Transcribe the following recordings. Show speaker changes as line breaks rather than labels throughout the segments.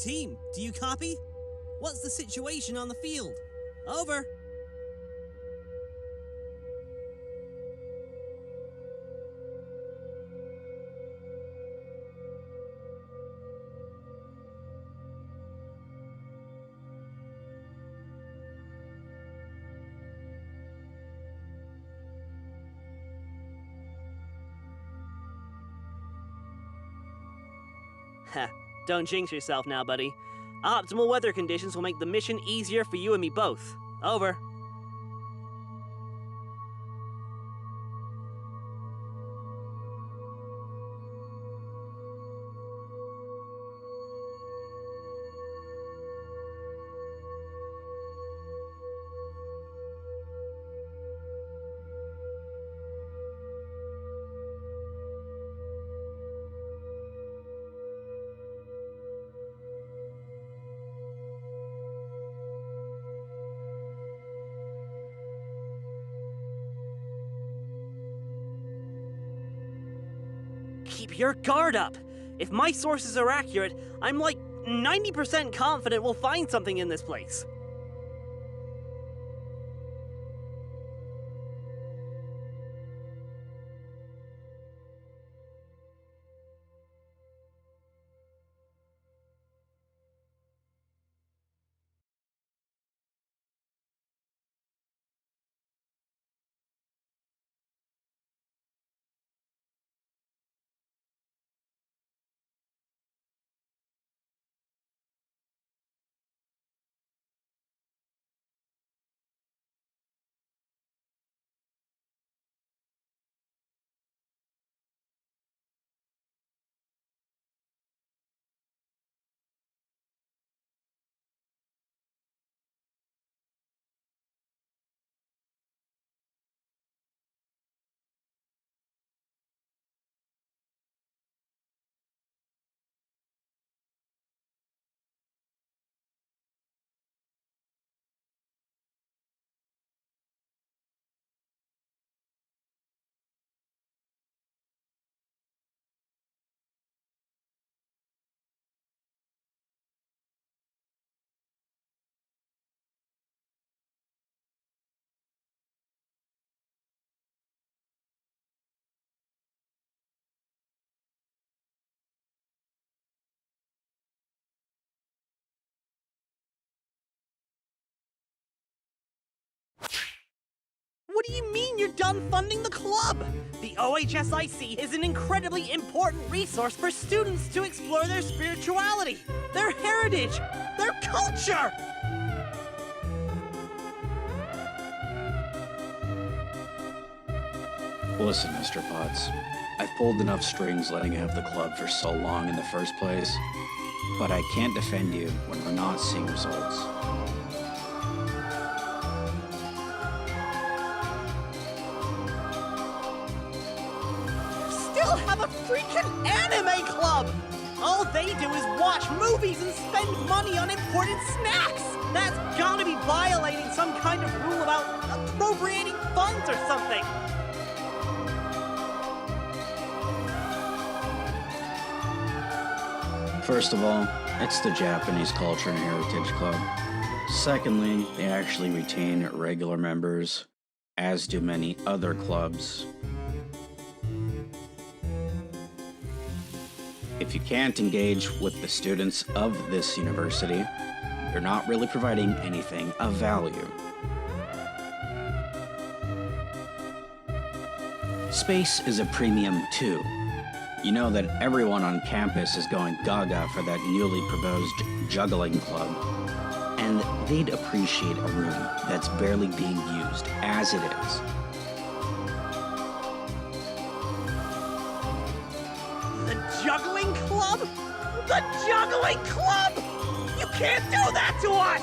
Team, do you copy? What's the situation on the field? Over.
Ha, don't jinx yourself now, buddy. Optimal weather conditions will make the mission easier for you and me both. Over. Keep your guard up! If my sources are accurate, I'm like 90% confident we'll find something in this place. What do you mean you're done funding the club? The OHSIC is an incredibly important resource for students to explore their spirituality, their heritage, their culture!
Listen, Mr. Potts. I've pulled enough strings letting you have the club for so long in the first place, but I can't defend you when we're not seeing results.
Still have a freaking anime club! All they do is watch movies and spend money on imported snacks! That's gotta be violating some kind of rule about appropriating funds or something!
First of all, it's the Japanese Culture and Heritage Club. Secondly, they actually retain regular members, as do many other clubs. If you can't engage with the students of this university, you're not really providing anything of value. Space is a premium too. You know that everyone on campus is going gaga for that newly proposed juggling club, and they'd appreciate a room that's barely being used as it is.
The juggling club? The juggling club! You can't do that to us!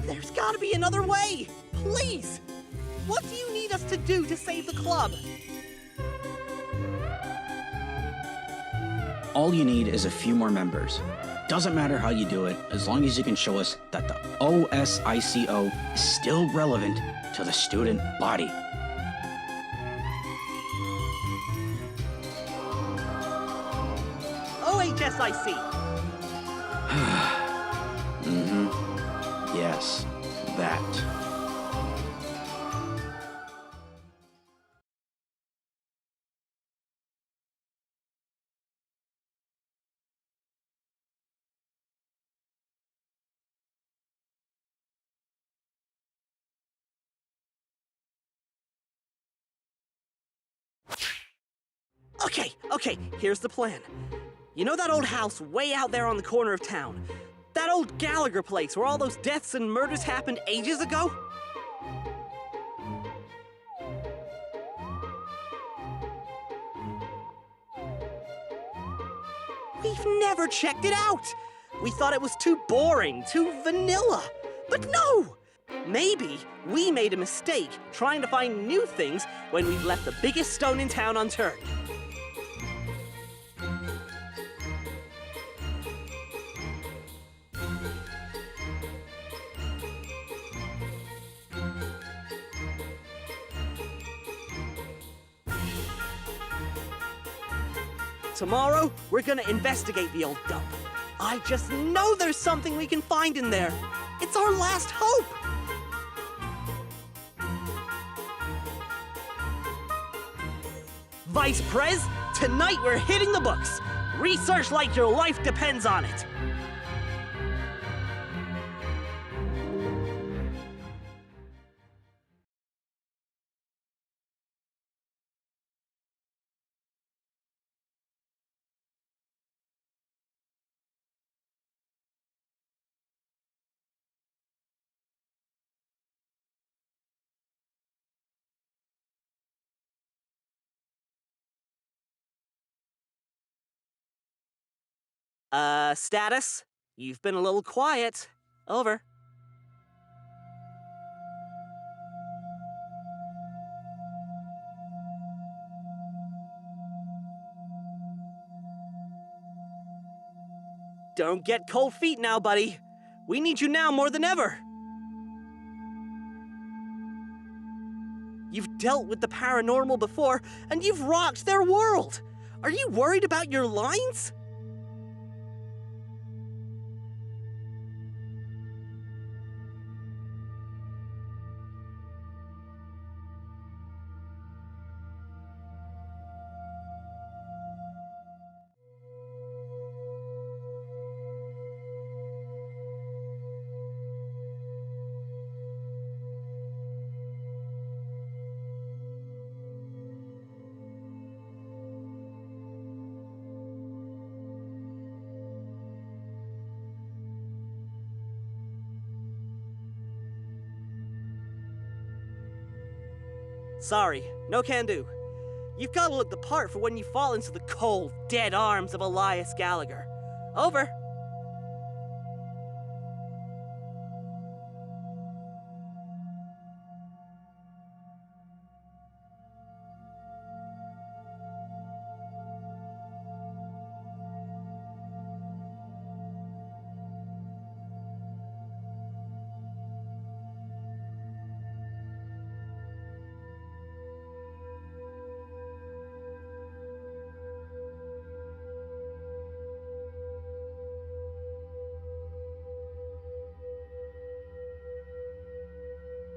There's gotta be another way! Please! What do you need us to do to save the club?
All you need is a few more members. Doesn't matter how you do it, as long as you can show us that the OSICO is still relevant to the student body.
OHSIC.
Yes, that.
Okay, here's the plan. You know that old house way out there on the corner of town? That old Gallagher place where all those deaths and murders happened ages ago? We've never checked it out! We thought it was too boring, too vanilla. But no! Maybe we made a mistake trying to find new things when we left the biggest stone in town unturned. Tomorrow, we're gonna investigate the old dump. I just know there's something we can find in there. It's our last hope. Vice Prez, tonight we're hitting the books. Research like your life depends on it. Status? You've been a little quiet. Over. Don't get cold feet now, buddy. We need you now more than ever. You've dealt with the paranormal before, and you've rocked their world. Are you worried about your lines? Sorry, no can do. You've got to look the part for when you fall into the cold, dead arms of Elias Gallagher. Over.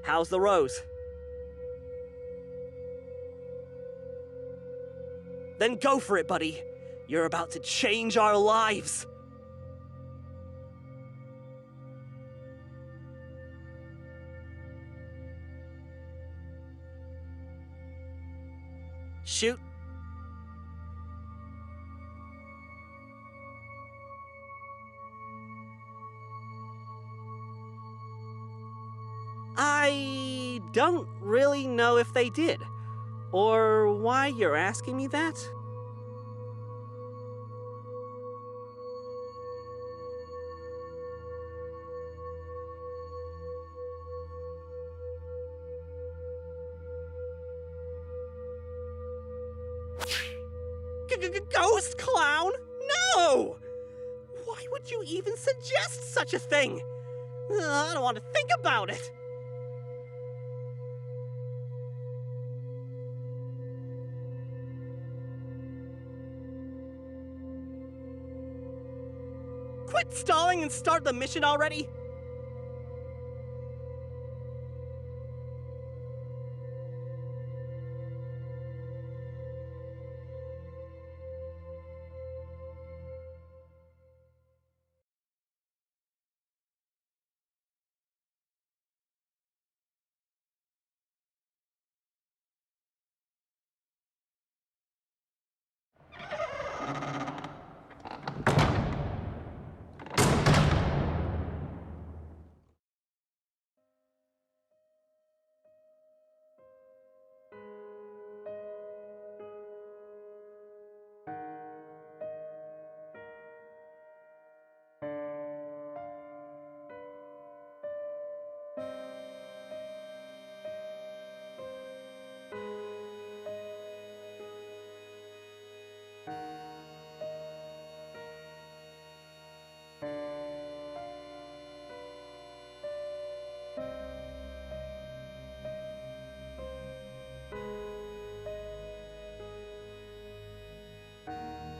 How's the rose? Then go for it, buddy. You're about to change our lives. Shoot. I don't really know if they did, or why you're asking me that. Ghost clown? would you even suggest such a thing? I don't want to think about it. Quit stalling and start the mission already.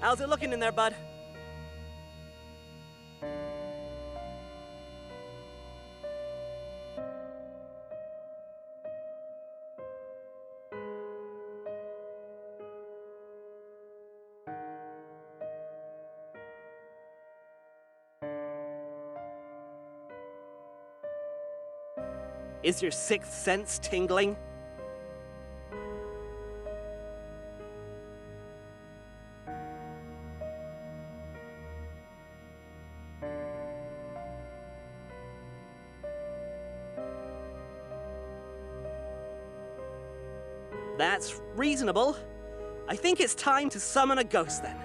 How's it looking in there, bud? Is your sixth sense tingling? That's reasonable. I think it's time to summon a ghost then.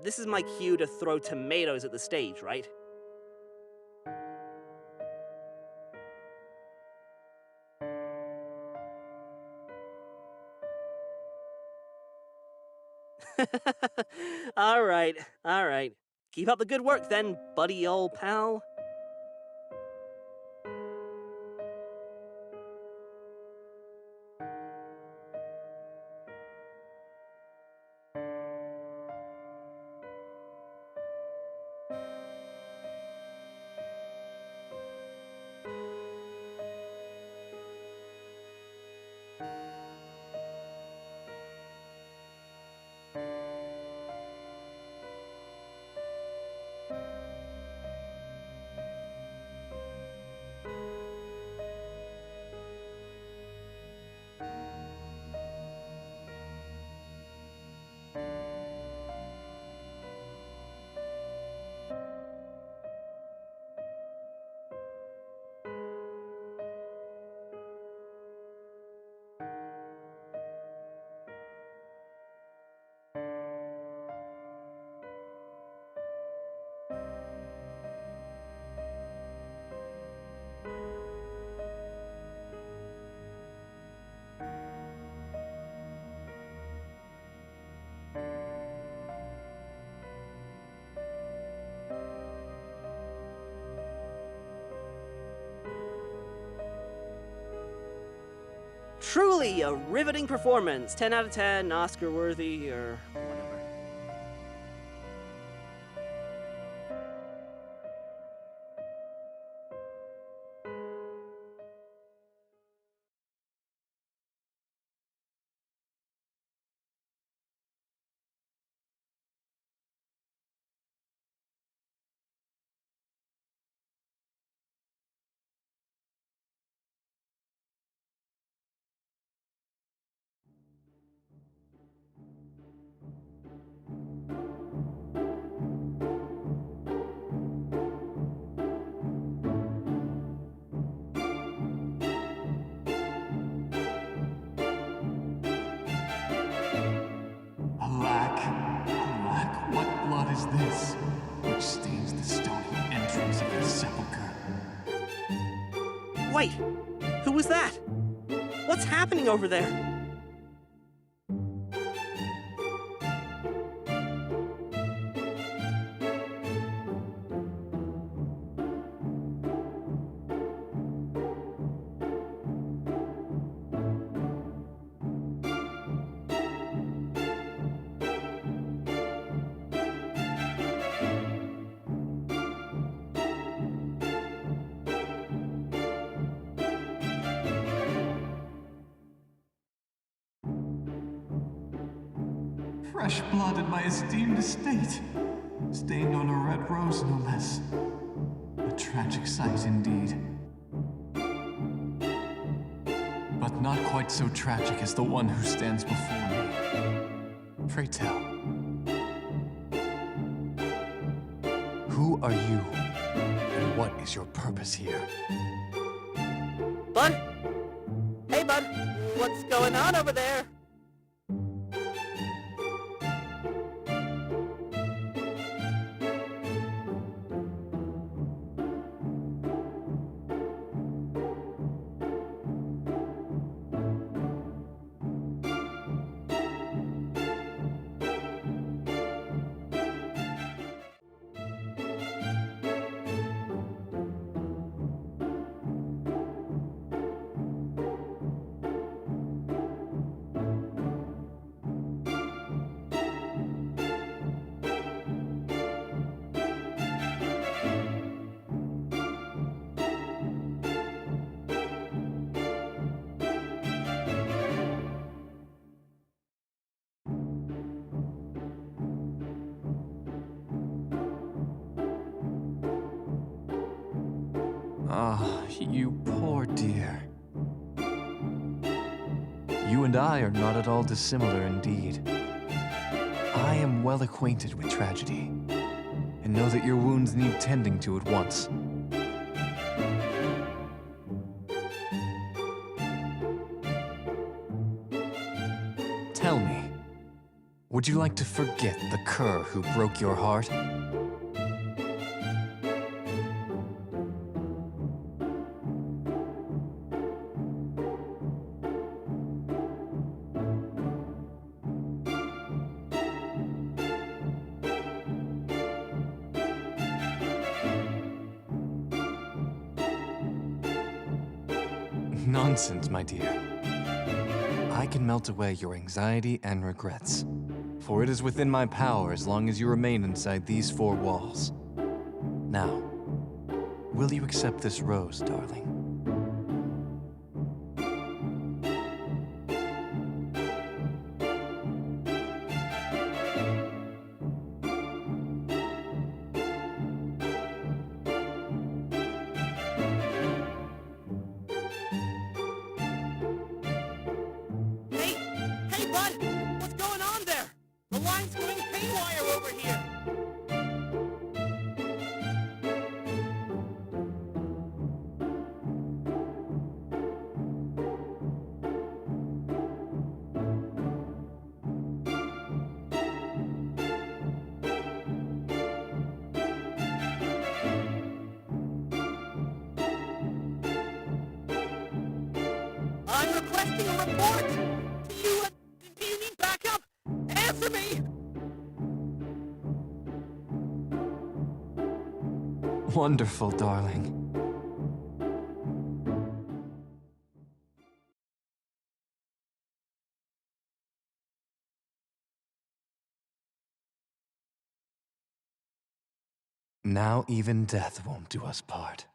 This is my cue to throw tomatoes at the stage, right? All right, all right. Keep up the good work then, buddy old pal. Truly a riveting performance. 10 out of 10, Oscar-worthy, or whatever.
Black, what blood is this, which stains the stony entrance of the sepulchre?
Wait, who was that? What's happening over there?
Fresh blood in my esteemed estate, stained on a red rose, no less. A tragic sight indeed. But not quite so tragic as the one who stands before me. Pray tell, who are you, and what is your purpose here?
Bud? Hey, Bud. What's going on over there?
Ah, you poor dear. You and I are not at all dissimilar indeed. I am well acquainted with tragedy, and know that your wounds need tending to at once. Tell me, would you like to forget the cur who broke your heart? Nonsense, my dear. I can melt away your anxiety and regrets, for it is within my power as long as you remain inside these four walls. Now, will you accept this rose, darling?
Hey, Bud! What's going on there? The line's going haywire over here! I'm requesting a report! Do you need backup? Answer me!
Wonderful, darling. Now even death won't do us part.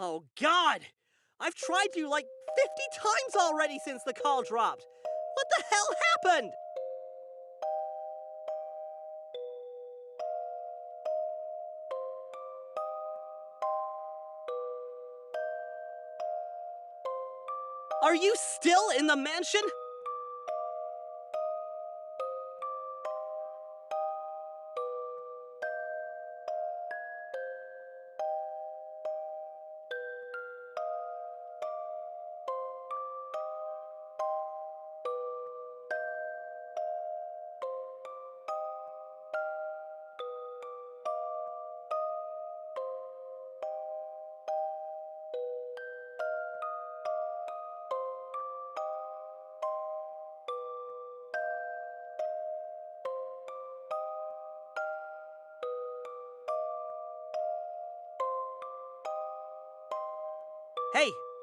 Oh, God! I've tried you like 50 times already since the call dropped. What the hell happened? Are you still in the mansion?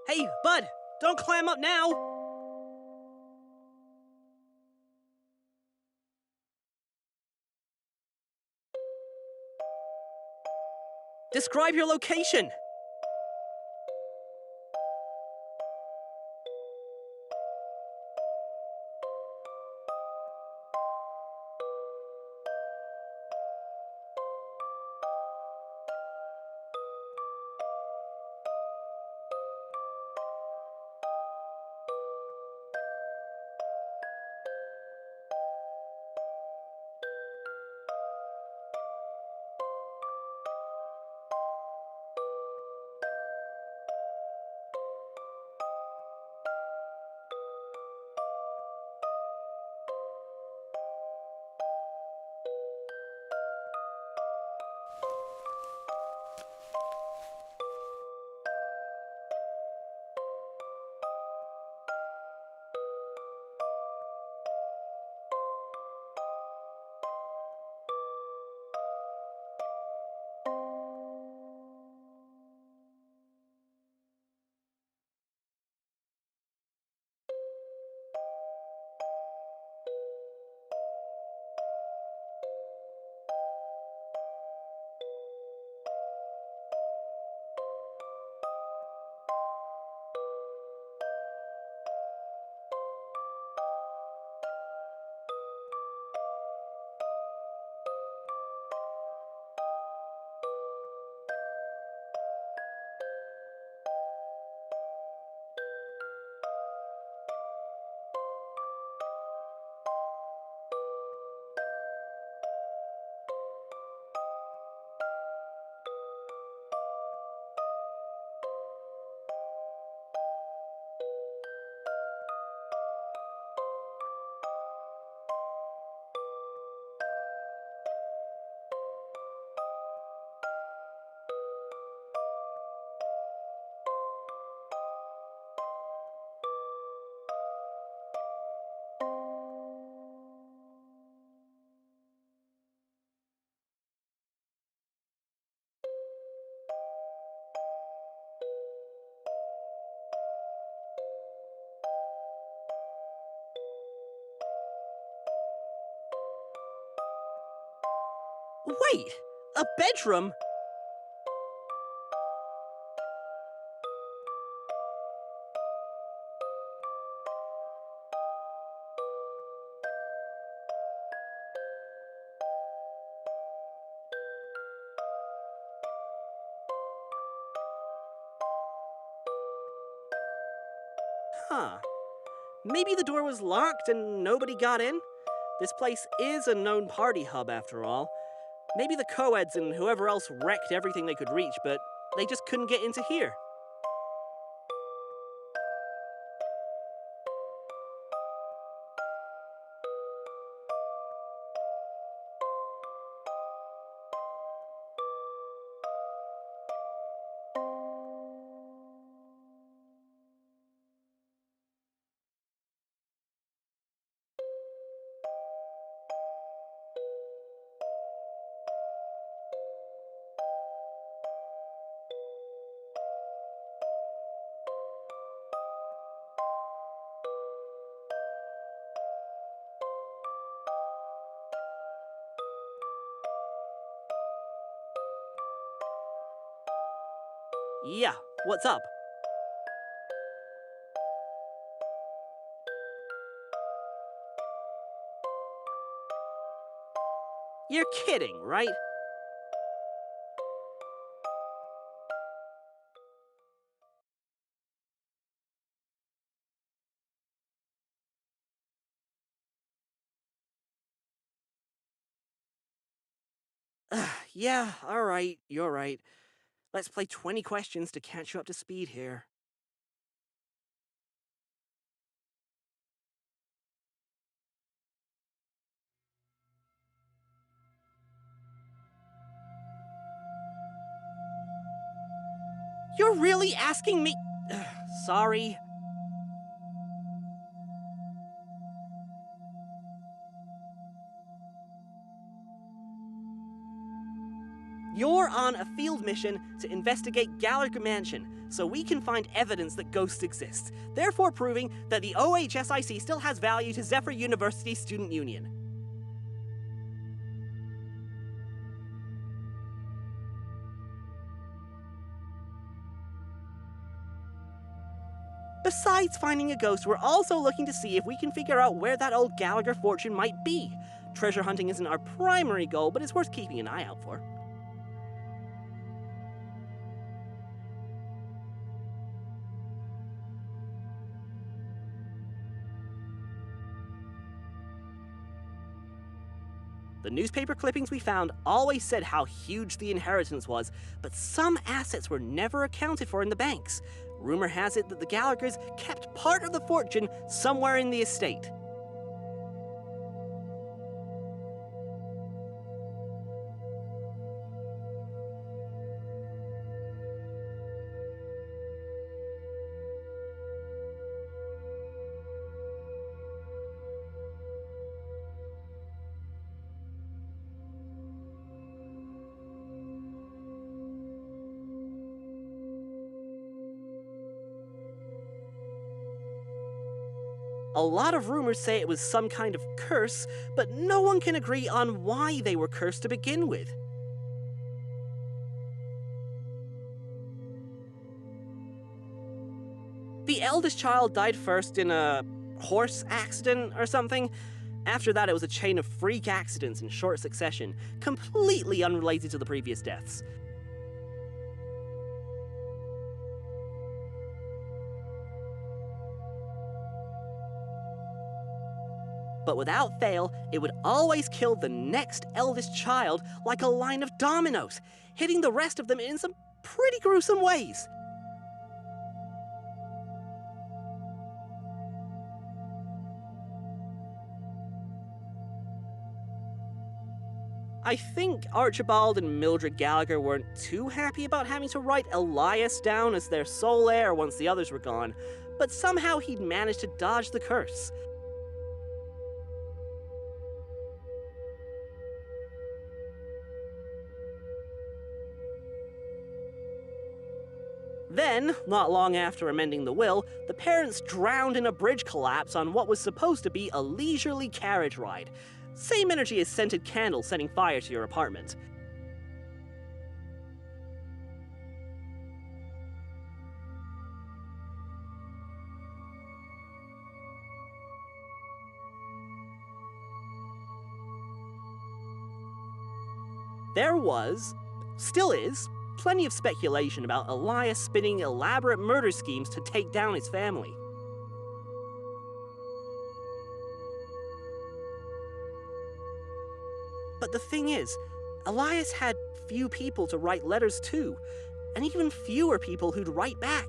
Hey, bud, don't clam up now! Describe your location! Wait, a bedroom? Huh. Maybe the door was locked and nobody got in? This place is a known party hub after all. Maybe the co-eds and whoever else wrecked everything they could reach, but they just couldn't get into here. Yeah, what's up? You're kidding, right? Yeah, alright, you're right. Let's play 20 questions to catch you up to speed here. You're really asking me? Sorry. You're on a field mission to investigate Gallagher Mansion, so we can find evidence that ghosts exist, therefore proving that the OHSIC still has value to Zephyr University Student Union. Besides finding a ghost, we're also looking to see if we can figure out where that old Gallagher fortune might be. Treasure hunting isn't our primary goal, but it's worth keeping an eye out for. The newspaper clippings we found always said how huge the inheritance was, but some assets were never accounted for in the banks. Rumor has it that the Gallaghers kept part of the fortune somewhere in the estate. A lot of rumors say it was some kind of curse, but no one can agree on why they were cursed to begin with. The eldest child died first in a horse accident or something. After that, it was a chain of freak accidents in short succession, completely unrelated to the previous deaths. But without fail, it would always kill the next eldest child like a line of dominoes, hitting the rest of them in some pretty gruesome ways. I think Archibald and Mildred Gallagher weren't too happy about having to write Elias down as their sole heir once the others were gone, but somehow he'd managed to dodge the curse. Then, not long after amending the will, the parents drowned in a bridge collapse on what was supposed to be a leisurely carriage ride. Same energy as scented candles setting fire to your apartment. There was, still is, plenty of speculation about Elias spinning elaborate murder schemes to take down his family. But the thing is, Elias had few people to write letters to, and even fewer people who'd write back.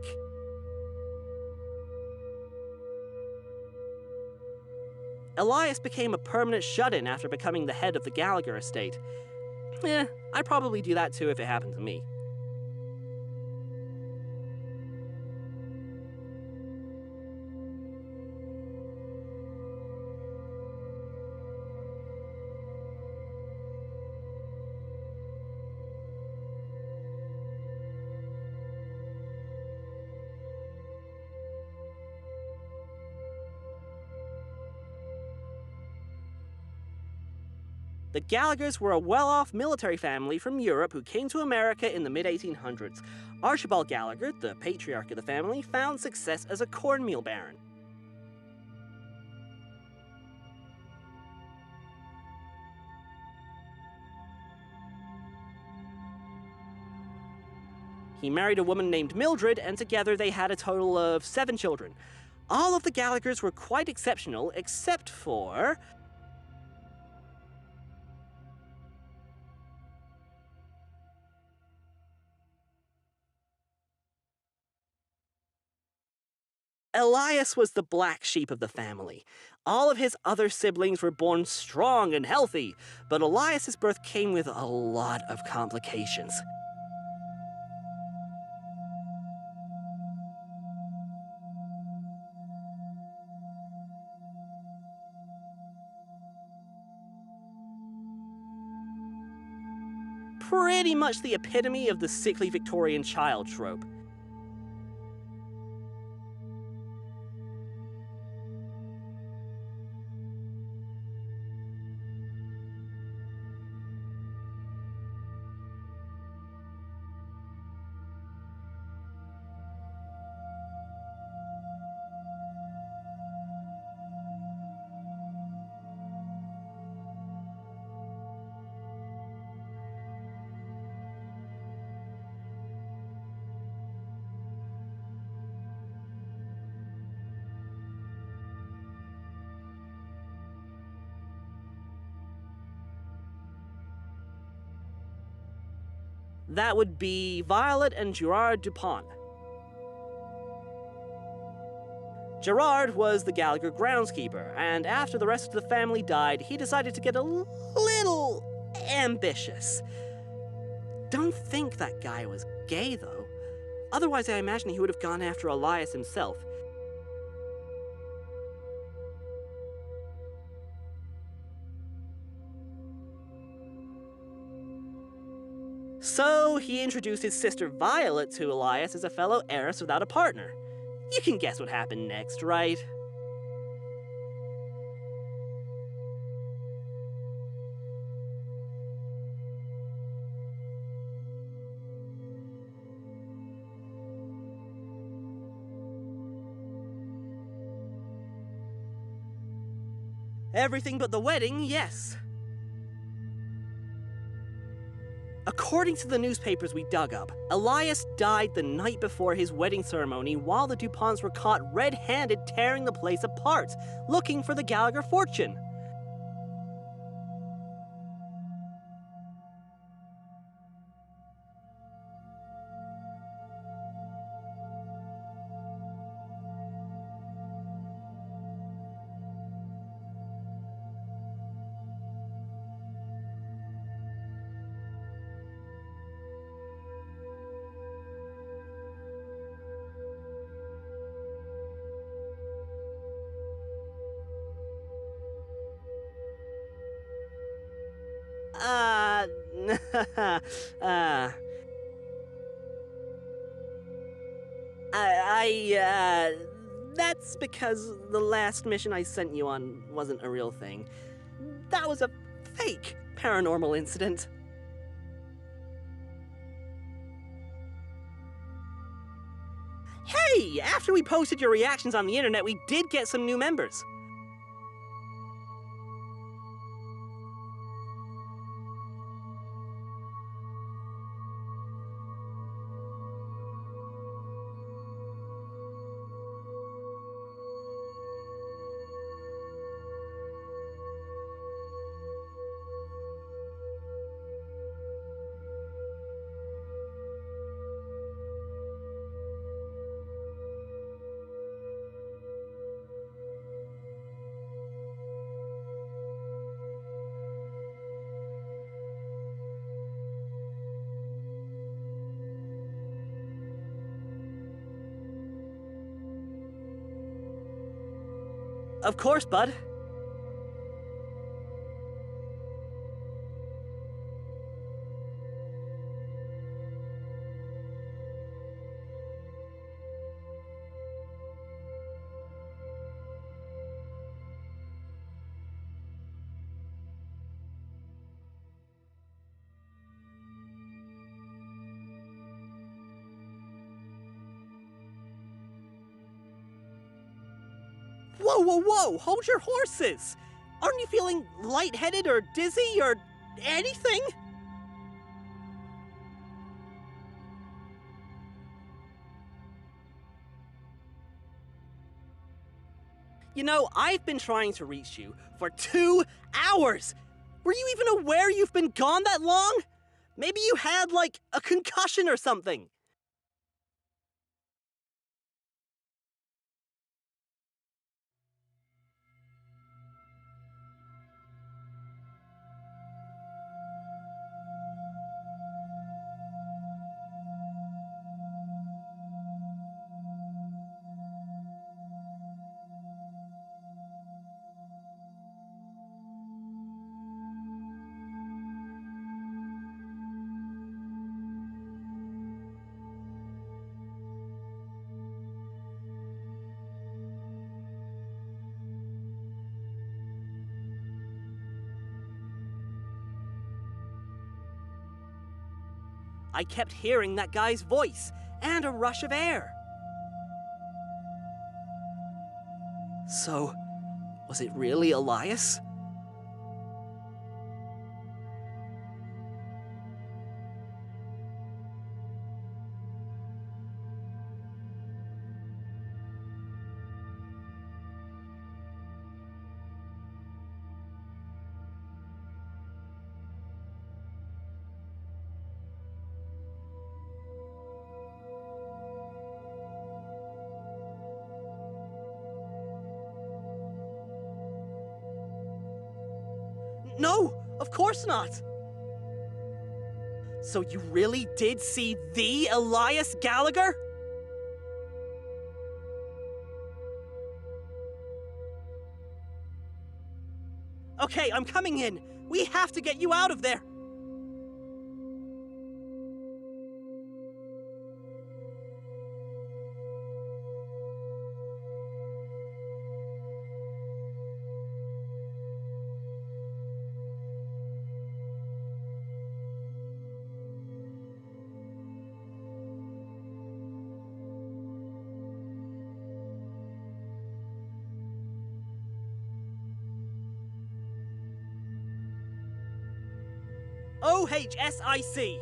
Elias became a permanent shut-in after becoming the head of the Gallagher estate. I'd probably do that too if it happened to me. The Gallaghers were a well-off military family from Europe who came to America in the mid-1800s. Archibald Gallagher, the patriarch of the family, found success as a cornmeal baron. He married a woman named Mildred, and together they had a total of 7 children. All of the Gallaghers were quite exceptional, except for Elias was the black sheep of the family. All of his other siblings were born strong and healthy, but Elias's birth came with a lot of complications. Pretty much the epitome of the sickly Victorian child trope. That would be Violet and Gerard Dupont. Gerard was the Gallagher groundskeeper, and after the rest of the family died, he decided to get a little ambitious. Don't think that guy was gay, though. Otherwise, I imagine he would have gone after Elias himself. So he introduced his sister Violet to Elias as a fellow heiress without a partner. You can guess what happened next, right? Everything but the wedding, yes. According to the newspapers we dug up, Elias died the night before his wedding ceremony while the DuPonts were caught red-handed tearing the place apart, looking for the Gallagher fortune. That's because the last mission I sent you on wasn't a real thing. that was a fake paranormal incident. Hey, after we posted your reactions on the internet, we did get some new members. Of course, bud. Whoa, whoa, whoa! Hold your horses! Aren't you feeling lightheaded or dizzy or anything? You know, I've been trying to reach you for 2 hours! Were you even aware you've been gone that long? Maybe you had, like, a concussion or something. I kept hearing that guy's voice and a rush of air. So, was it really Elias? No, of course not. So you really did see the Elias Gallagher? Okay, I'm coming in. We have to get you out of there. OHSIC.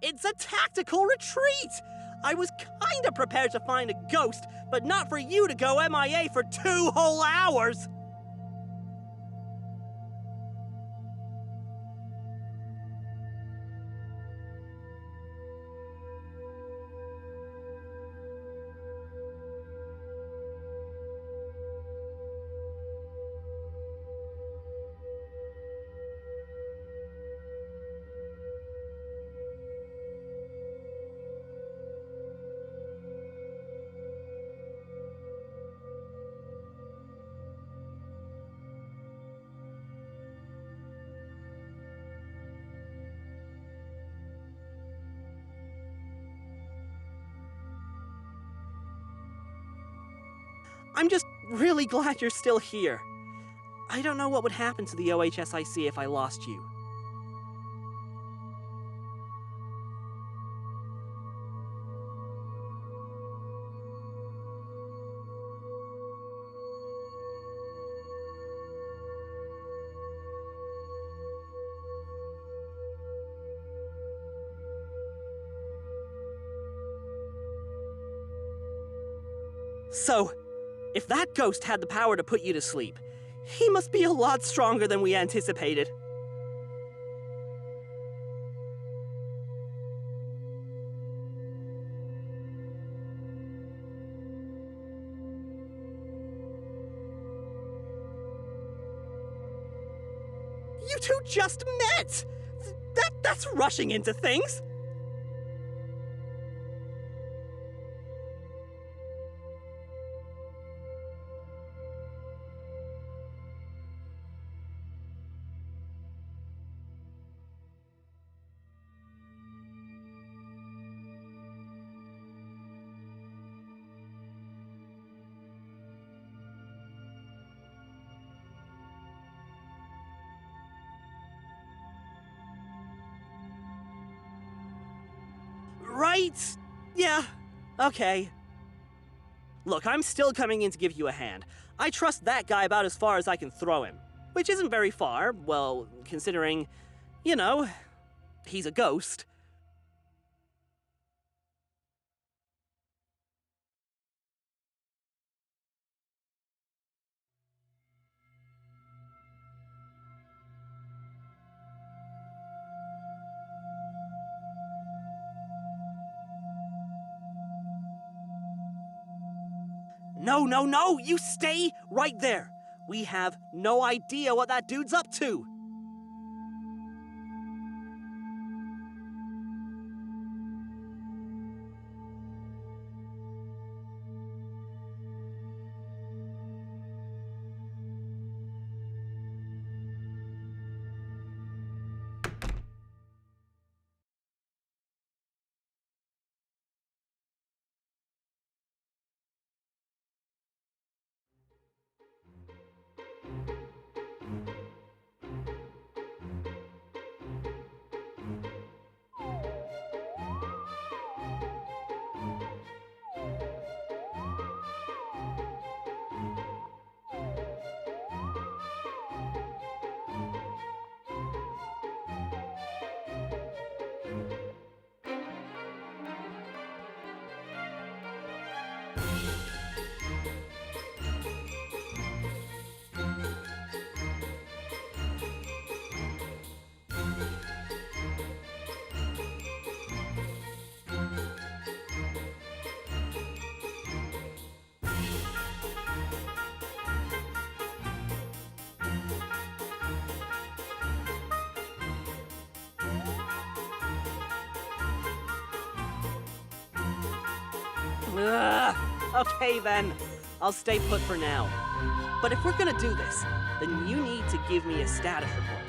It's a tactical retreat! I was kinda prepared to find a ghost, but not for you to go MIA for 2 whole hours! I'm just really glad you're still here. I don't know what would happen to the OHSIC if I lost you. So, if that ghost had the power to put you to sleep, he must be a lot stronger than we anticipated. You two just met! That's rushing into things! Right? Yeah, okay. Look, I'm still coming in to give you a hand. I trust that guy about as far as I can throw him. Which isn't very far, well, considering, you know, he's a ghost. No, you stay right there. We have no idea what that dude's up to. Ugh. Okay then, I'll stay put for now. But if we're gonna do this, then you need to give me a status report.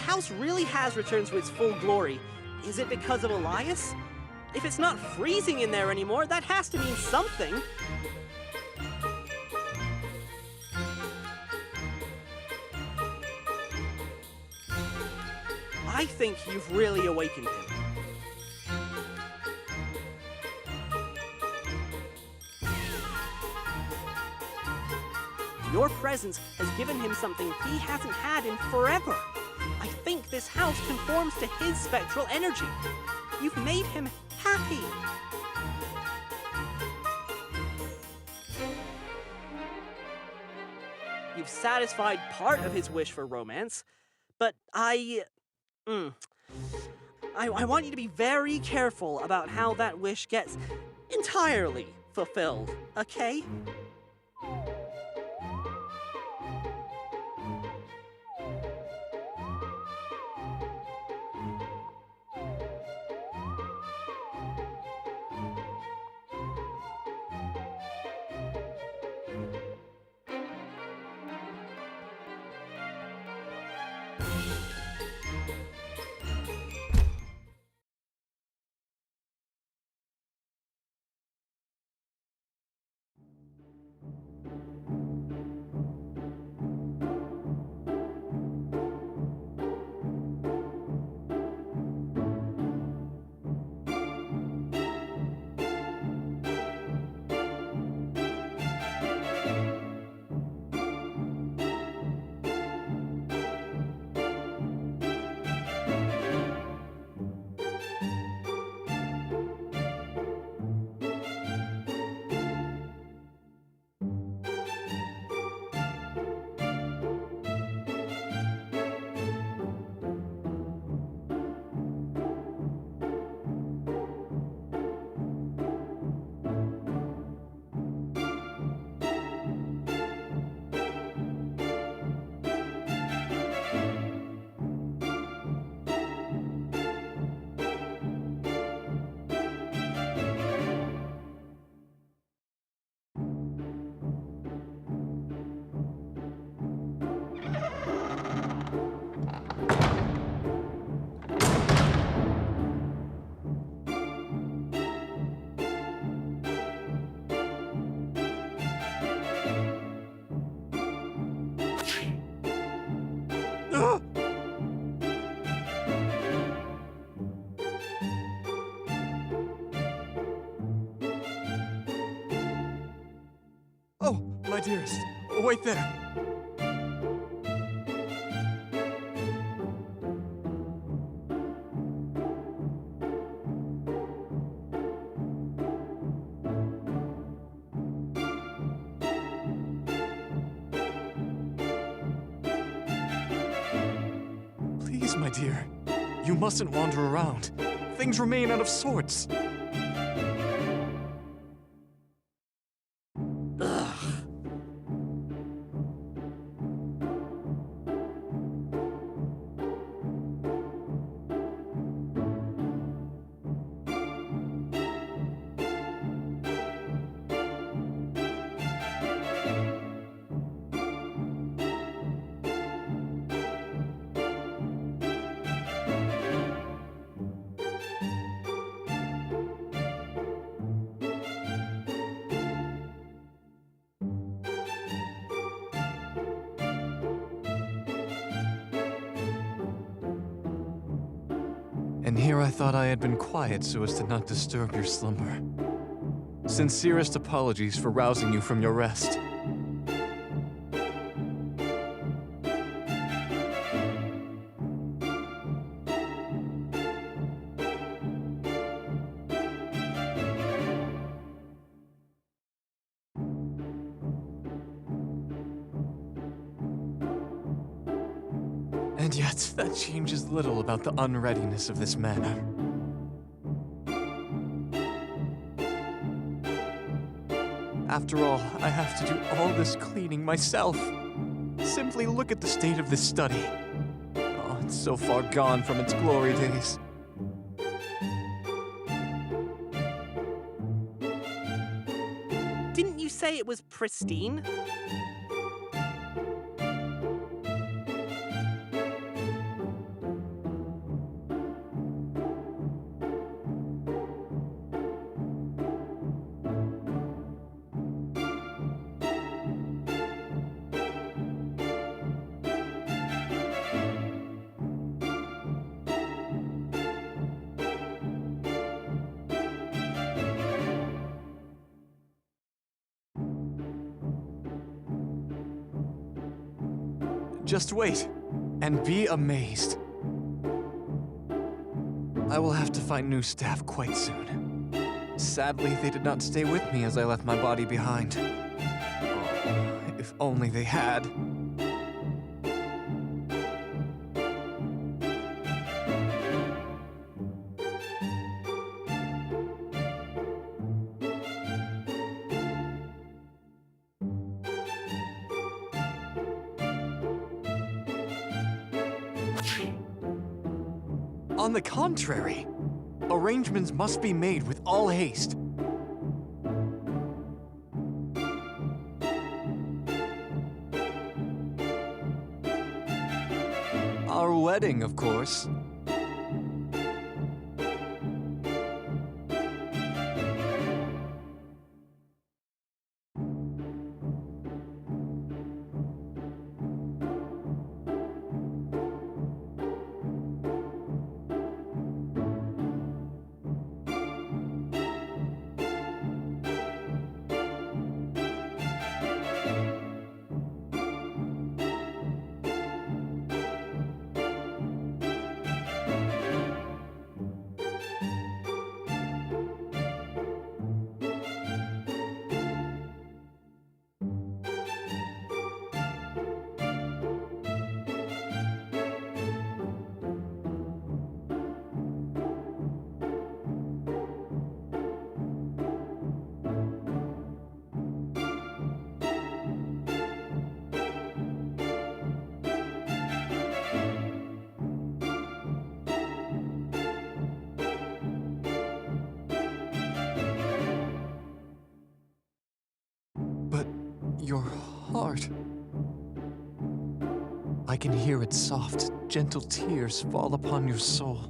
house really has returned to its full glory, is it because of Elias? If it's not freezing in there anymore, that has to mean something. I think you've really awakened him. Your presence has given him something he hasn't had in forever. I think this house conforms to his spectral energy. You've made him happy. You've satisfied part of his wish for romance, but I want you to be very careful about how that wish gets entirely fulfilled, okay?
Oh, my dearest, wait there. Please, my dear, you mustn't wander around. Things remain out of sorts. And here I thought I had been quiet so as to not disturb your slumber. Sincerest apologies for rousing you from your rest. And yet, that changes little about the unreadiness of this manor. After all, I have to do all this cleaning myself. Simply look at the state of this study. Oh, it's so far gone from its glory days.
Didn't you say it was pristine?
Just wait, and be amazed. I will have to find new staff quite soon. Sadly, they did not stay with me as I left my body behind. Oh, if only they had. On the contrary, arrangements must be made with all haste. Our wedding, of course. Your heart. I can hear its soft, gentle tears fall upon your soul.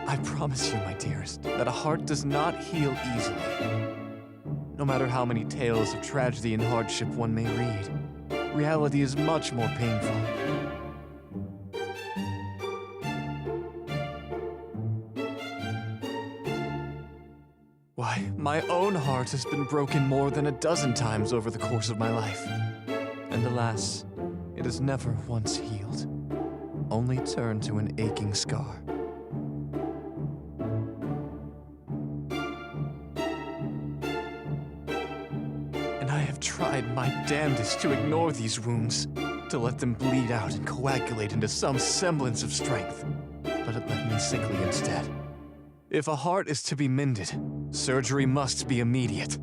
I promise you, my dearest, that a heart does not heal easily. No matter how many tales of tragedy and hardship one may read, reality is much more painful. Why, my own heart has been broken more than a dozen times over the course of my life. And alas, it has never once healed, only turned to an aching scar. And I have tried my damnedest to ignore these wounds, to let them bleed out and coagulate into some semblance of strength. But it left me sickly instead. If a heart is to be mended, surgery must be immediate.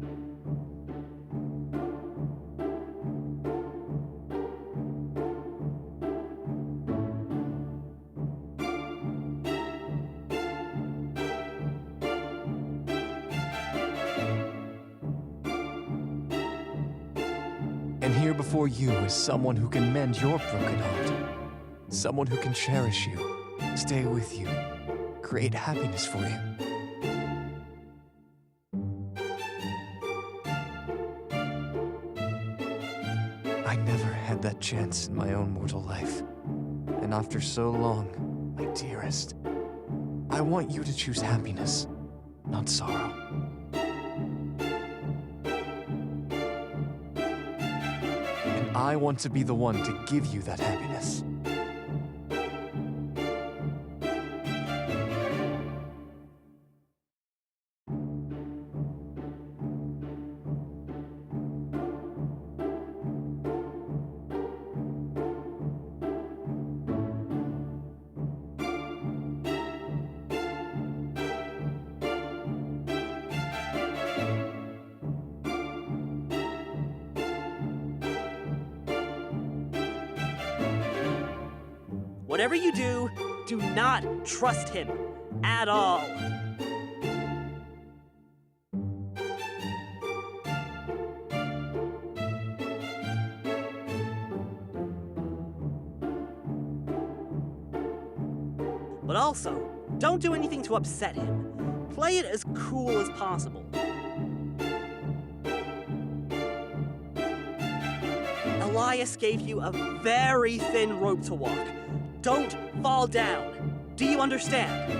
And here before you is someone who can mend your broken heart. Someone who can cherish you, stay with you, create happiness for you. I never had that chance in my own mortal life. And after so long, my dearest, I want you to choose happiness, not sorrow. And I want to be the one to give you that happiness.
Whatever you do, do not trust him at all. But also, don't do anything to upset him. Play it as cool as possible. Elias gave you a very thin rope to walk. Don't fall down. Do you understand?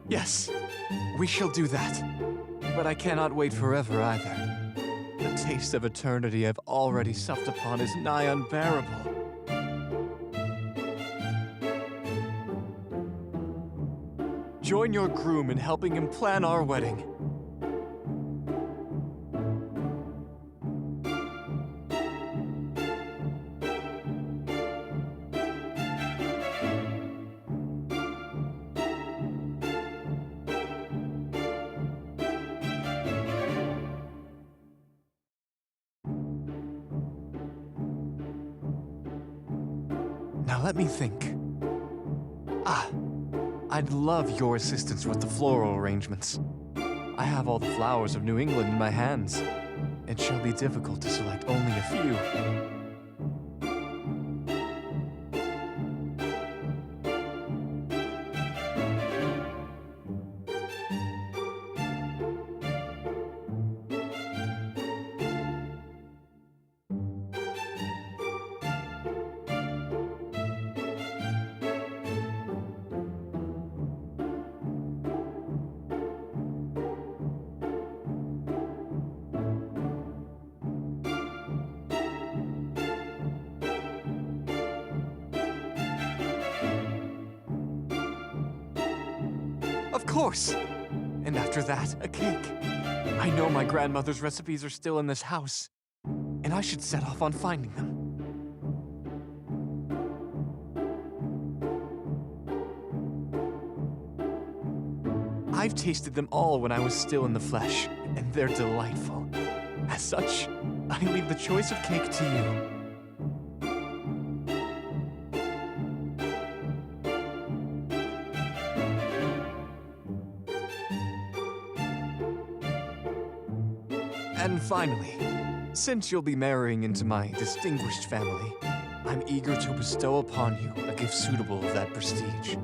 Yes, we shall do that. But I cannot wait forever either. The taste of eternity I've already supped upon is nigh unbearable. Join your groom in helping him plan our wedding. Now let me think. I'd love your assistance with the floral arrangements. I have all the flowers of New England in my hands. It shall be difficult to select only a few. Of course! And after that, a cake. I know my grandmother's recipes are still in this house, and I should set off on finding them. I've tasted them all when I was still in the flesh, and they're delightful. As such, I leave the choice of cake to you. And finally, since you'll be marrying into my distinguished family, I'm eager to bestow upon you a gift suitable of that prestige.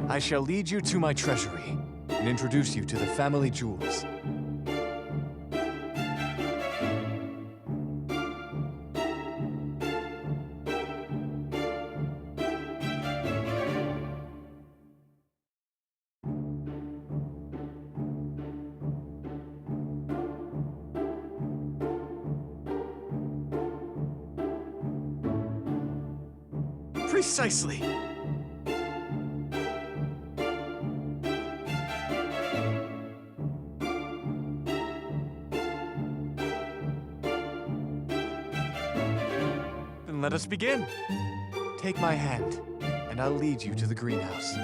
I shall lead you to my treasury and introduce you to the family jewels. Precisely. Then let us begin. Take my hand, and I'll lead you to the greenhouse.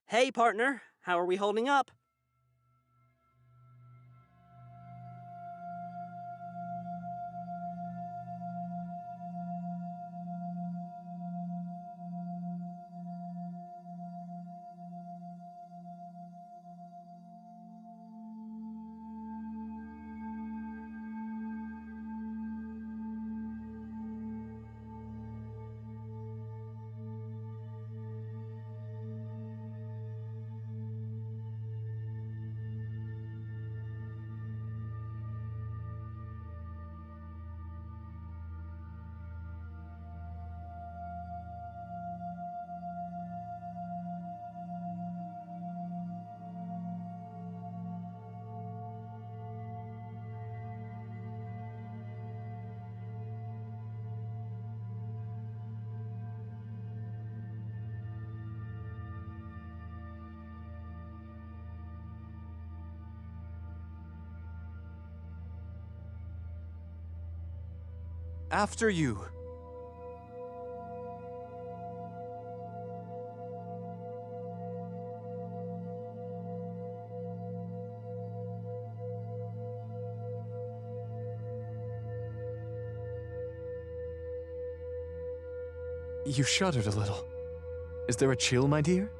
Hey, partner, how are we holding up?
After you. You shuddered a little. Is there a chill, my dear?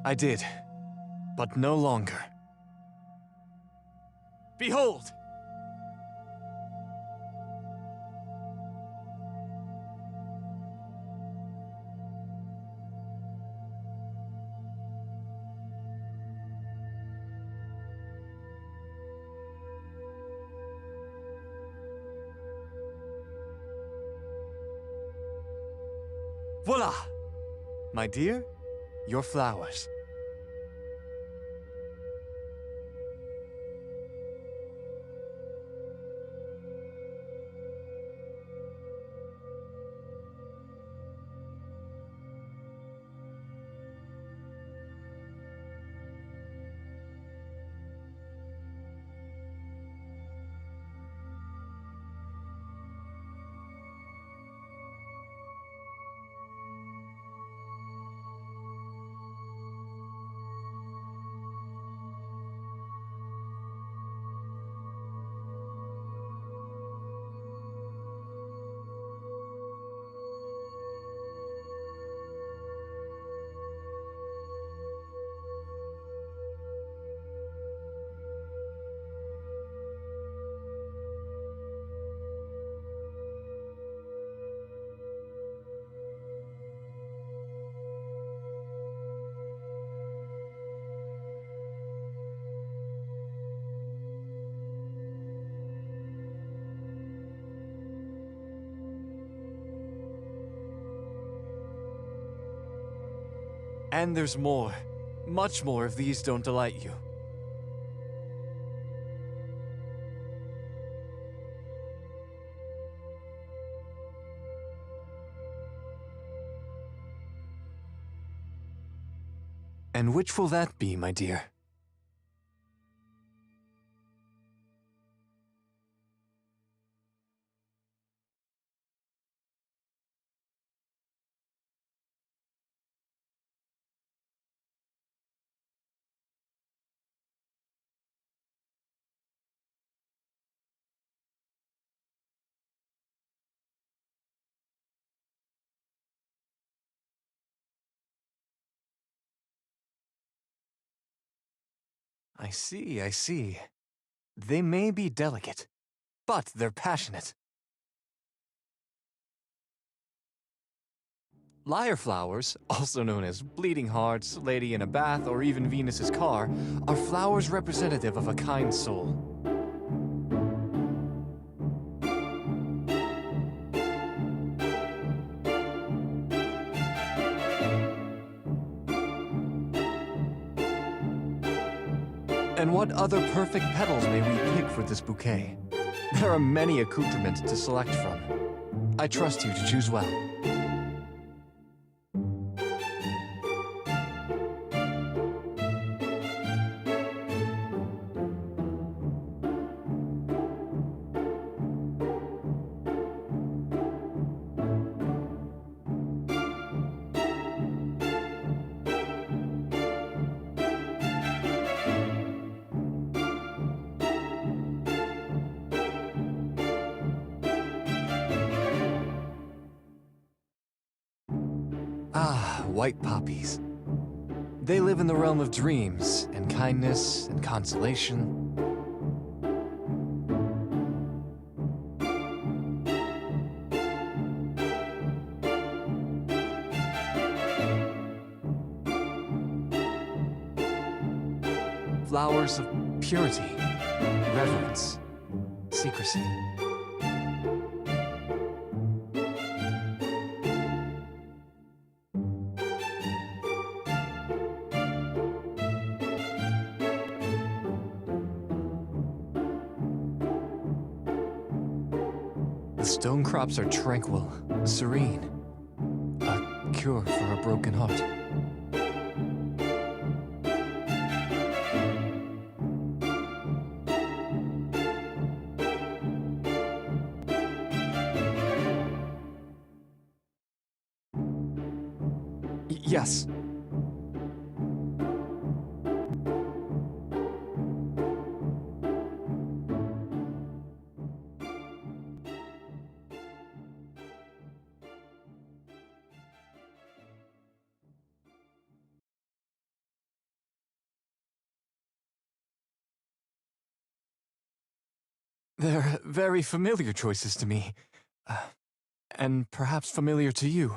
I did, but no longer. Behold! Voila! My dear, your flowers. And there's more, much more if these don't delight you. And which will that be, my dear? I see, I see. They may be delicate, but they're passionate. Lyre flowers, also known as bleeding hearts, lady in a bath, or even Venus's car, are flowers representative of a kind soul. And what other perfect petals may we pick for this bouquet? There are many accoutrements to select from. I trust you to choose well. Ah, white poppies. They live in the realm of dreams, and kindness, and consolation. flowers of purity, reverence, secrecy. The stone crops are tranquil, serene, a cure for a broken heart. Yes. They're very familiar choices to me, and perhaps familiar to you.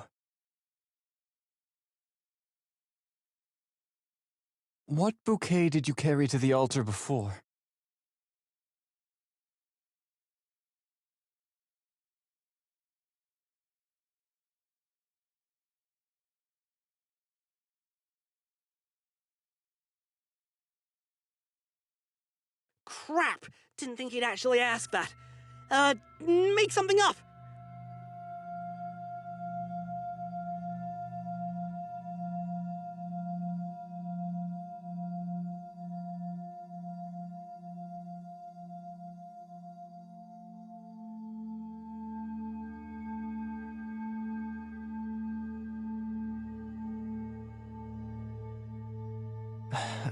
What bouquet did you carry to the altar before?
Crap! Didn't think he'd actually ask that. Make something up!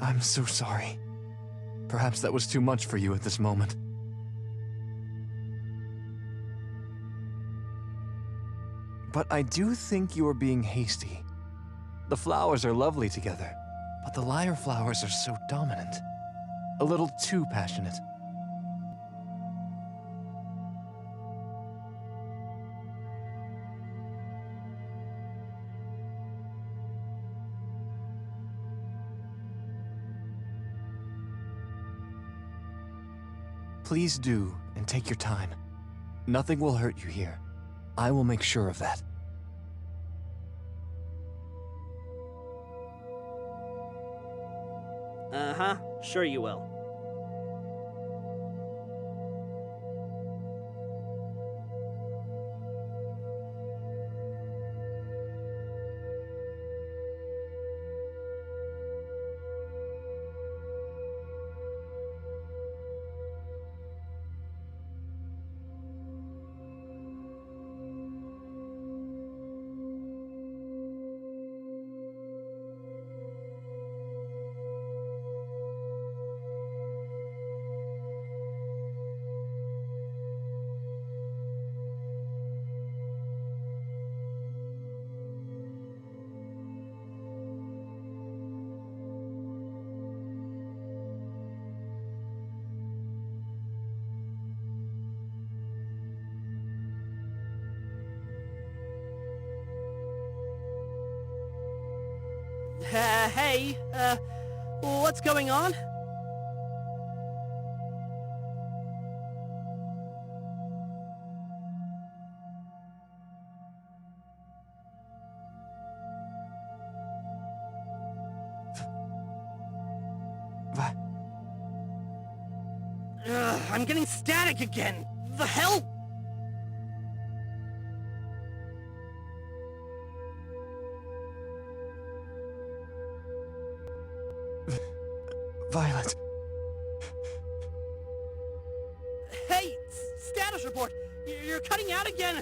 I'm so sorry. Perhaps that was too much for you at this moment. But I do think you are being hasty. The flowers are lovely together, but the lyre flowers are so dominant. A little too passionate. Please do, and take your time. Nothing will hurt you here. I will make sure of that.
Uh-huh, sure you will. Hey, what's going on? I'm getting static again! The hell?
Violet.
Hey, status report! You're cutting out again!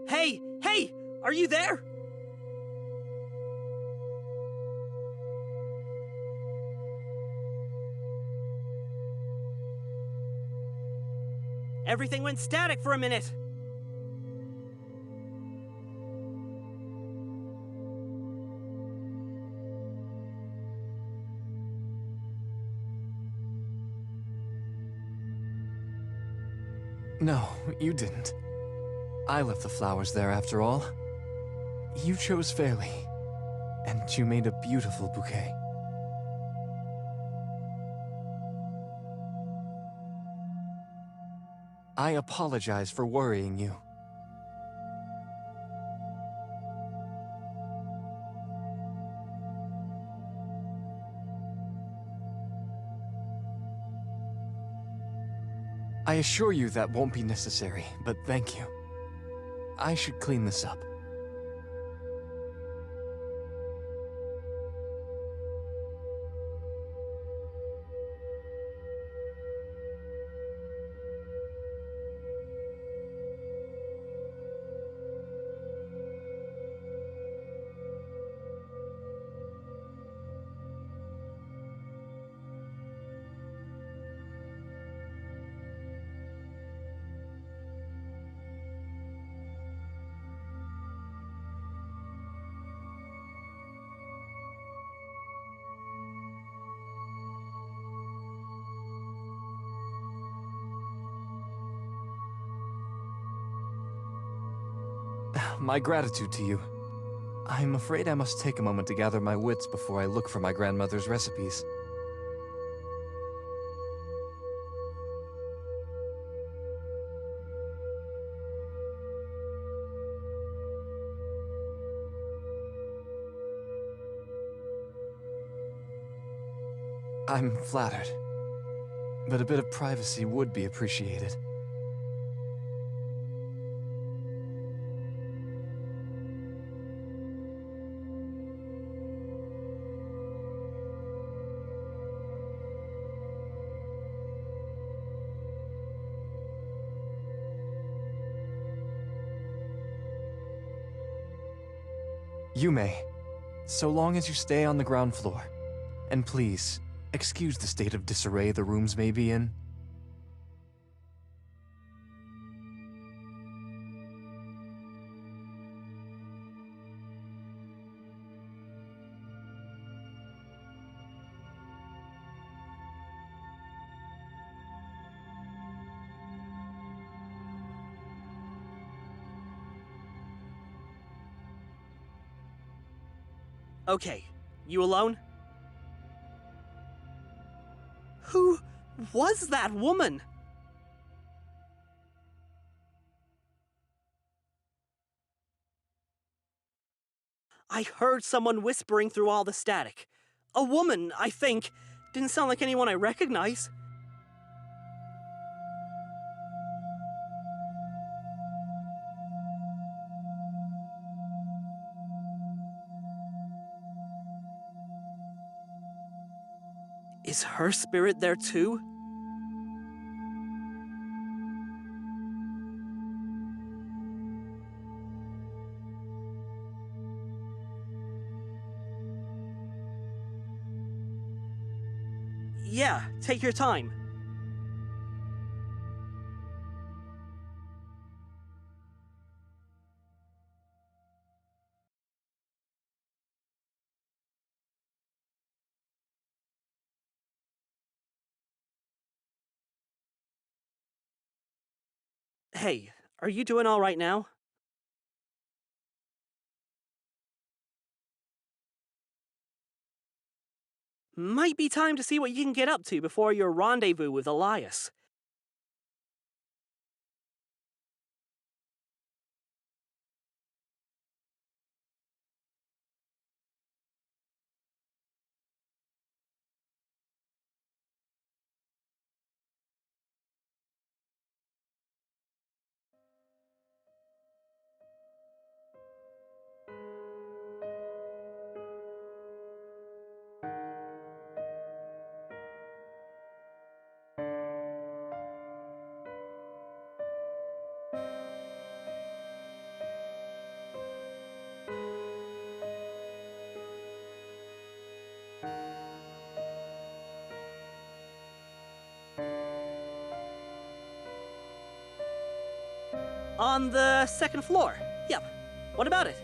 Hey! Hey! Are you there? Everything went static for a minute.
No, you didn't. I left the flowers there after all. You chose fairly, and you made a beautiful bouquet. I apologize for worrying you. I assure you that won't be necessary, but thank you. I should clean this up. My gratitude to you. I'm afraid I must take a moment to gather my wits before I look for my grandmother's recipes. I'm flattered, but a bit of privacy would be appreciated. You may, so long as you stay on the ground floor. And please, excuse the state of disarray the rooms may be in.
Okay, you alone? Who was that woman? I heard someone whispering through all the static. A woman, I think. Didn't sound like anyone I recognize. Is her spirit there too? Yeah, take your time. Hey, are you doing all right now? Might be time to see what you can get up to before your rendezvous with Elias. On the second floor. Yep. What about it?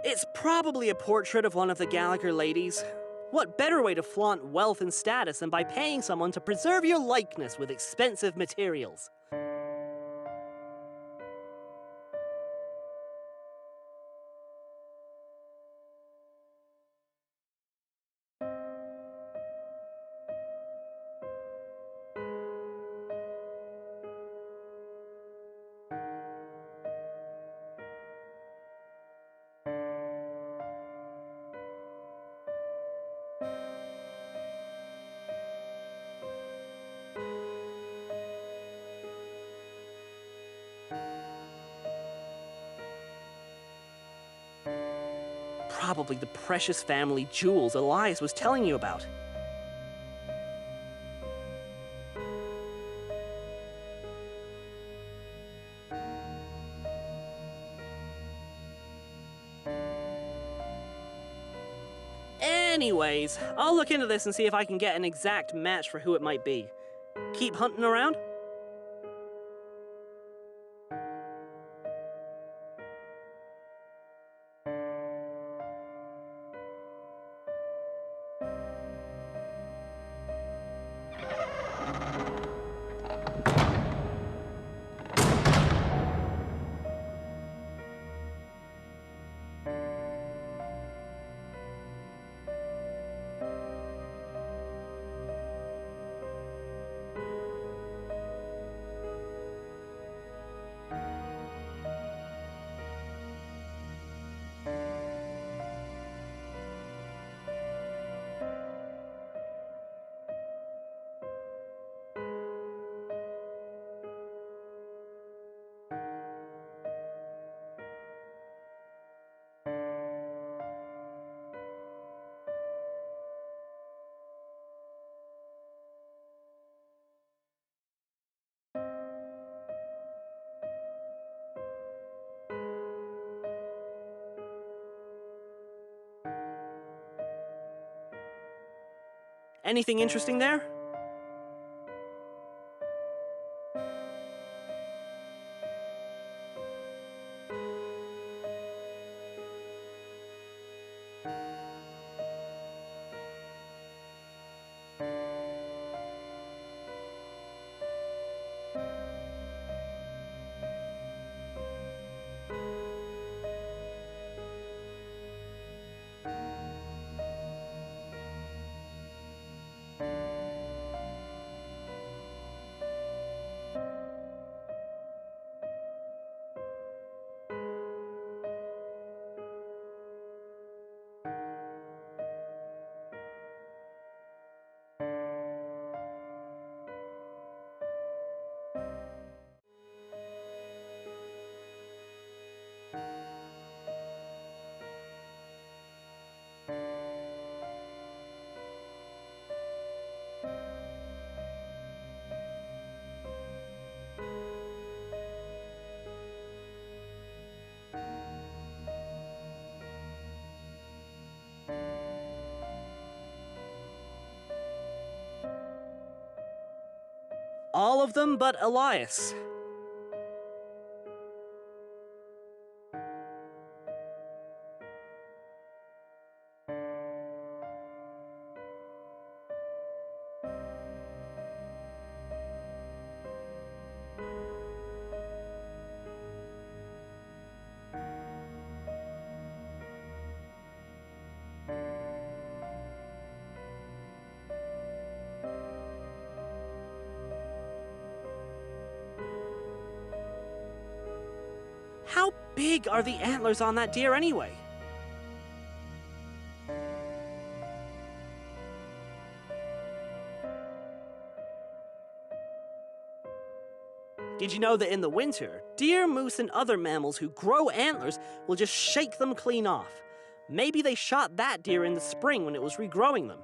It's probably a portrait of one of the Gallagher ladies. What better way to flaunt wealth and status than by paying someone to preserve your likeness with expensive materials? Probably the precious family jewels Elias was telling you about. Anyways, I'll look into this and see if I can get an exact match for who it might be. Keep hunting around? Anything interesting there? All of them but Elias. How big are the antlers on that deer anyway? Did you know that in the winter, deer, moose, and other mammals who grow antlers will just shake them clean off? Maybe they shot that deer in the spring when it was regrowing them.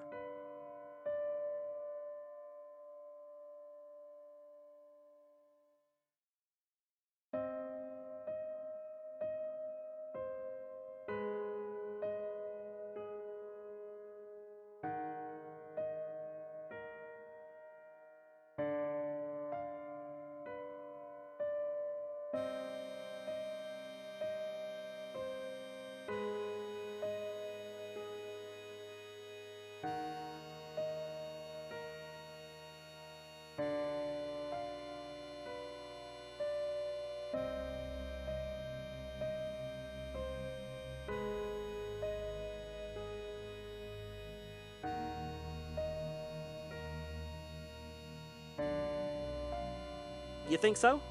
You think so?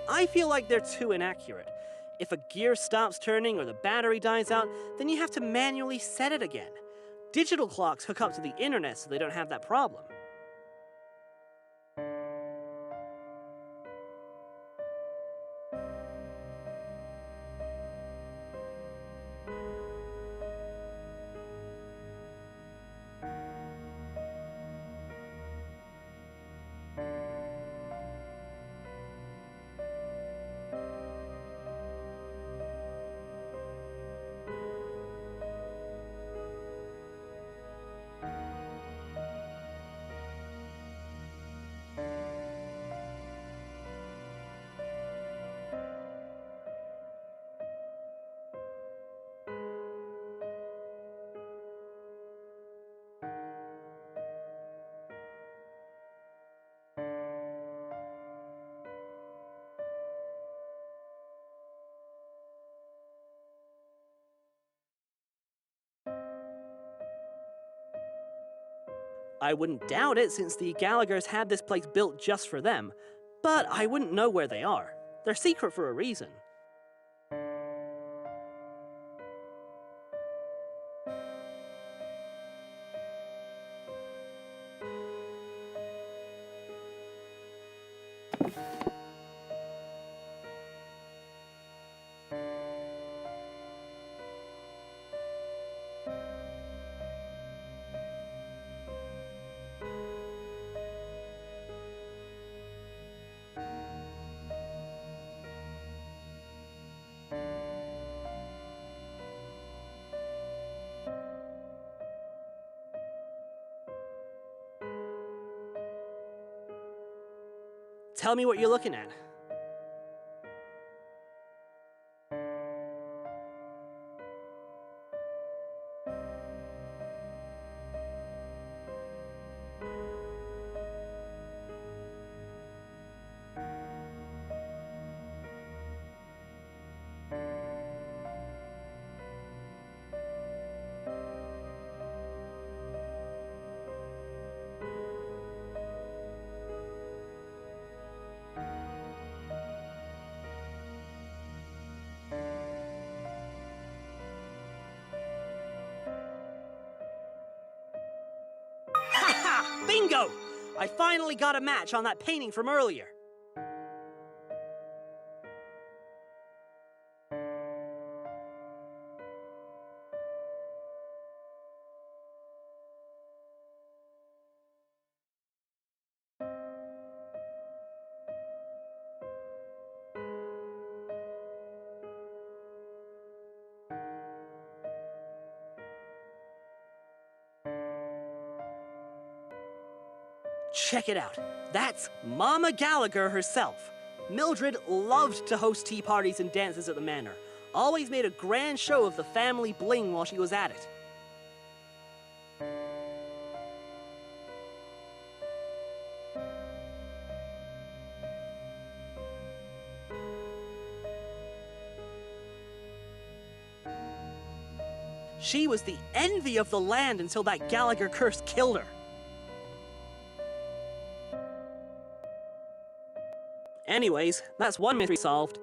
I feel like they're too inaccurate. If a gear stops turning or the battery dies out, then you have to manually set it again. Digital clocks hook up to the internet so they don't have that problem. I wouldn't doubt it since the Gallaghers had this place built just for them, but I wouldn't know where they are. They're secret for a reason. Tell me what you're looking at. Ha! Bingo! I finally got a match on that painting from earlier. Check it out. That's Mama Gallagher herself. Mildred loved to host tea parties and dances at the manor. Always made a grand show of the family bling while she was at it. She was the envy of the land until that Gallagher curse killed her. Anyways, that's one mystery solved.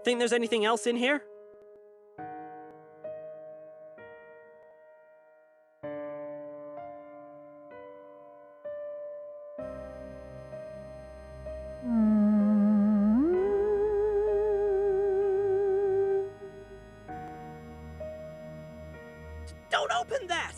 Think there's anything else in here? Don't open that!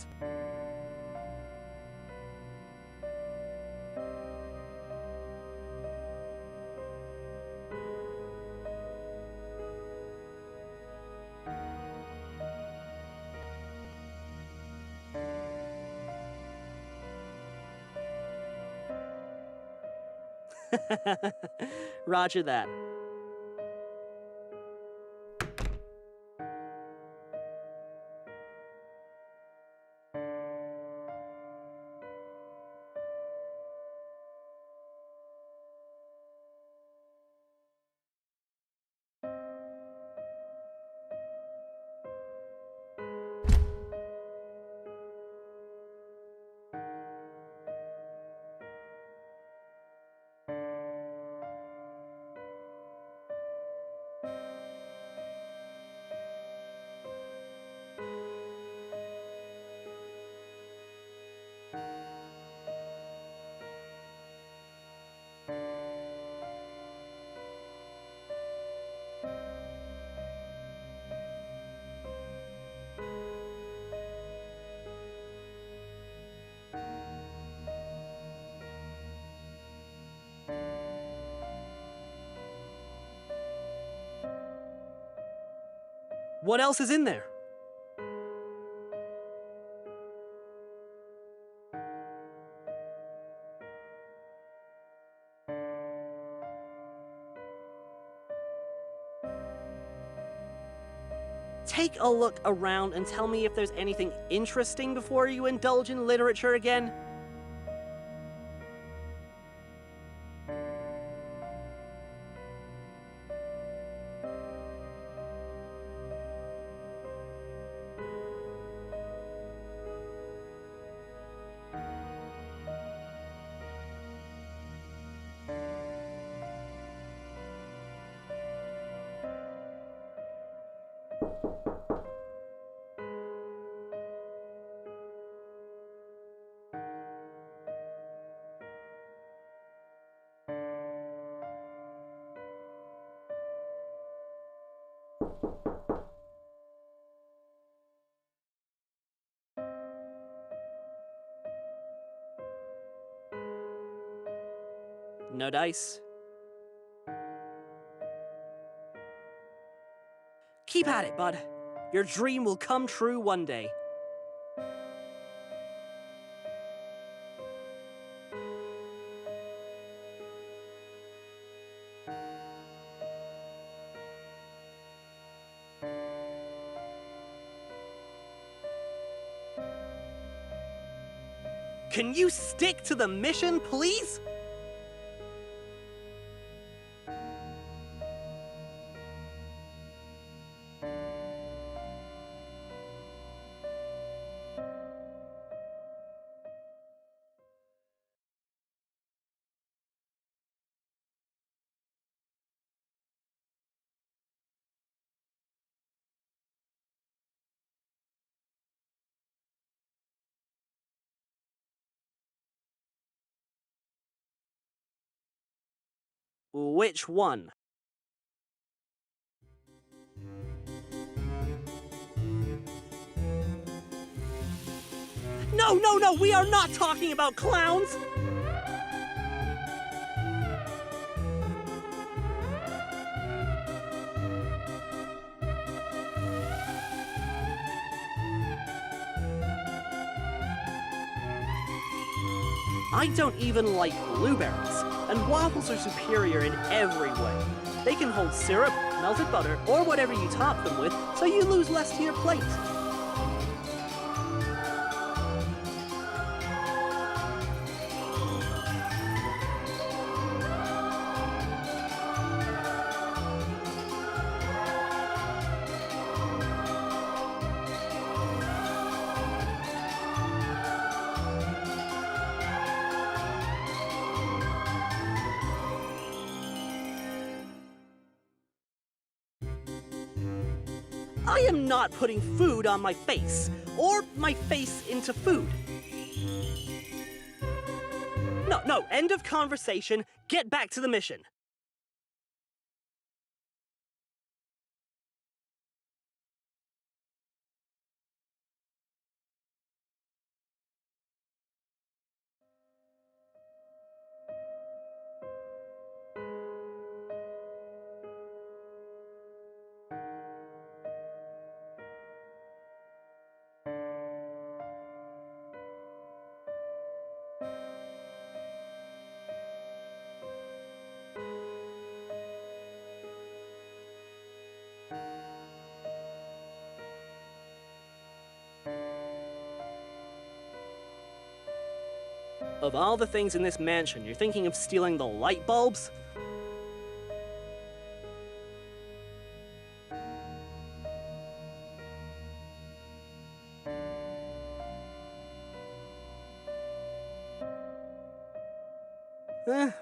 Roger that. What else is in there? Take a look around and tell me if there's anything interesting before you indulge in literature again. No dice. Keep at it, bud. Your dream will come true one day. Can you stick to the mission, please? Which one? No, we are not talking about clowns! I don't even like blueberries, and waffles are superior in every way. They can hold syrup, melted butter, or whatever you top them with, so you lose less to your plate. I am not putting food on my face, or my face into food. No, end of conversation. Get back to the mission. Of all the things in this mansion, you're thinking of stealing the light bulbs?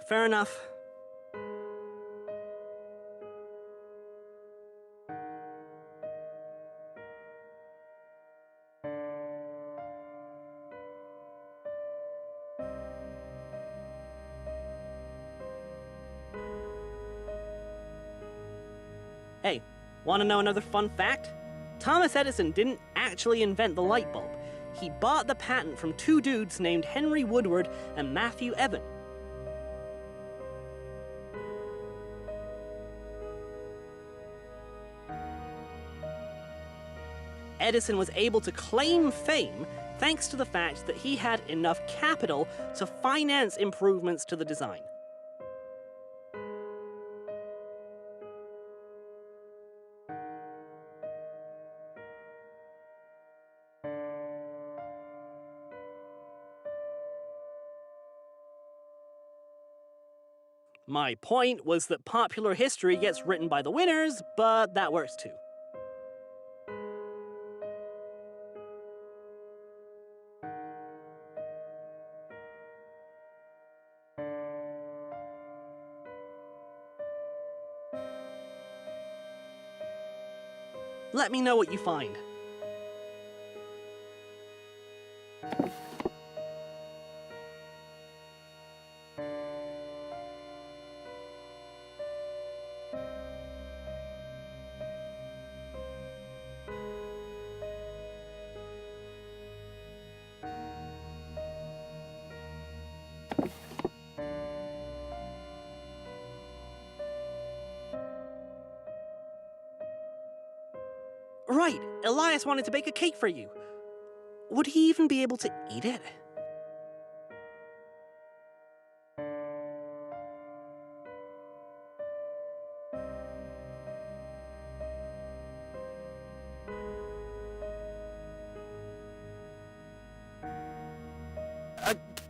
Fair enough. Hey, want to know another fun fact? Thomas Edison didn't actually invent the light bulb. He bought the patent from two dudes named Henry Woodward and Matthew Evan. Edison was able to claim fame thanks to the fact that he had enough capital to finance improvements to the design. My point was that popular history gets written by the winners, but that works too. Let me know what you find. Right, Elias wanted to bake a cake for you. Would he even be able to eat it?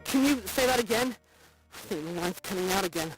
Can you say that again? I think the line's coming out again.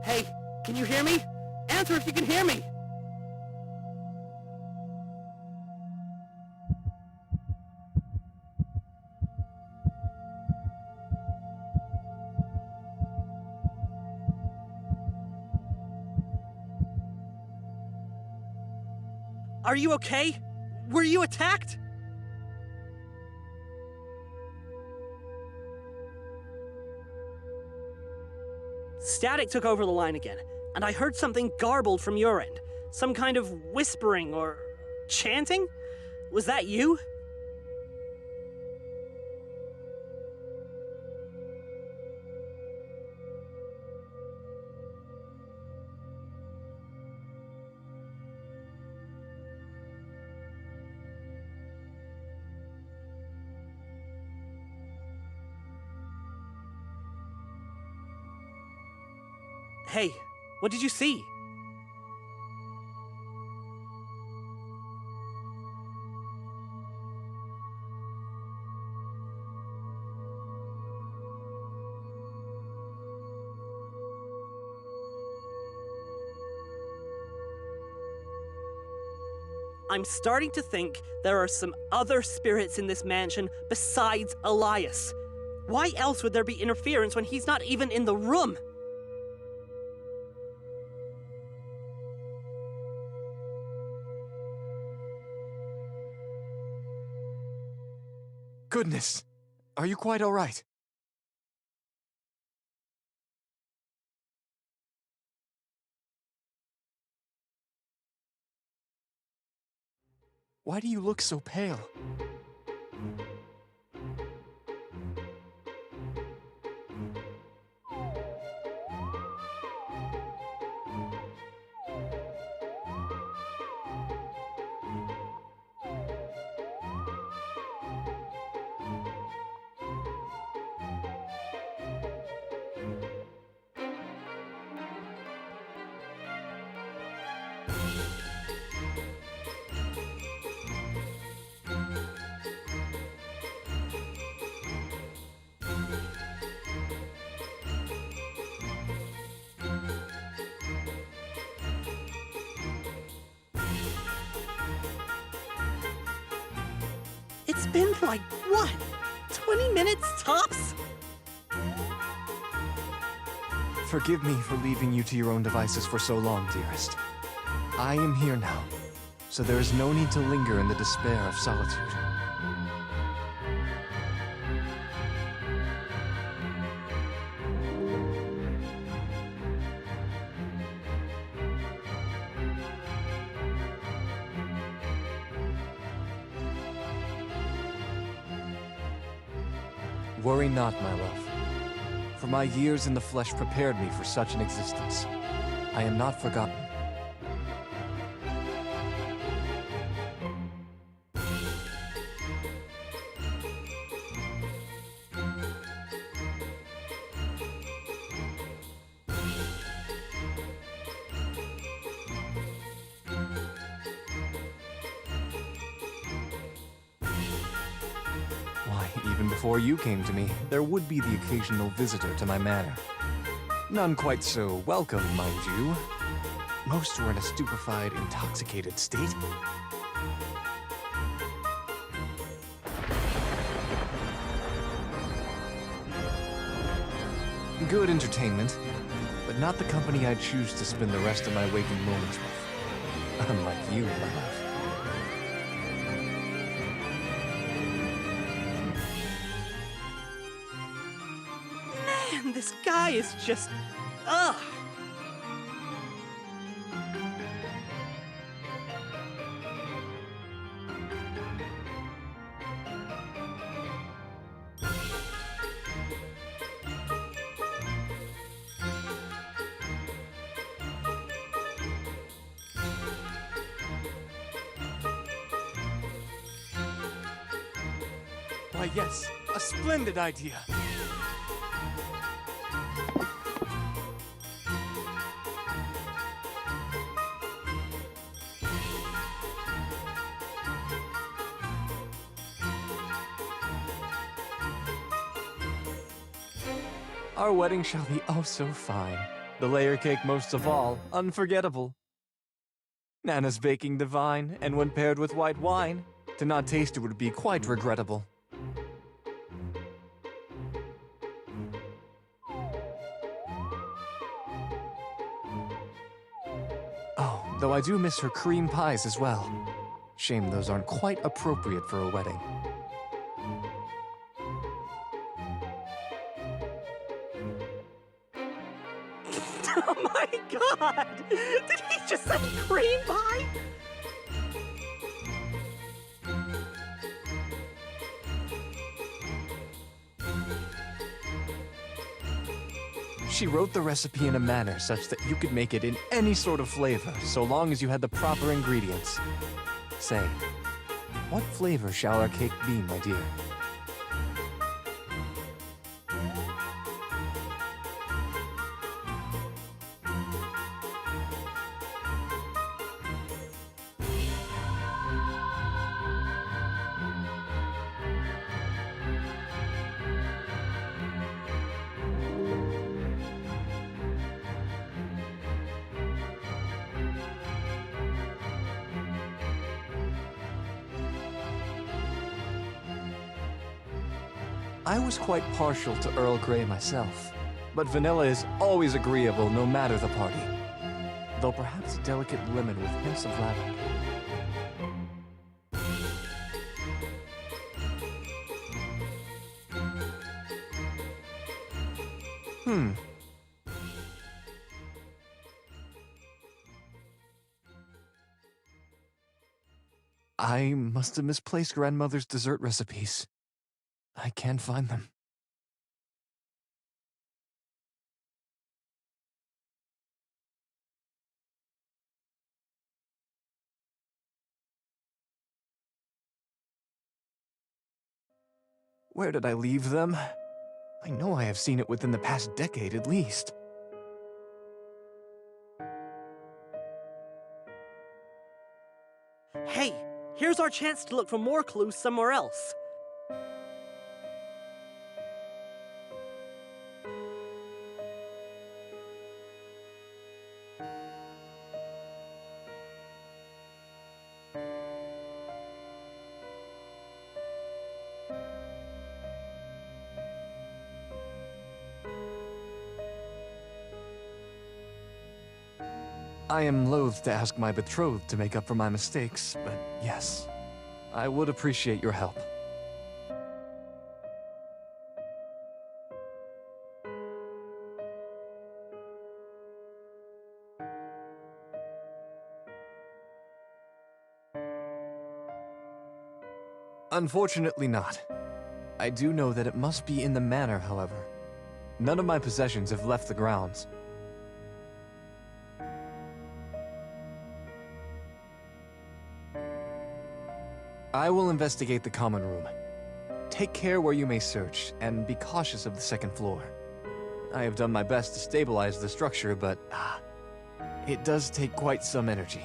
Hey, can you hear me? Answer if you can hear me! Are you okay? Were you attacked? Static took over the line again, and I heard something garbled from your end. Some kind of whispering or chanting? Was that you? Hey, what did you see? I'm starting to think there are some other spirits in this mansion besides Elias. Why else would there be interference when he's not even in the room?
Goodness! Are you quite all right? Why do you look so pale?
It's been like, what, 20 minutes tops?
Forgive me for leaving you to your own devices for so long, dearest. I am here now, so there is no need to linger in the despair of solitude. Worry not, my love, for my years in the flesh prepared me for such an existence. I am not forgotten. Even before you came to me, there would be the occasional visitor to my manor. None quite so welcome, mind you. Most were in a stupefied, intoxicated state. Good entertainment, but not the company I'd choose to spend the rest of my waking moments with. Unlike you, my love.
This guy is just... ugh!
Why, yes, a splendid idea. Our wedding shall be oh so fine. The layer cake most of all, unforgettable. Nana's baking divine, and when paired with white wine, to not taste it would be quite regrettable. Oh, though I do miss her cream pies as well. Shame those aren't quite appropriate for a wedding.
Oh my god! Did he just say cream pie?
She wrote the recipe in a manner such that you could make it in any sort of flavor, so long as you had the proper ingredients. Say, what flavor shall our cake be, my dear? I was quite partial to Earl Grey myself, but vanilla is always agreeable no matter the party. Though perhaps a delicate lemon with hints of lavender. I must have misplaced Grandmother's dessert recipes. I can't find them. Where did I leave them? I know I have seen it within the past decade at least.
Hey, here's our chance to look for more clues somewhere else.
I am loath to ask my betrothed to make up for my mistakes, but yes, I would appreciate your help. Unfortunately not. I do know that it must be in the manor, however. None of my possessions have left the grounds. I will investigate the common room. Take care where you may search, and be cautious of the second floor. I have done my best to stabilize the structure, but it does take quite some energy.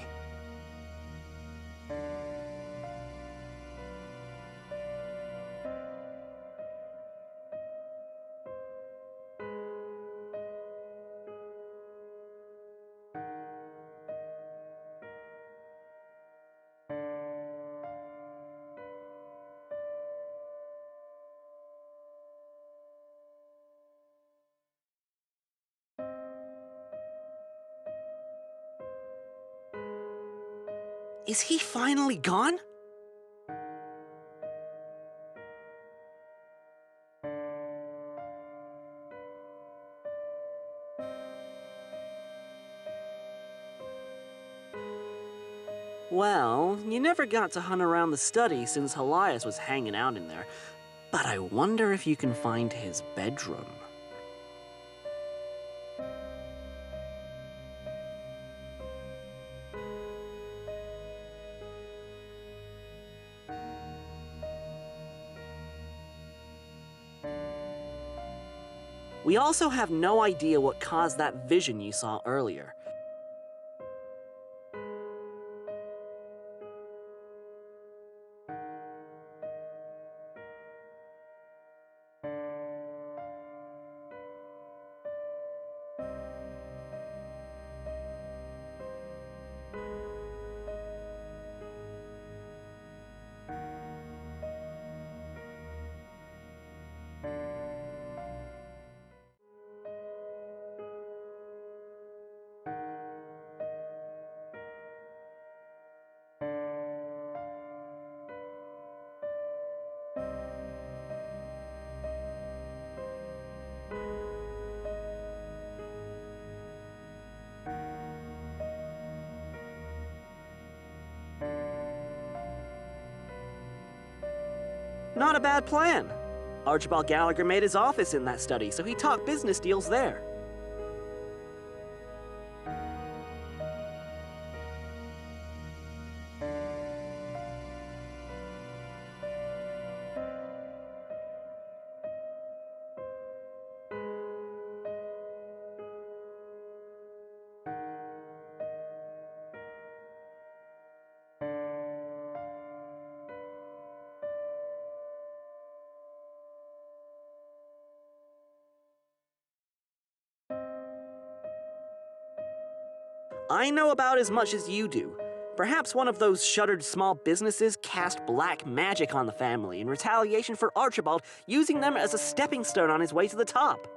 Is he finally gone? Well, you never got to hunt around the study since Elias was hanging out in there. But I wonder if you can find his bedroom. We also have no idea what caused that vision you saw earlier. Not a bad plan. Archibald Gallagher made his office in that study, so he talked business deals there. I know about as much as you do. Perhaps one of those shuttered small businesses cast black magic on the family in retaliation for Archibald using them as a stepping stone on his way to the top.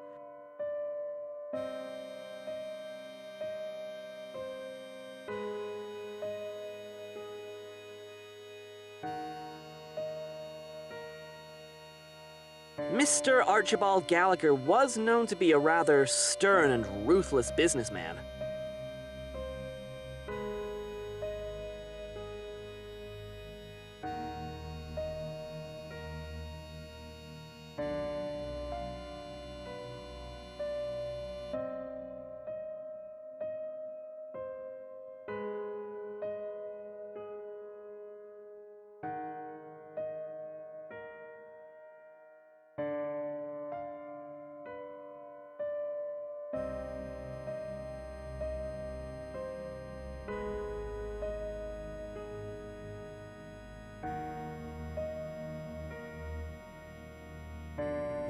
Mr. Archibald Gallagher was known to be a rather stern and ruthless businessman.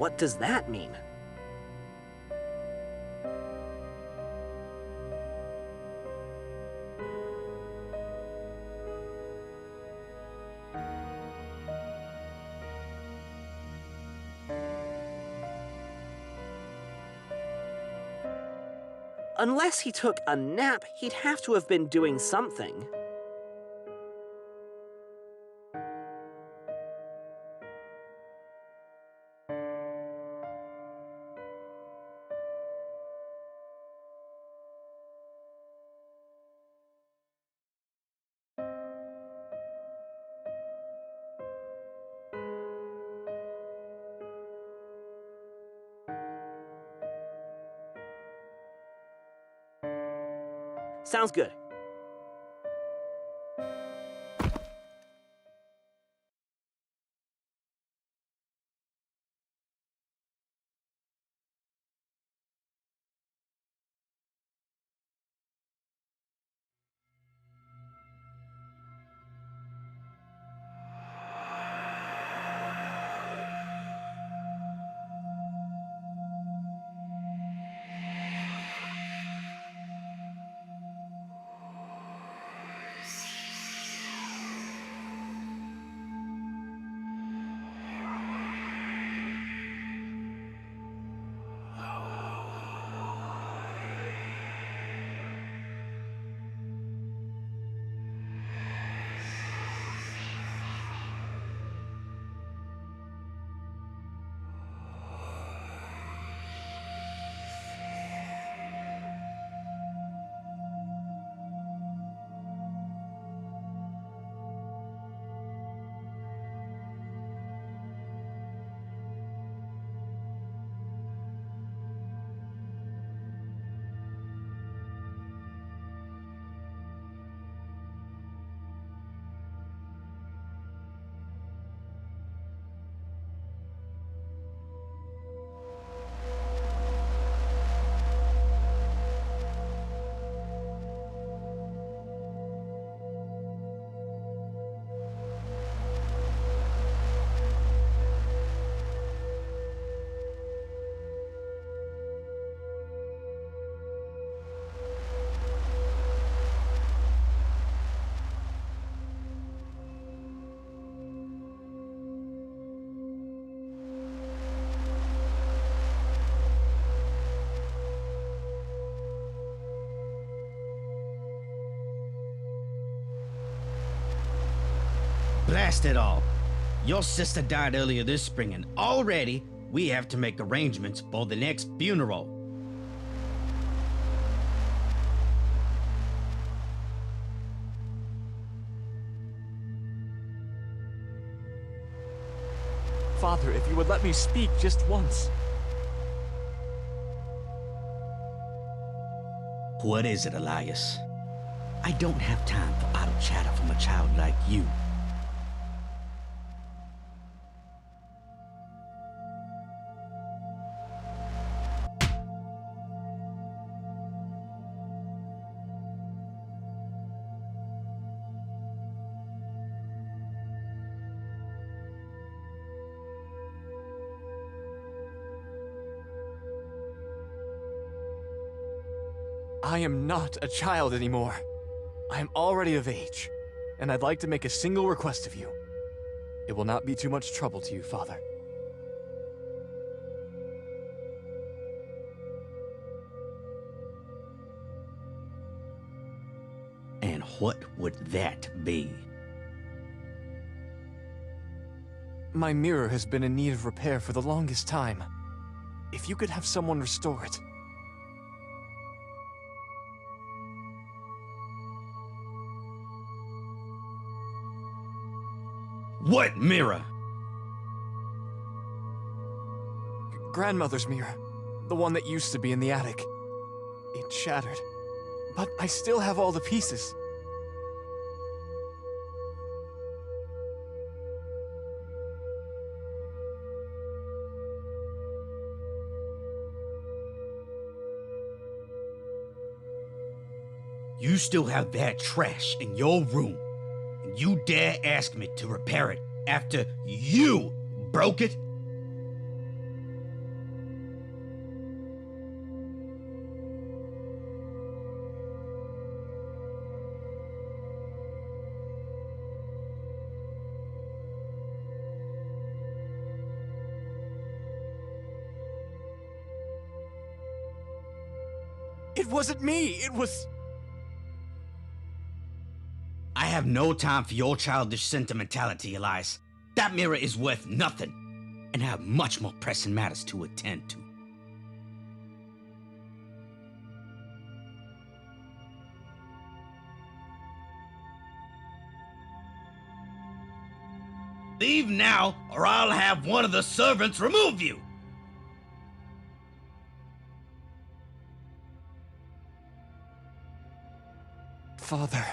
What does that mean? Unless he took a nap, he'd have to have been doing something. Sounds good.
blast it all. Your sister died earlier this spring, and already we have to make arrangements for the next funeral.
Father, if you would let me speak just once.
What is it, Elias? I don't have time for idle chatter from a child like you.
I am not a child anymore. I am already of age, and I'd like to make a single request of you. It will not be too much trouble to you, Father.
And what would that be?
My mirror has been in need of repair for the longest time. If you could have someone restore it.
What mirror?
Grandmother's mirror. The one that used to be in the attic. It shattered. But I still have all the pieces.
You still have that trash in your room, and you dare ask me to repair it after you broke it?
It wasn't me, it was...
I have no time for your childish sentimentality, Elias. That mirror is worth nothing, and I have much more pressing matters to attend to. Leave now, or I'll have one of the servants remove you!
Father,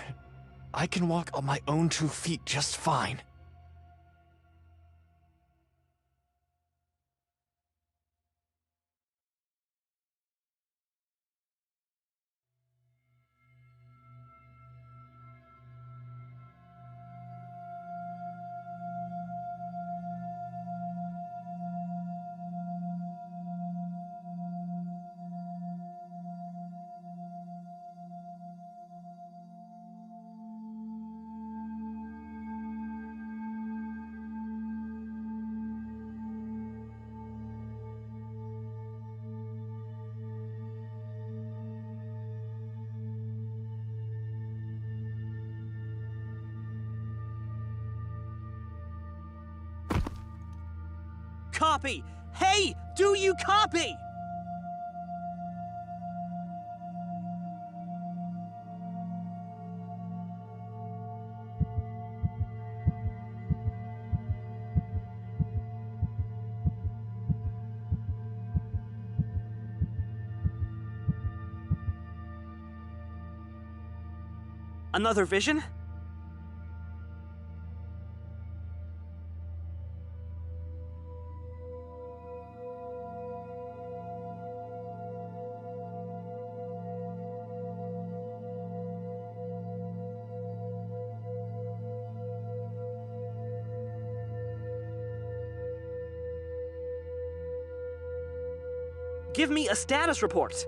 I can walk on my own 2 feet just fine.
Copy! Hey, do you copy? Another vision? Give me a status report.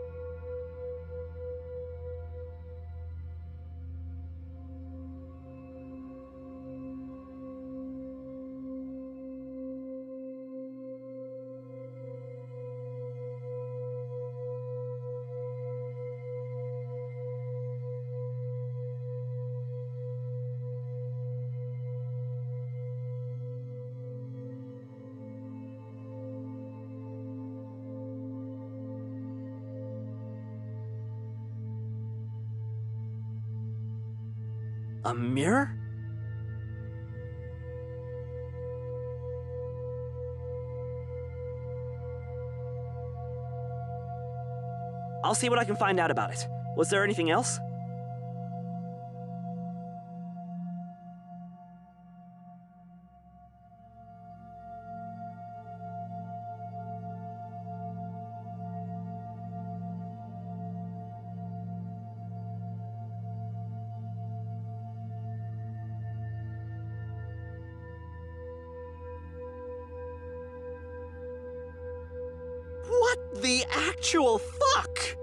A mirror? I'll see what I can find out about it. Was there anything else? What the actual fuck?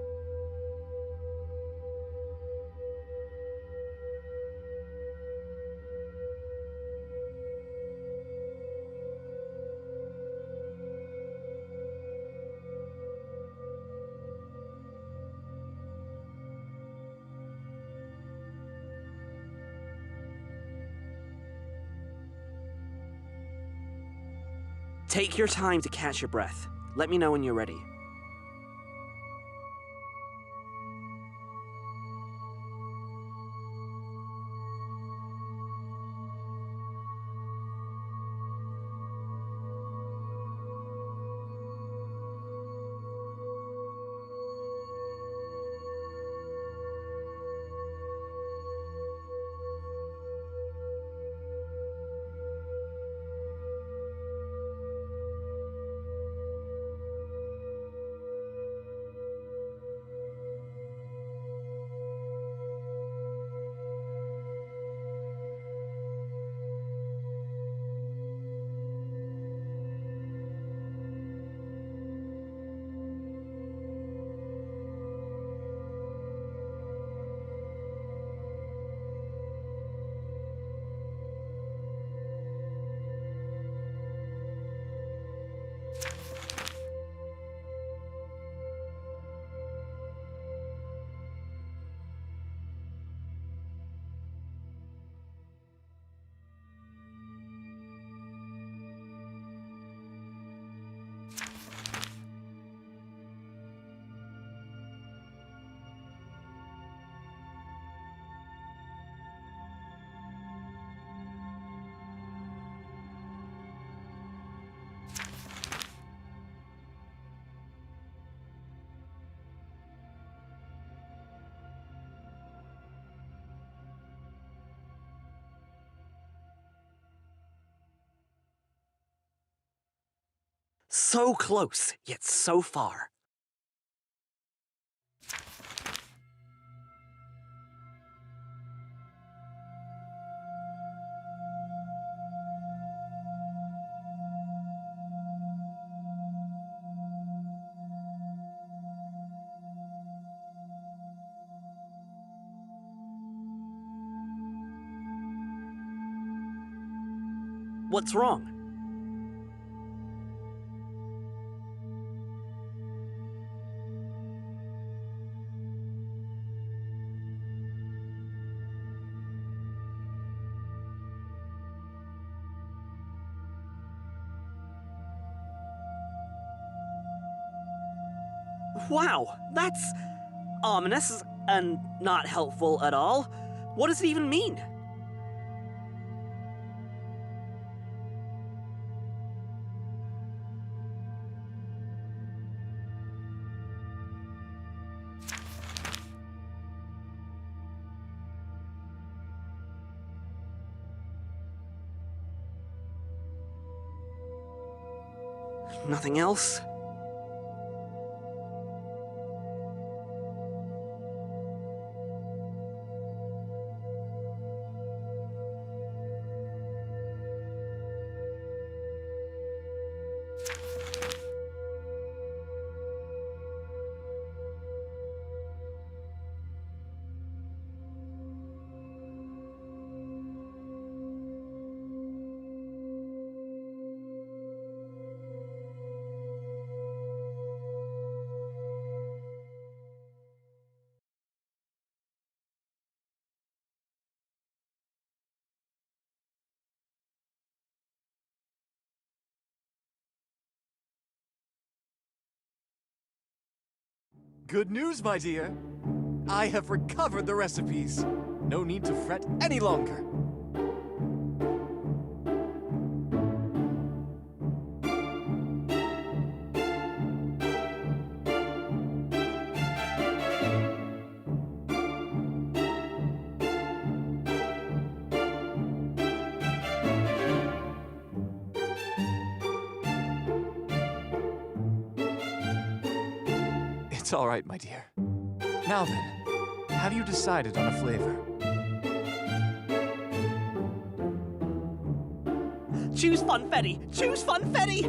Take your time to catch your breath. Let me know when you're ready. So close, yet so far. What's wrong? Wow, that's ominous and not helpful at all. What does it even mean? Nothing else?
Good news, my dear. I have recovered the recipes. No need to fret any longer. It's all right, my dear. Now then, have you decided on a flavor?
Choose funfetti! Choose funfetti!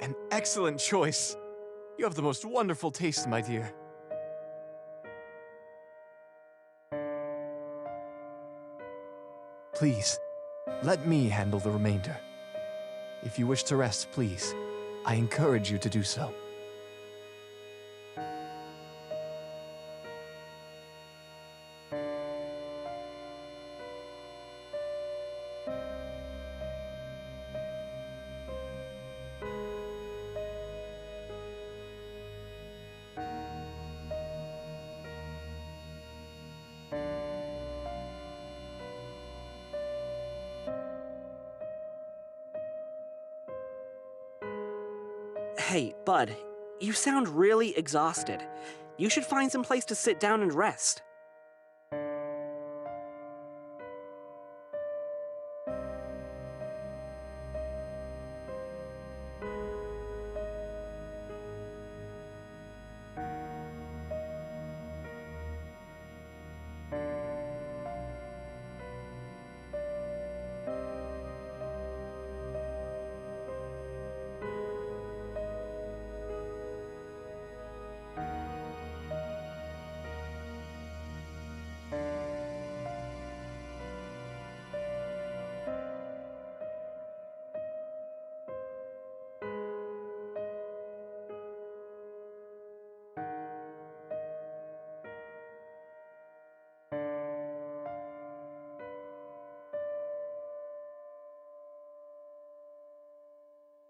An excellent choice. You have the most wonderful taste, my dear. Please, let me handle the remainder. If you wish to rest, please, I encourage you to do so.
Hey, bud, you sound really exhausted. You should find some place to sit down and rest.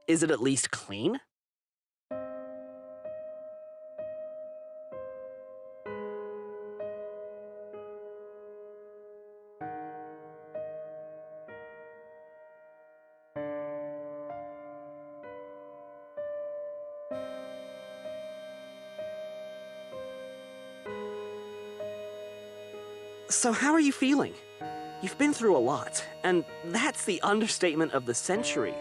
Is it at least clean? So how are you feeling? You've been through a lot, and that's the understatement of the century.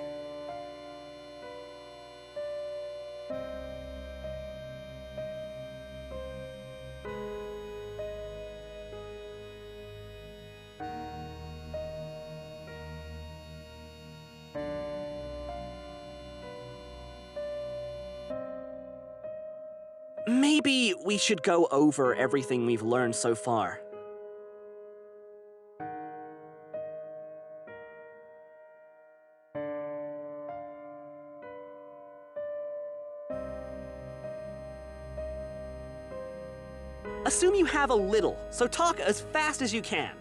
Maybe we should go over everything we've learned so far. Assume you have a little, so talk as fast as you can.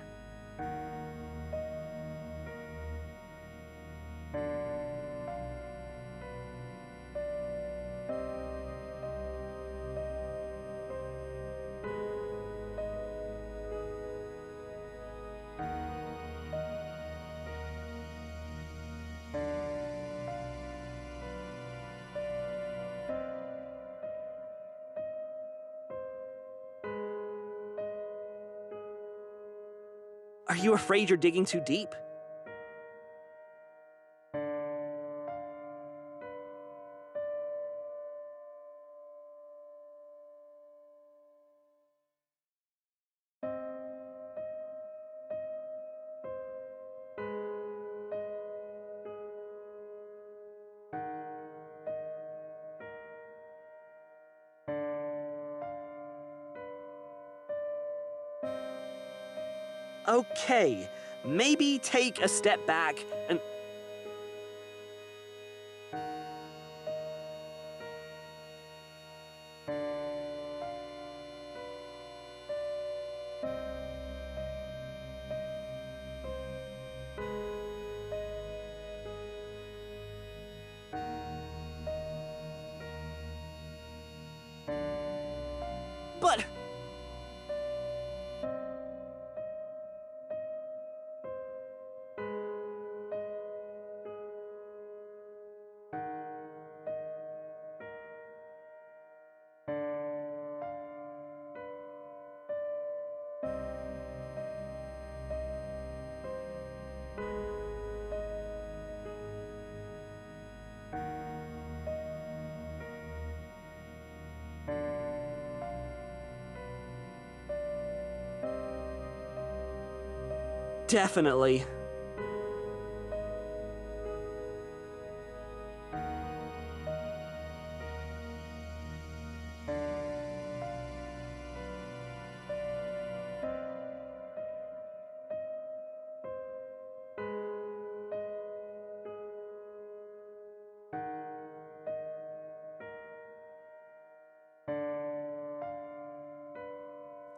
Are you afraid you're digging too deep? Okay, maybe take a step back and... but... Definitely.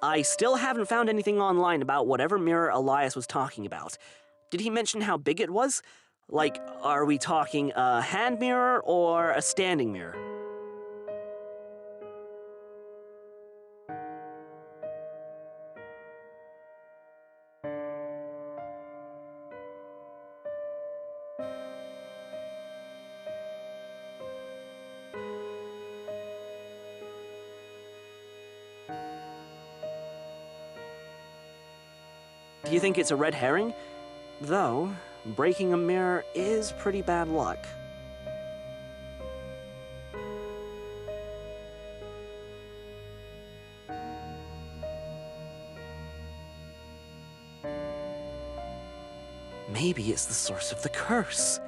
I still haven't found anything online about whatever mirror Elias was talking about. Did he mention how big it was? Like, are we talking a hand mirror or a standing mirror? Do you think it's a red herring? Though, breaking a mirror is pretty bad luck. Maybe it's the source of the curse.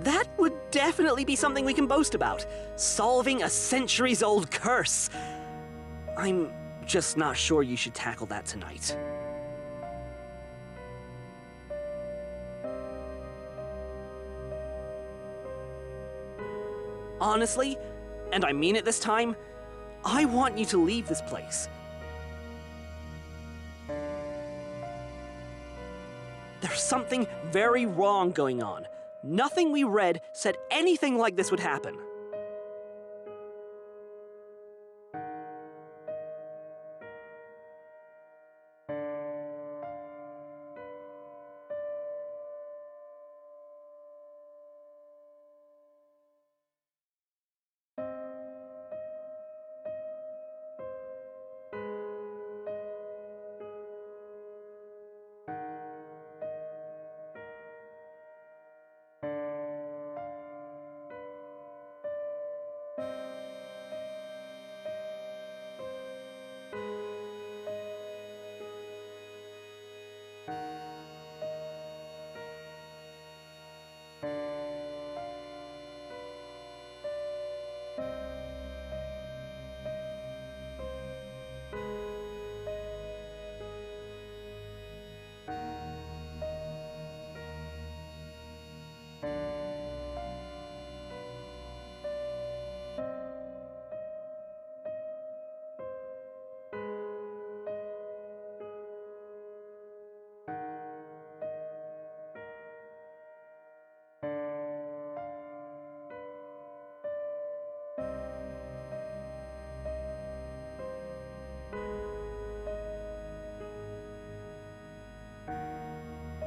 That would definitely be something we can boast about. Solving a centuries-old curse. I'm just not sure you should tackle that tonight. Honestly, and I mean it this time, I want you to leave this place. There's something very wrong going on. Nothing we read said anything like this would happen.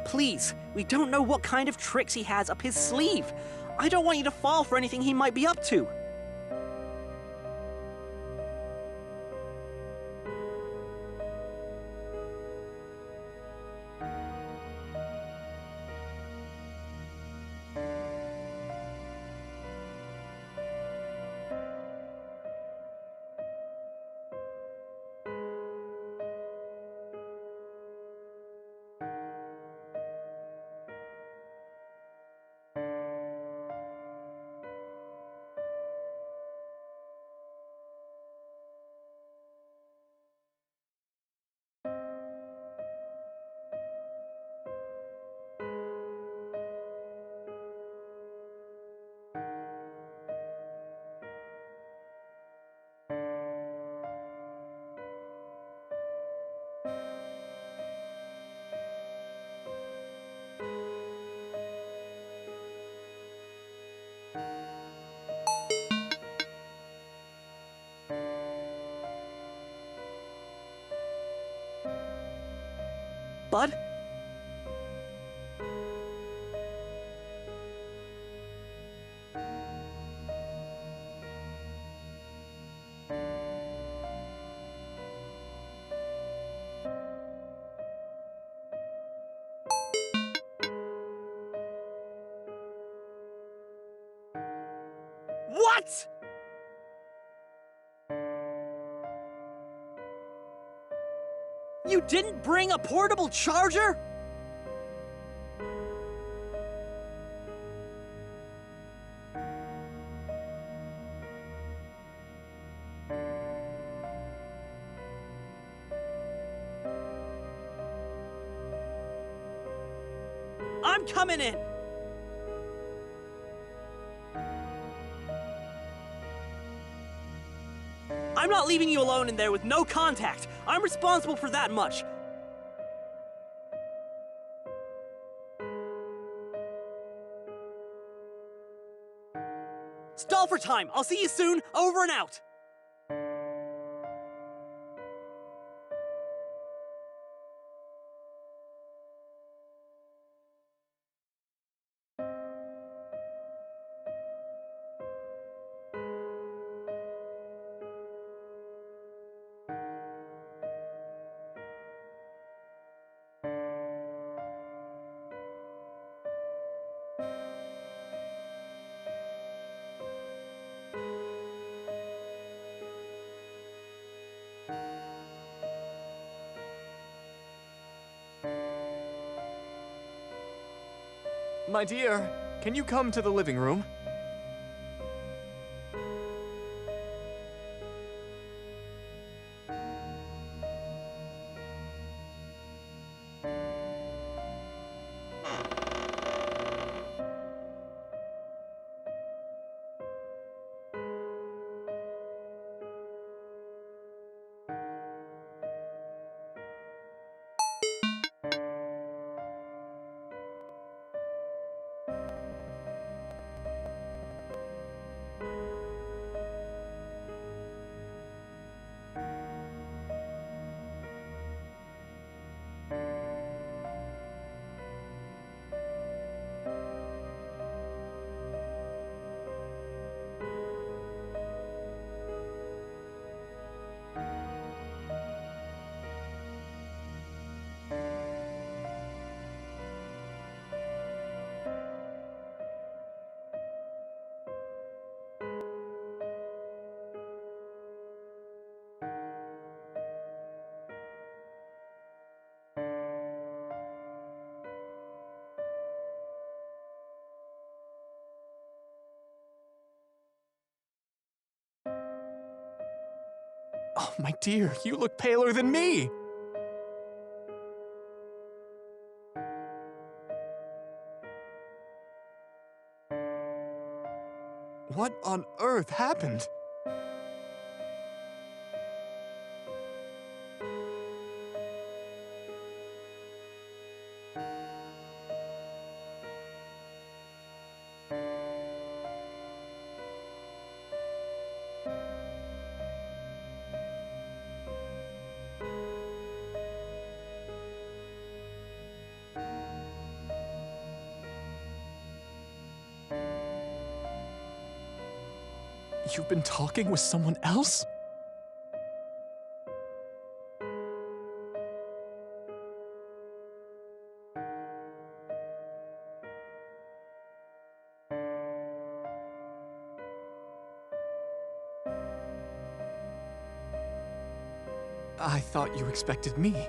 Please, we don't know what kind of tricks he has up his sleeve. I don't want you to fall for anything he might be up to. bud? What?! You didn't bring a portable charger?! I'm coming in! I'm not leaving you alone in there with no contact. I'm responsible for that much. Stall for time. I'll see you soon. Over and out.
My dear, can you come to the living room? Oh, my dear, you look paler than me! What on earth happened? You've been talking with someone else? I thought you expected me.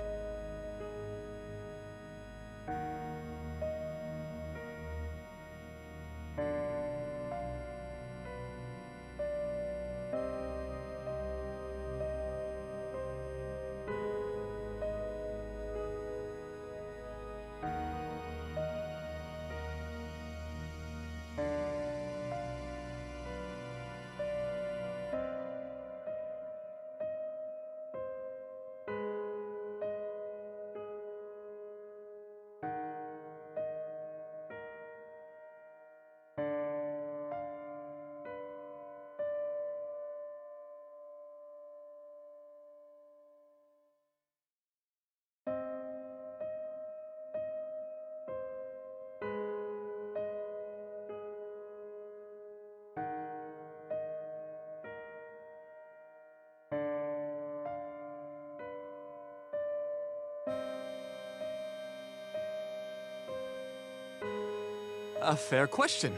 A fair question.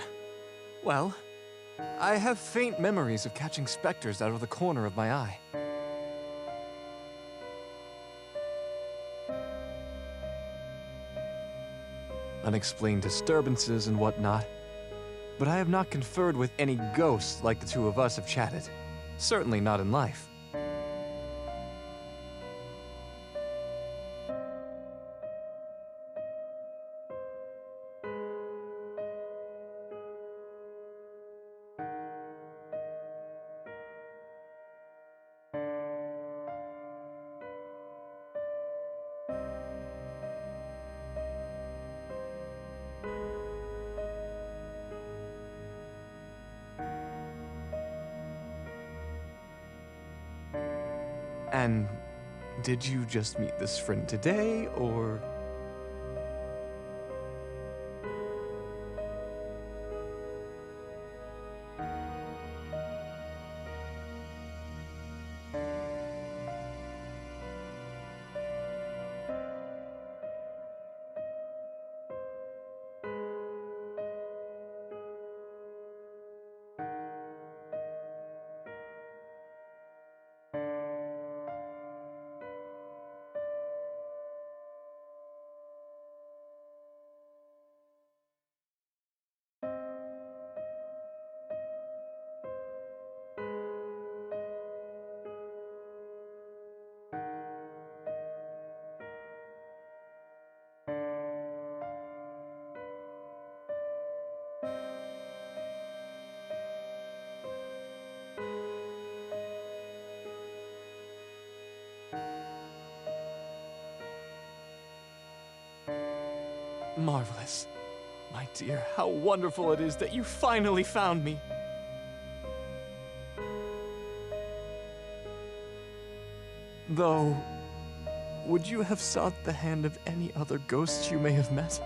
Well, I have faint memories of catching specters out of the corner of my eye. Unexplained disturbances and whatnot. But I have not conferred with any ghosts like the two of us have chatted. Certainly not in life. And did you just meet this friend today, or...? Marvelous. My dear, how wonderful it is that you finally found me. Though, would you have sought the hand of any other ghosts you may have met?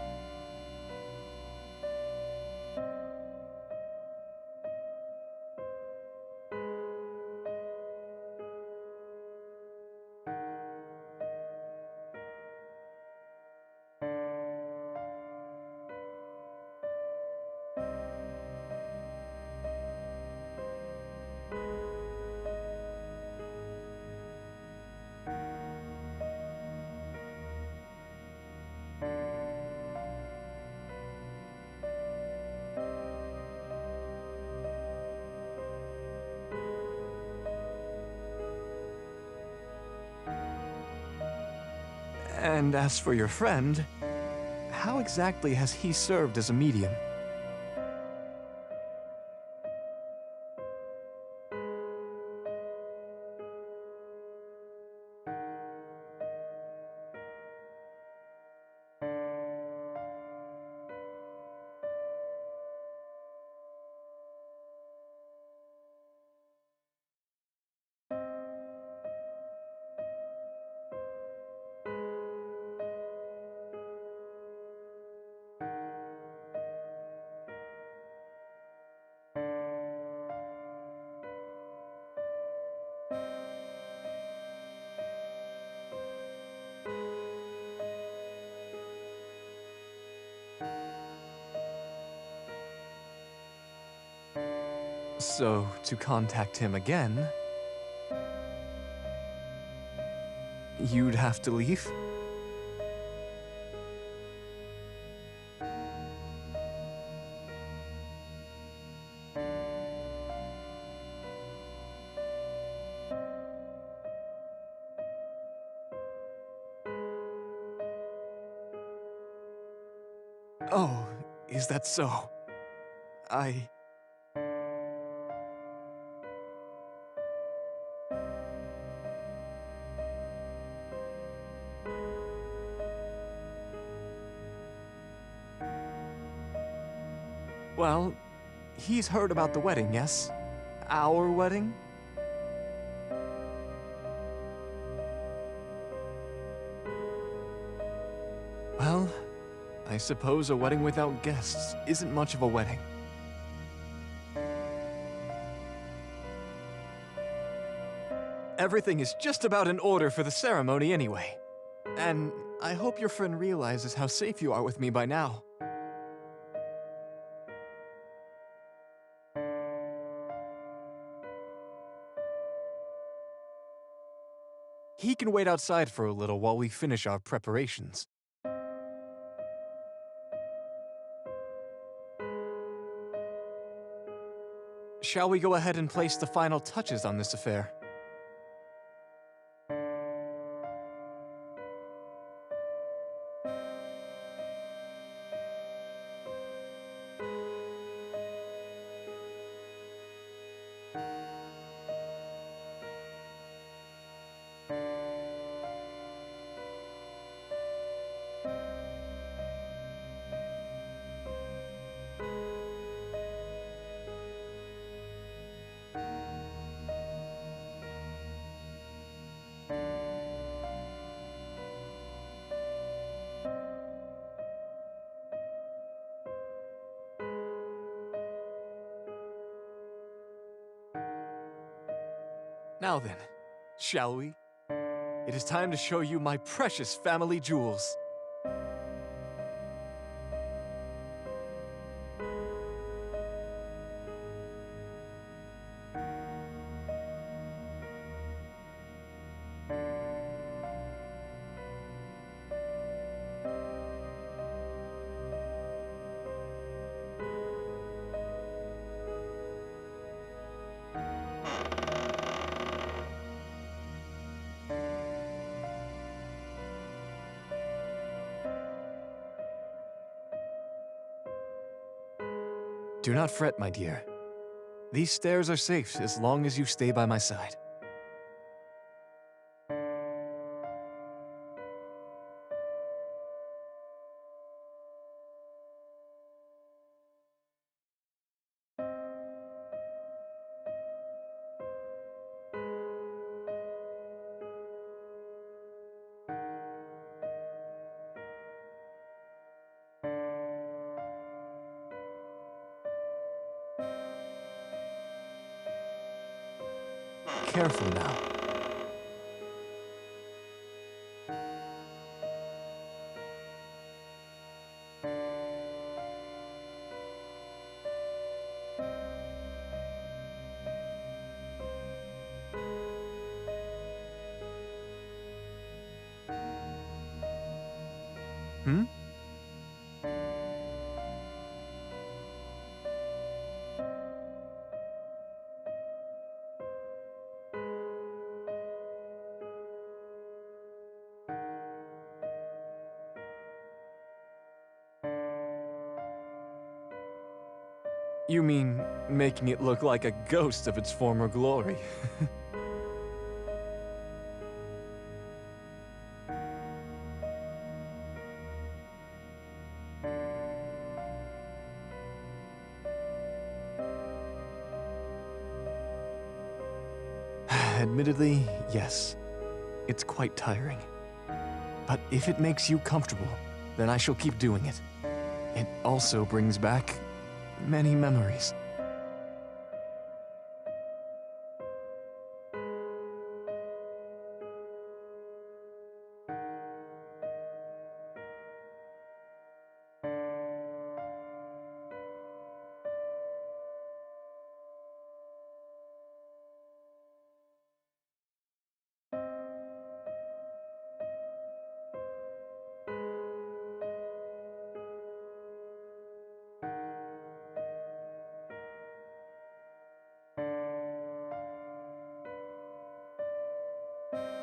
And as for your friend, how exactly has he served as a medium? So, to contact him again, you'd have to leave? Oh, is that so? Well, he's heard about the wedding, yes? Our wedding? Well, I suppose a wedding without guests isn't much of a wedding. Everything is just about in order for the ceremony anyway. And I hope your friend realizes how safe you are with me by now. He can wait outside for a little while we finish our preparations. Shall we go ahead and place the final touches on this affair? Now then, shall we? It is time to show you my precious family jewels. Do not fret, my dear. These stairs are safe as long as you stay by my side. Careful now. Hmm? You mean making it look like a ghost of its former glory? Admittedly, yes. It's quite tiring. But if it makes you comfortable, then I shall keep doing it. It also brings back many memories.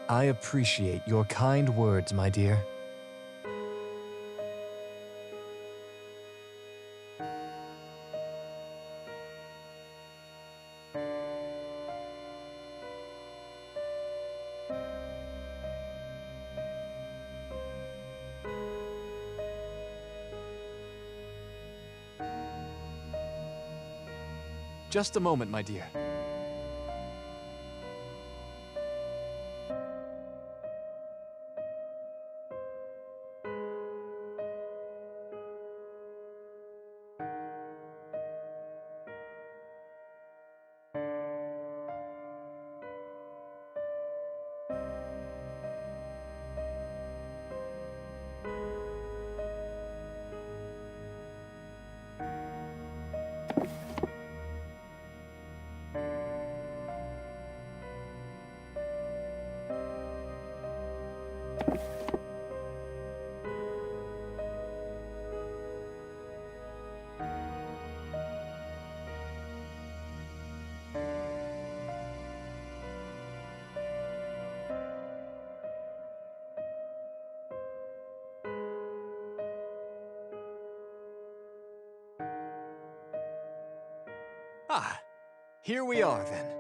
I appreciate your kind words, my dear. Just a moment, my dear. Ah, here we are then.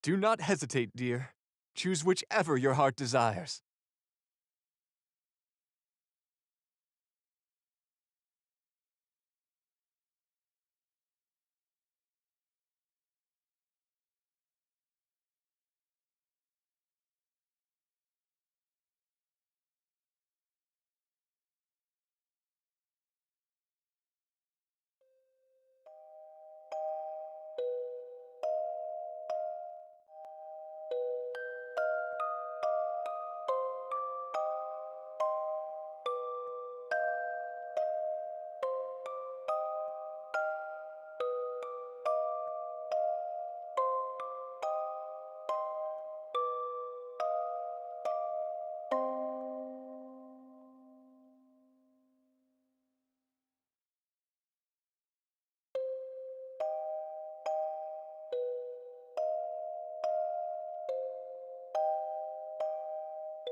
Do not hesitate, dear. Choose whichever your heart desires.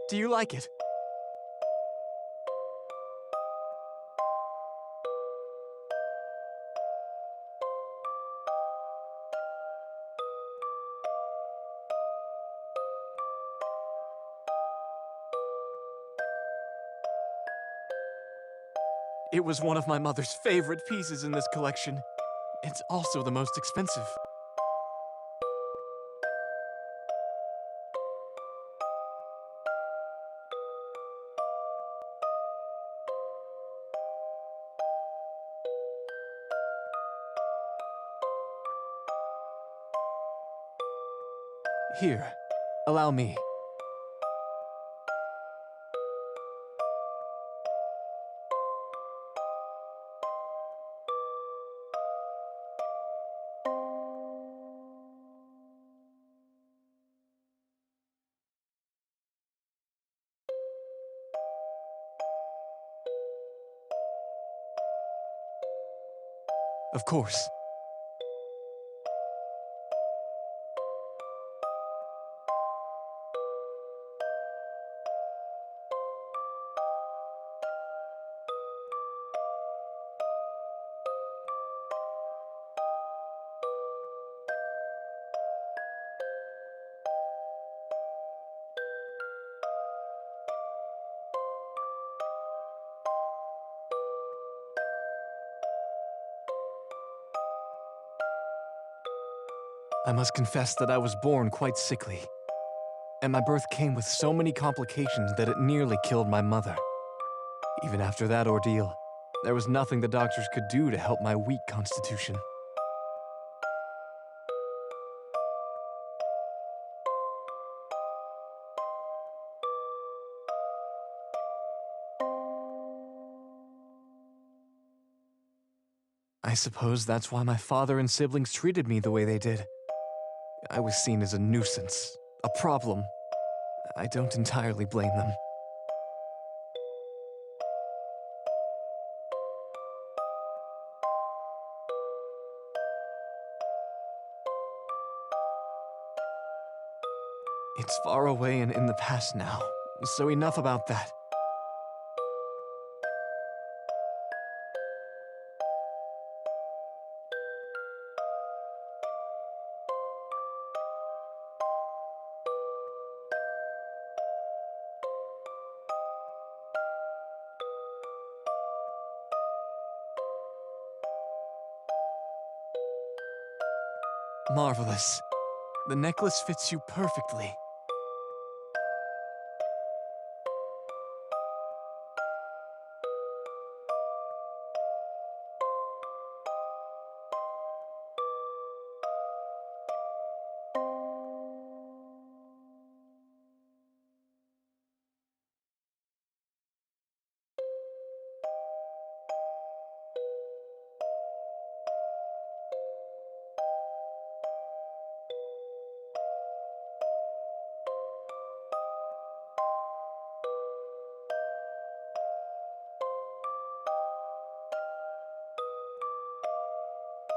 Do you like it? It was one of my mother's favorite pieces in this collection. It's also the most expensive. Here, allow me. Of course. I must confess that I was born quite sickly, and my birth came with so many complications that it nearly killed my mother. Even after that ordeal, there was nothing the doctors could do to help my weak constitution. I suppose that's why my father and siblings treated me the way they did. I was seen as a nuisance, a problem. I don't entirely blame them. far away and in the past now, so enough about that. Marvelous. The necklace fits you perfectly.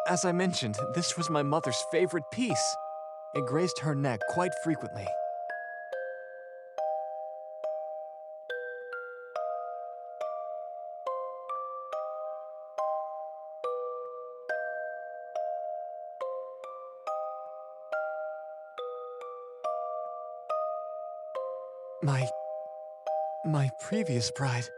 As I mentioned, this was my mother's favorite piece. It graced her neck quite frequently. My previous bride.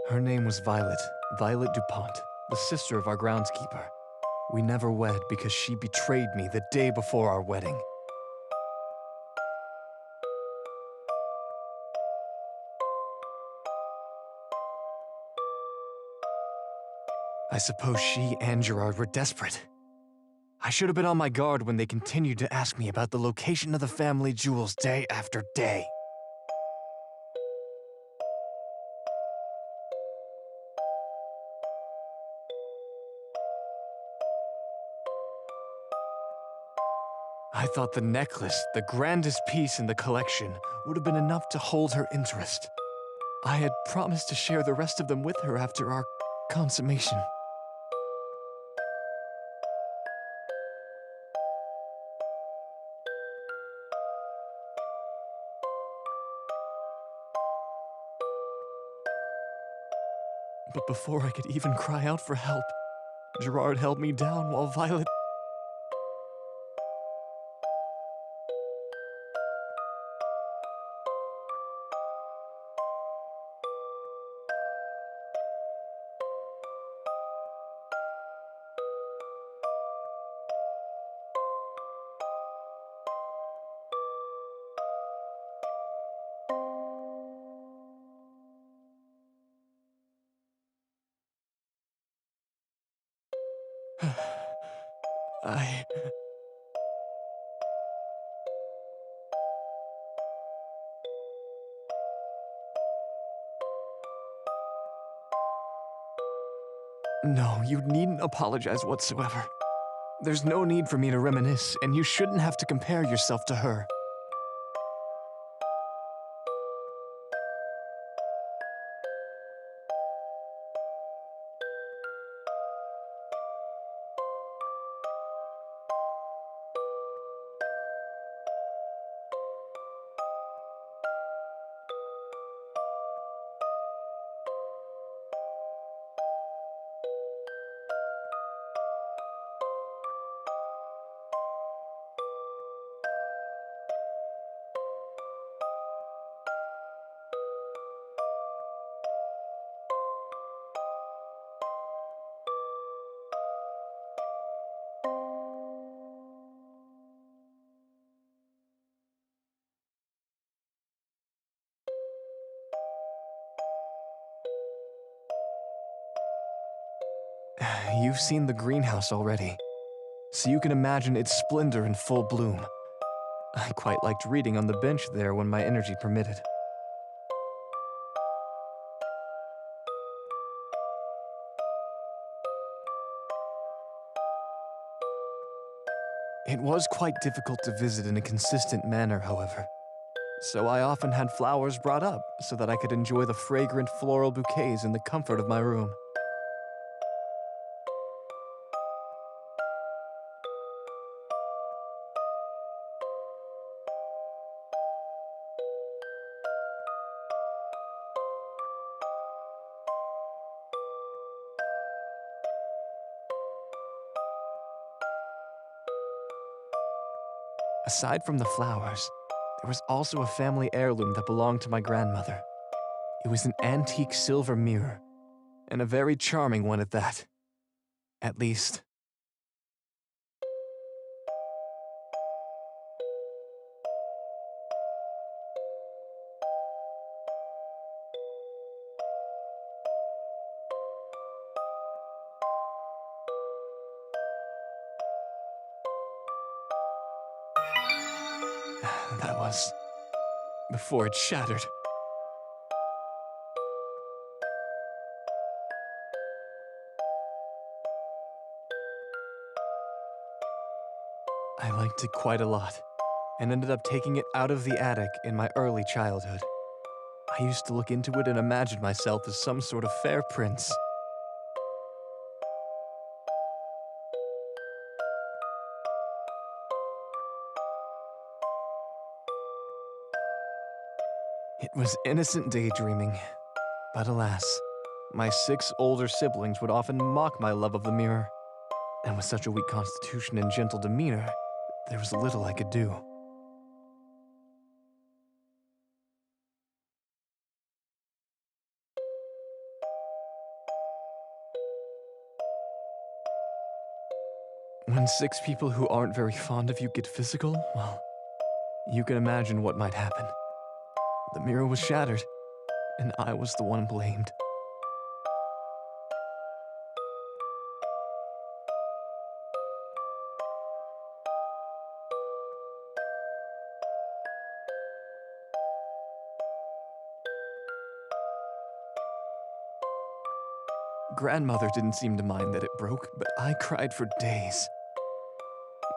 Her name was Violet DuPont, the sister of our groundskeeper. We never wed because she betrayed me the day before our wedding. I suppose she and Gerard were desperate. I should have been on my guard when they continued to ask me about the location of the family jewels day after day. I thought the necklace, the grandest piece in the collection, would have been enough to hold her interest. I had promised to share the rest of them with her after our consummation. But before I could even cry out for help, Gerard held me down while Violet... No, you needn't apologize whatsoever. There's no need for me to reminisce, and you shouldn't have to compare yourself to her. You've seen the greenhouse already, so you can imagine its splendor in full bloom. I quite liked reading on the bench there when my energy permitted. It was quite difficult to visit in a consistent manner, however, so I often had flowers brought up so that I could enjoy the fragrant floral bouquets in the comfort of my room. Aside from the flowers, there was also a family heirloom that belonged to my grandmother. It was an antique silver mirror, and a very charming one at that. At least, that was before it shattered. I liked it quite a lot, and ended up taking it out of the attic in my early childhood. I used to look into it and imagine myself as some sort of fair prince. It was innocent daydreaming, but alas, my 6 older siblings would often mock my love of the mirror, and with such a weak constitution and gentle demeanor, there was little I could do. When 6 people who aren't very fond of you get physical, well, you can imagine what might happen. The mirror was shattered, and I was the one blamed. Grandmother didn't seem to mind that it broke, but I cried for days.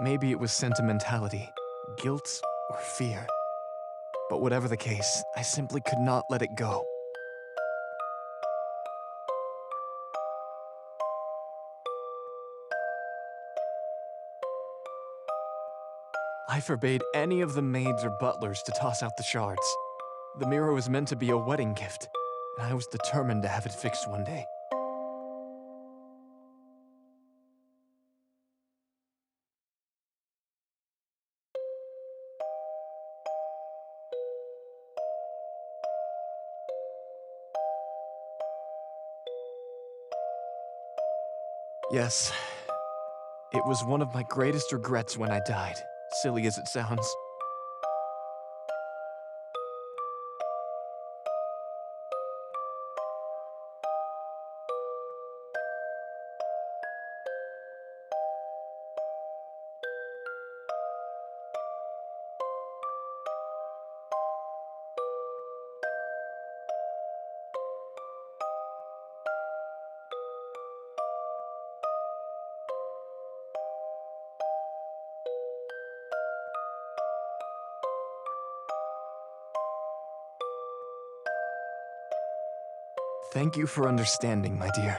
Maybe it was sentimentality, guilt, or fear. But whatever the case, I simply could not let it go. I forbade any of the maids or butlers to toss out the shards. The mirror was meant to be a wedding gift, and I was determined to have it fixed one day. Yes, it was one of my greatest regrets when I died, silly as it sounds. Thank you for understanding, my dear.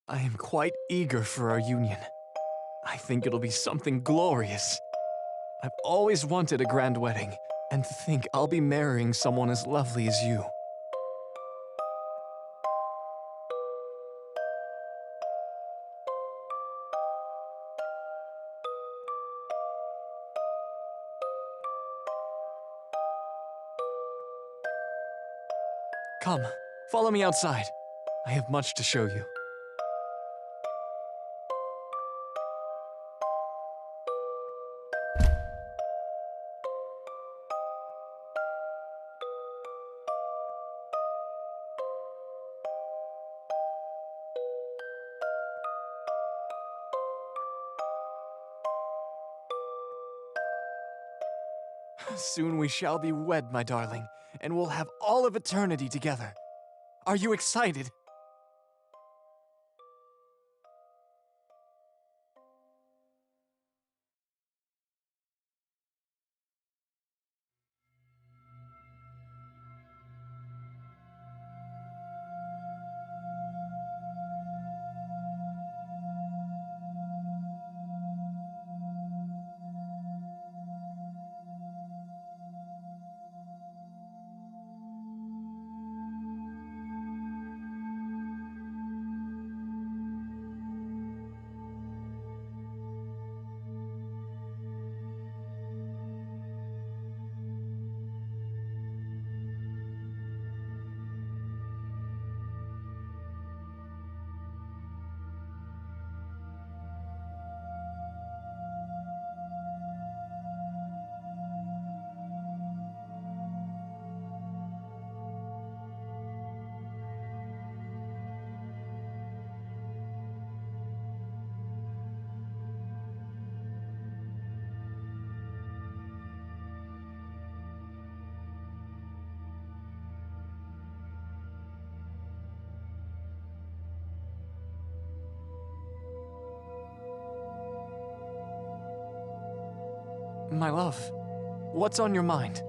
I am quite eager for our union. I think it'll be something glorious. I've always wanted a grand wedding, and to think I'll be marrying someone as lovely as you. Come, follow me outside. I have much to show you. Soon we shall be wed, my darling, and we'll have all of eternity together. Are you excited? My love, what's on your mind?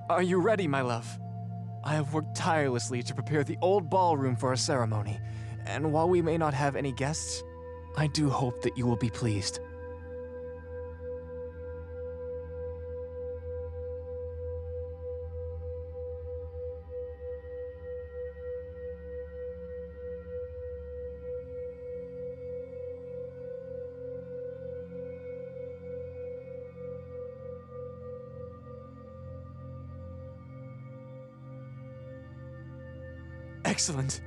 Are you ready, my love? I have worked tirelessly to prepare the old ballroom for our ceremony, and while we may not have any guests, I do hope that you will be pleased. Excellent.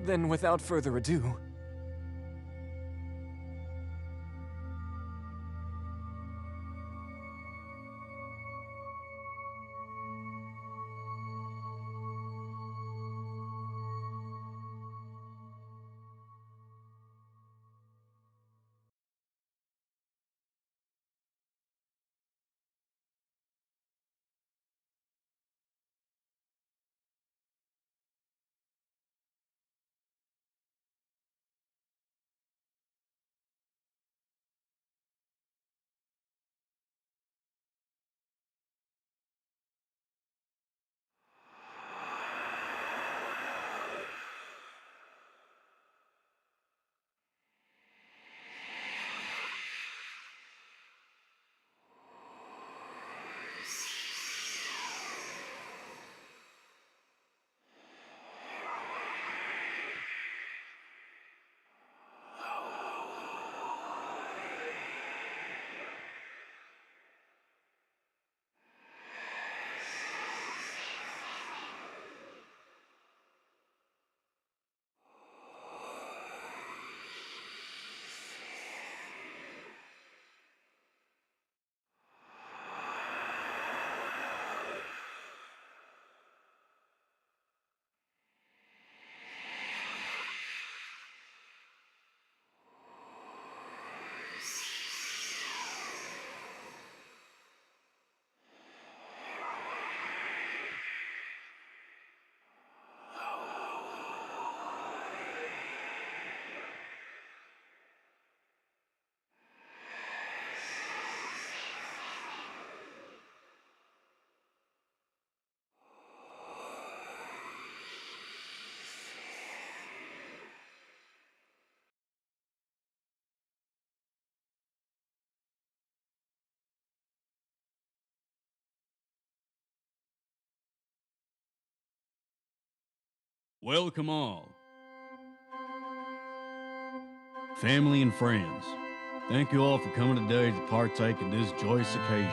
Then, without further ado,
Welcome all. Family and friends, thank you all for coming today to partake in this joyous occasion.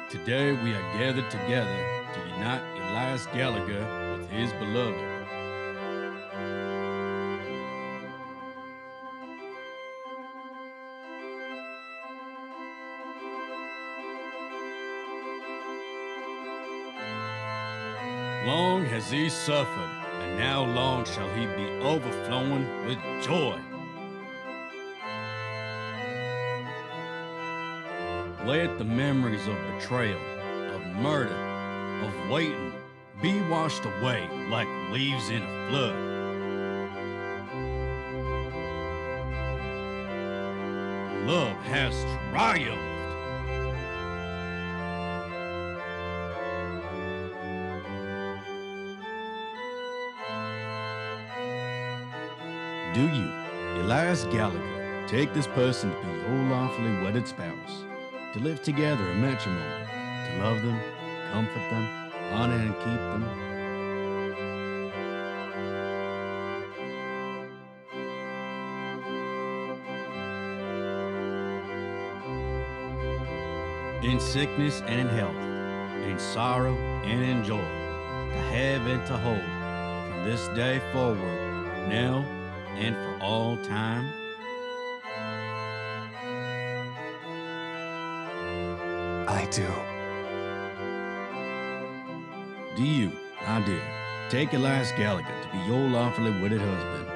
Today we are gathered together to unite Elias Gallagher with his beloved. Long has he suffered, and now long shall he be overflowing with joy. Let the memories of betrayal, of murder, of waiting be washed away like leaves in a flood. Love has triumphed. Do you, Elias Gallagher, take this person to be your lawfully wedded spouse, to live together in matrimony, to love them, comfort them, honor and keep them? In sickness and in health, in sorrow and in joy, to have and to hold, from this day forward, now and for all time?
I do.
Do you, my dear, take Elias Gallagher to be your lawfully wedded husband,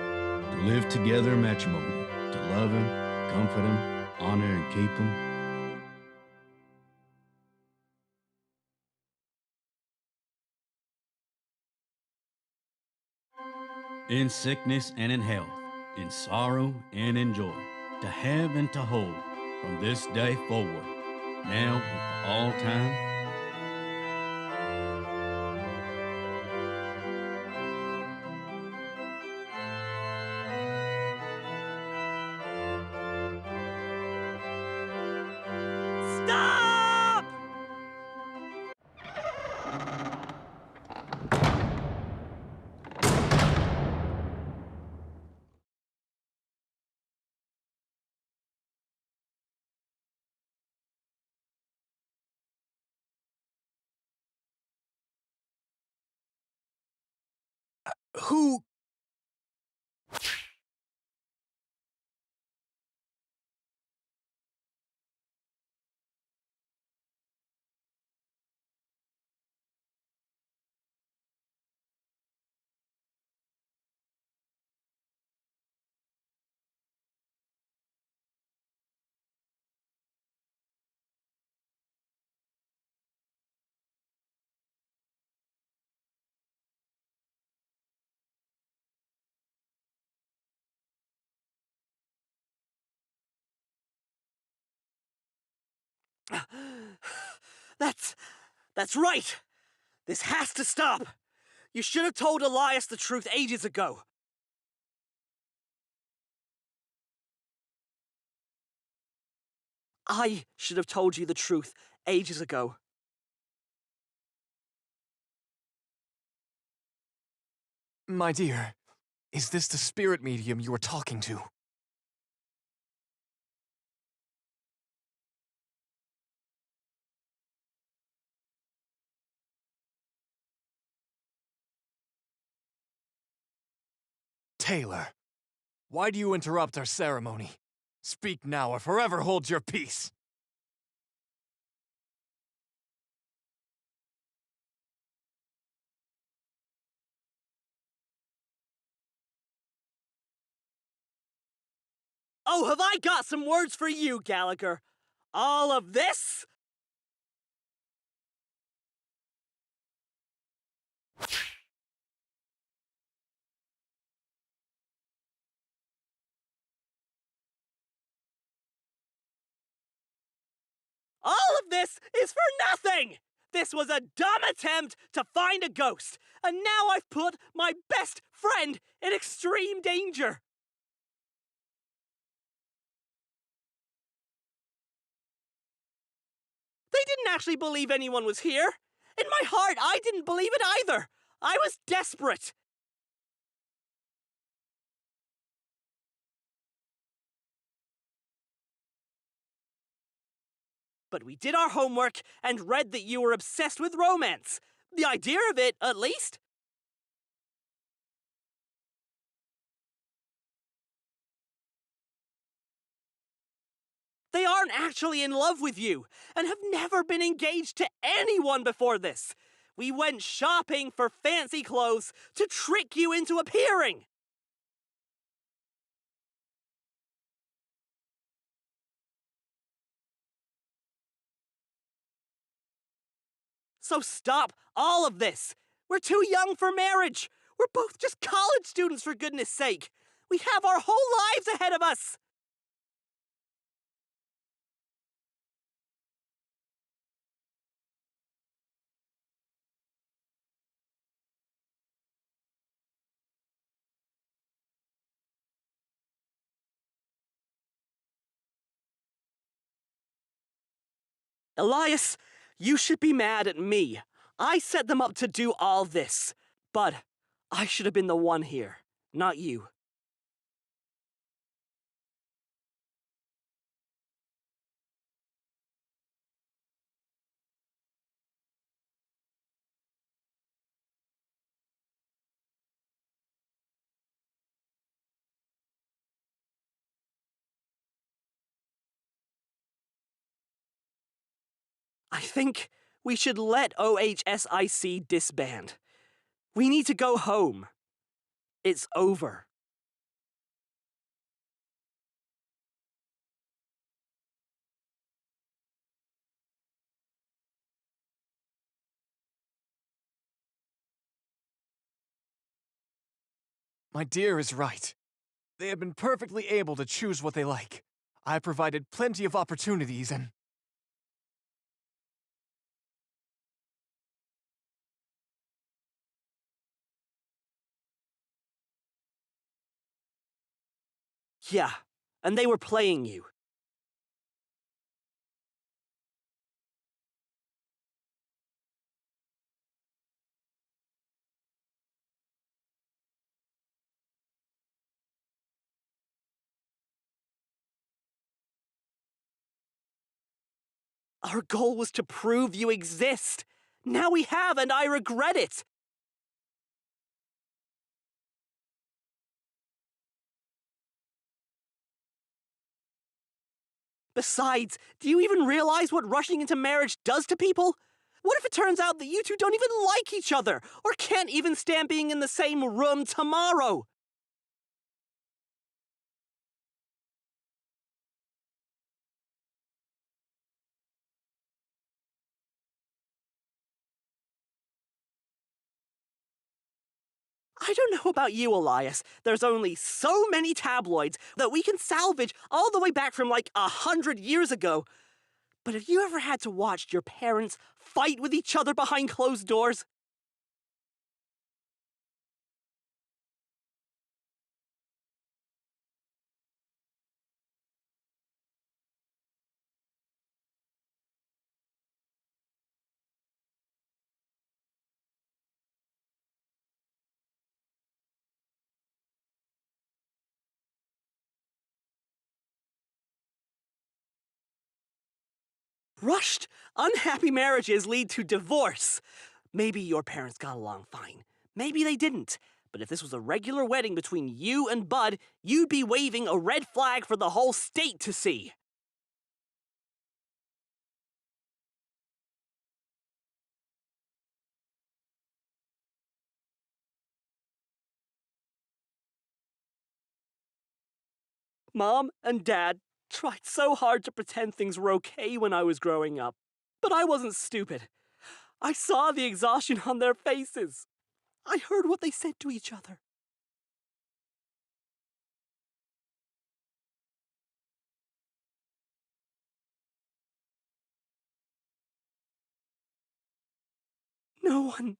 to live together in matrimony, to love him, comfort him, honor and keep him? In sickness and in health, in sorrow and in joy, to have and to hold, from this day forward, now and for all time?
Stop!
Who?
That's right! This has to stop! You should have told Elias the truth ages ago. I should have told you the truth ages ago.
My dear, is this the spirit medium you are talking to? Taylor, why do you interrupt our ceremony? Speak now or forever hold your peace.
Oh, have I got some words for you, Gallagher? All of this? All of this is for nothing! This was a dumb attempt to find a ghost, and now I've put my best friend in extreme danger. They I didn't actually believe anyone was here. In my heart, I didn't believe it either. I was desperate. But we did our homework and read that you were obsessed with romance. The idea of it, at least. They aren't actually in love with you and have never been engaged to anyone before this. We went shopping for fancy clothes to trick you into appearing. So stop all of this. We're too young for marriage. We're both just college students, for goodness sake. We have our whole lives ahead of us. Elias, you should be mad at me. I set them up to do all this. But I should have been the one here, not you. I think we should let OHSIC disband. We need to go home. It's over.
My dear is right. They have been perfectly able to choose what they like. I provided plenty of opportunities and...
Yeah, and they were playing you. Our goal was to prove you exist. Now we have, and I regret it. Besides, do you even realize what rushing into marriage does to people? What if it turns out that you two don't even like each other, or can't even stand being in the same room tomorrow? I don't know about you, Elias. There's only so many tabloids that we can salvage all the way back from like 100 years ago. But have you ever had to watch your parents fight with each other behind closed doors? Rushed, unhappy marriages lead to divorce. Maybe your parents got along fine. Maybe they didn't. But if this was a regular wedding between you and Bud, you'd be waving a red flag for the whole state to see. Mom and Dad tried so hard to pretend things were okay when I was growing up. But I wasn't stupid. I saw the exhaustion on their faces. I heard what they said to each other. No one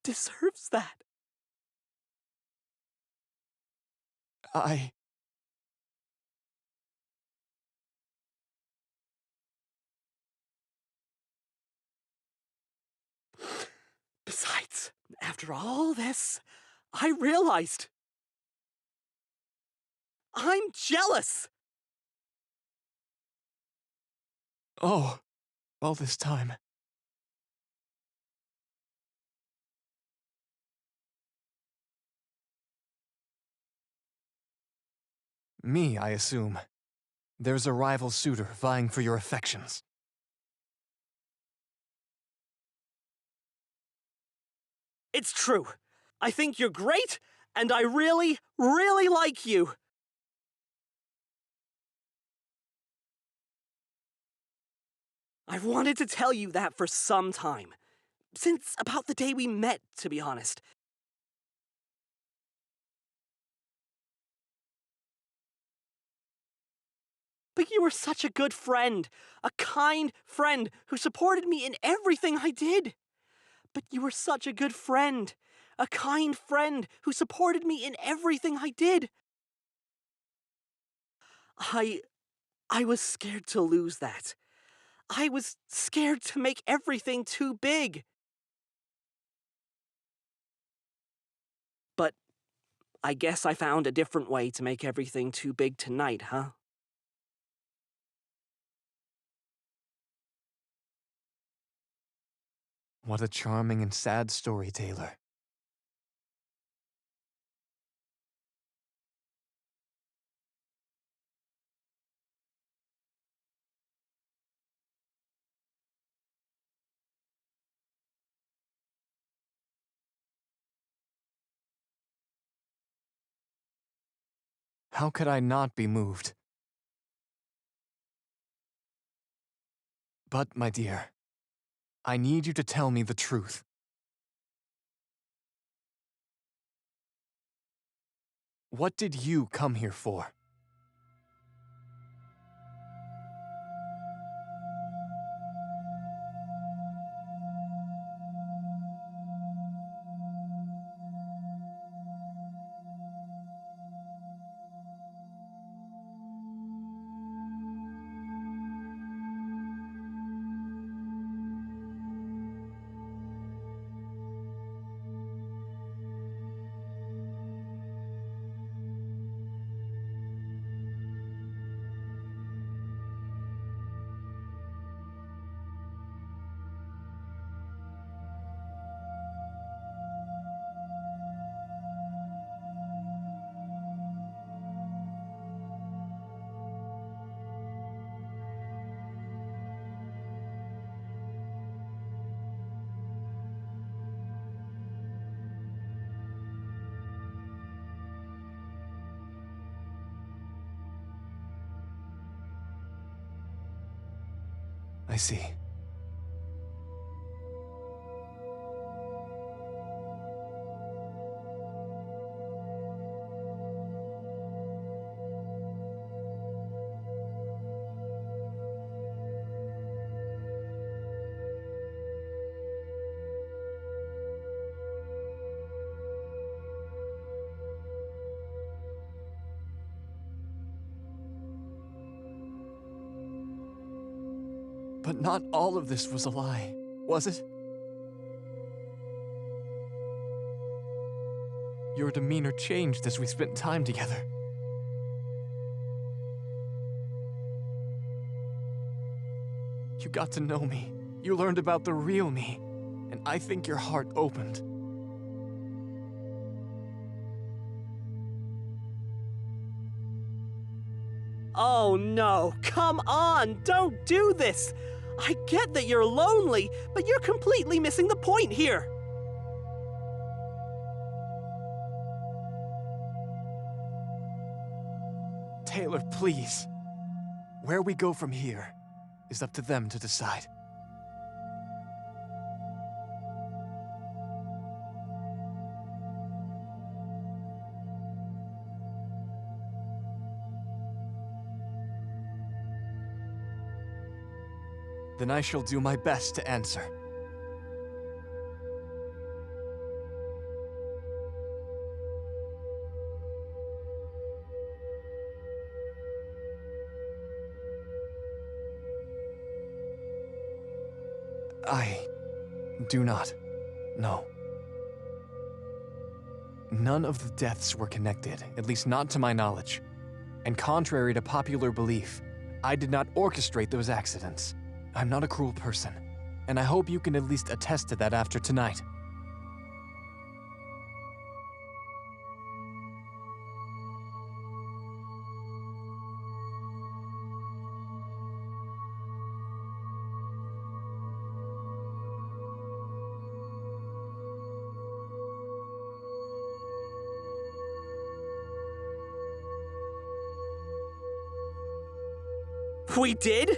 deserves that.
I...
Besides, after all this, I realized I'm jealous.
Oh, all this time. Me, I assume. There's a rival suitor vying for your affections.
It's true. I think you're great, and I really, really like you. I've wanted to tell you that for some time. Since about the day we met, to be honest. But you were such a good friend, a kind friend who supported me in everything I did. But you were such a good friend, a kind friend who supported me in everything I did. I was scared to lose that. I was scared to make everything too big. But I guess I found a different way to make everything too big tonight, huh?
What a charming and sad story, Taylor. How could I not be moved? But, my dear, I need you to tell me the truth. What did you come here for? I see. But not all of this was a lie, was it? Your demeanor changed as we spent time together. You got to know me. You learned about the real me. And I think your heart opened.
Oh no, come on, don't do this! I get that you're lonely, but you're completely missing the point here!
Taylor, please. Where we go from here is up to them to decide. Then I shall do my best to answer. I do not No. None of the deaths were connected, at least not to my knowledge. And contrary to popular belief, I did not orchestrate those accidents. I'm not a cruel person, and I hope you can at least attest to that after tonight.
We did?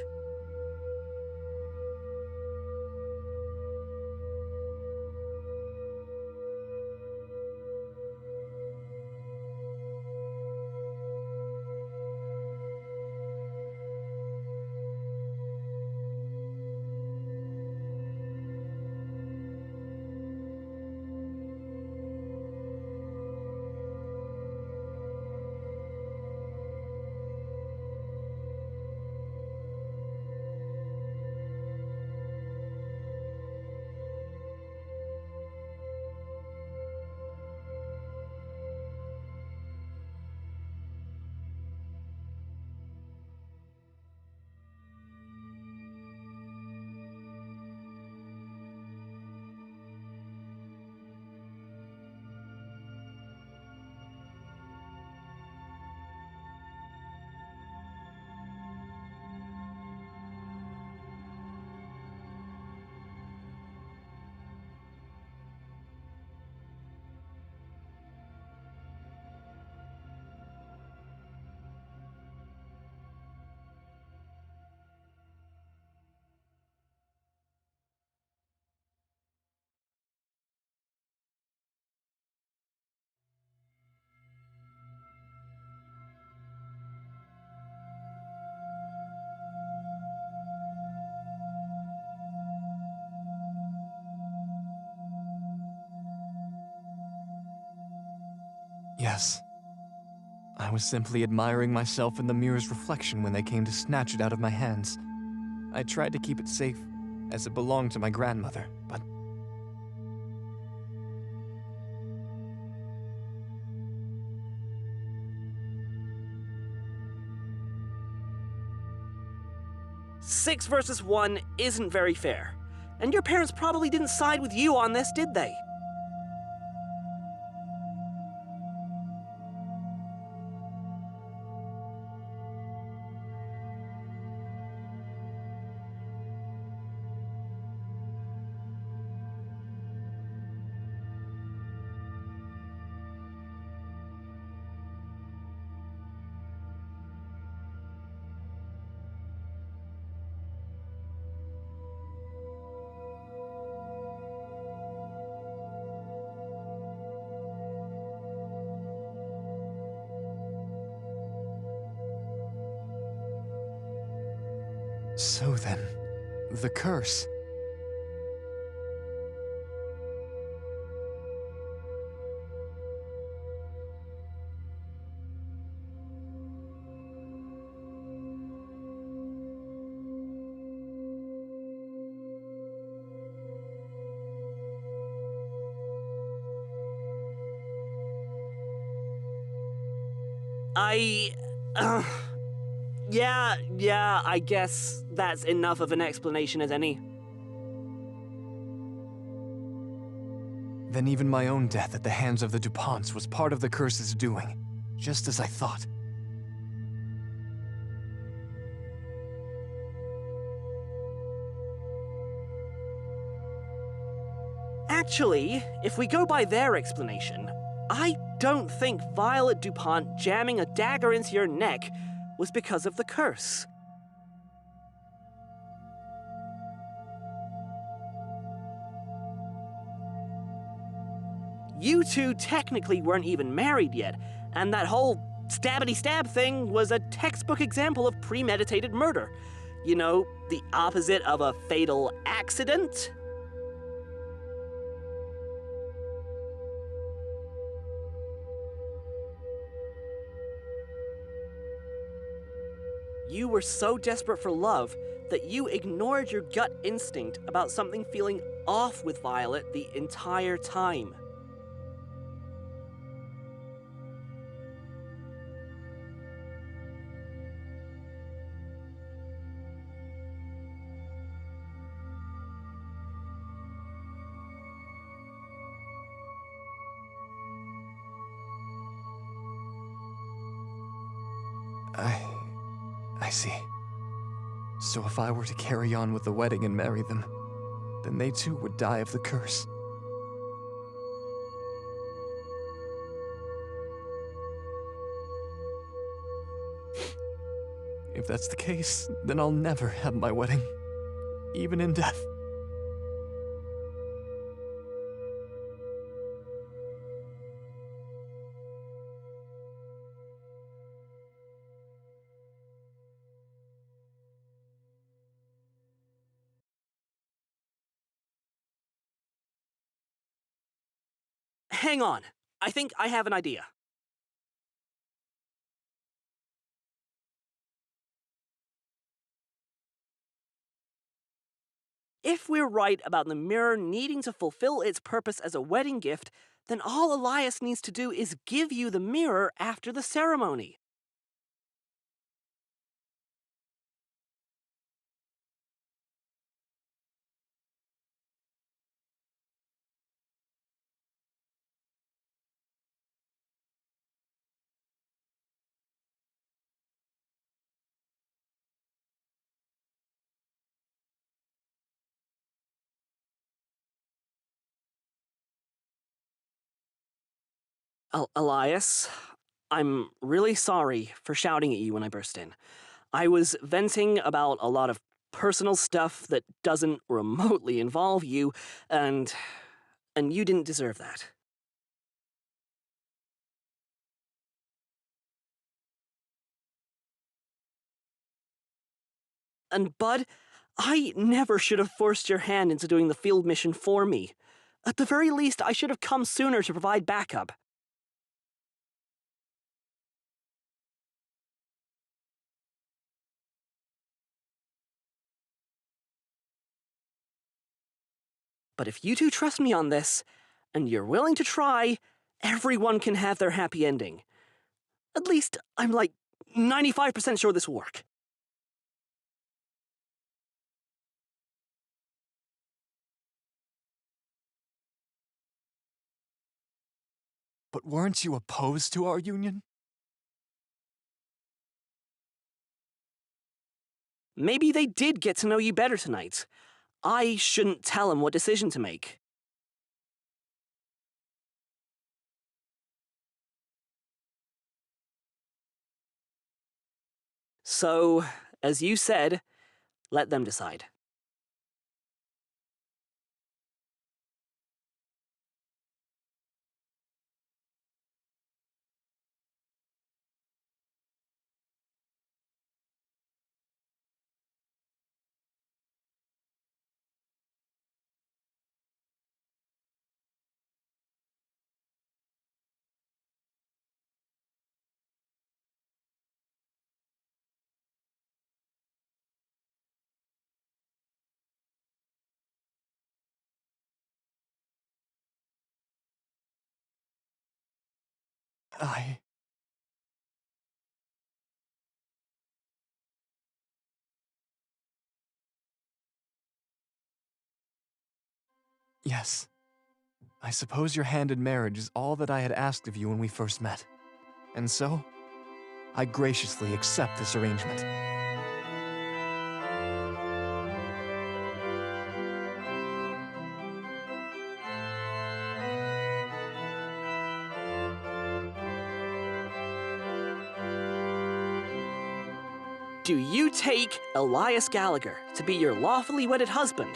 Yes. I was simply admiring myself in the mirror's reflection when they came to snatch it out of my hands. I tried to keep it safe, as it belonged to my grandmother, but...
Six versus one isn't very fair. And your parents probably didn't side with you on this, did they?
So then, the curse.
Yeah, I guess that's enough of an explanation as any.
Then even my own death at the hands of the DuPonts was part of the curse's doing, just as I thought.
Actually, if we go by their explanation, I don't think Violet DuPont jamming a dagger into your neck was because of the curse. You two technically weren't even married yet, and that whole stabbity-stab thing was a textbook example of premeditated murder. You know, the opposite of a fatal accident. You were so desperate for love that you ignored your gut instinct about something feeling off with Violet the entire time.
I see. So if I were to carry on with the wedding and marry them, then they too would die of the curse. If that's the case, then I'll never have my wedding, even in death.
Hang on. I think I have an idea. If we're right about the mirror needing to fulfill its purpose as a wedding gift, then all Elias needs to do is give you the mirror after the ceremony. Elias, I'm really sorry for shouting at you when I burst in. I was venting about a lot of personal stuff that doesn't remotely involve you, and you didn't deserve that. And Bud, I never should have forced your hand into doing the field mission for me. At the very least, I should have come sooner to provide backup. But if you two trust me on this, and you're willing to try, everyone can have their happy ending. At least, I'm like 95% sure this will work.
But weren't you opposed to our union?
Maybe they did get to know you better tonight. I shouldn't tell them what decision to make. So, as you said, let them decide.
Yes. I suppose your hand in marriage is all that I had asked of you when we first met. And so, I graciously accept this arrangement.
Do you take Elias Gallagher to be your lawfully wedded husband,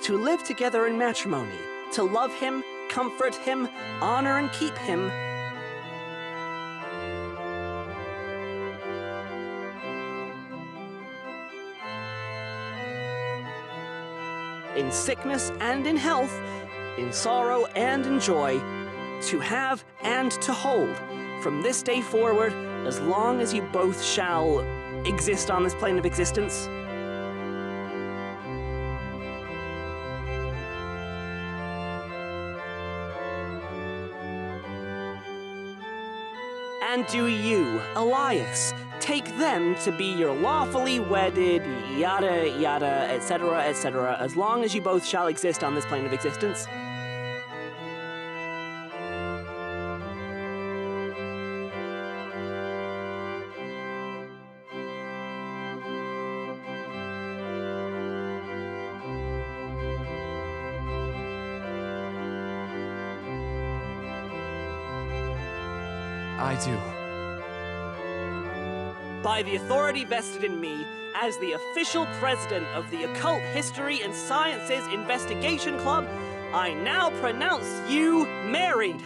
to live together in matrimony, to love him, comfort him, honor and keep him, in sickness and in health, in sorrow and in joy, to have and to hold, from this day forward, as long as you both shall exist on this plane of existence? And do you, Elias, take them to be your lawfully wedded, yada yada, etc., as long as you both shall exist on this plane of existence?
I do.
By the authority vested in me as the official president of the Occult History and Sciences Investigation Club, I now pronounce you married.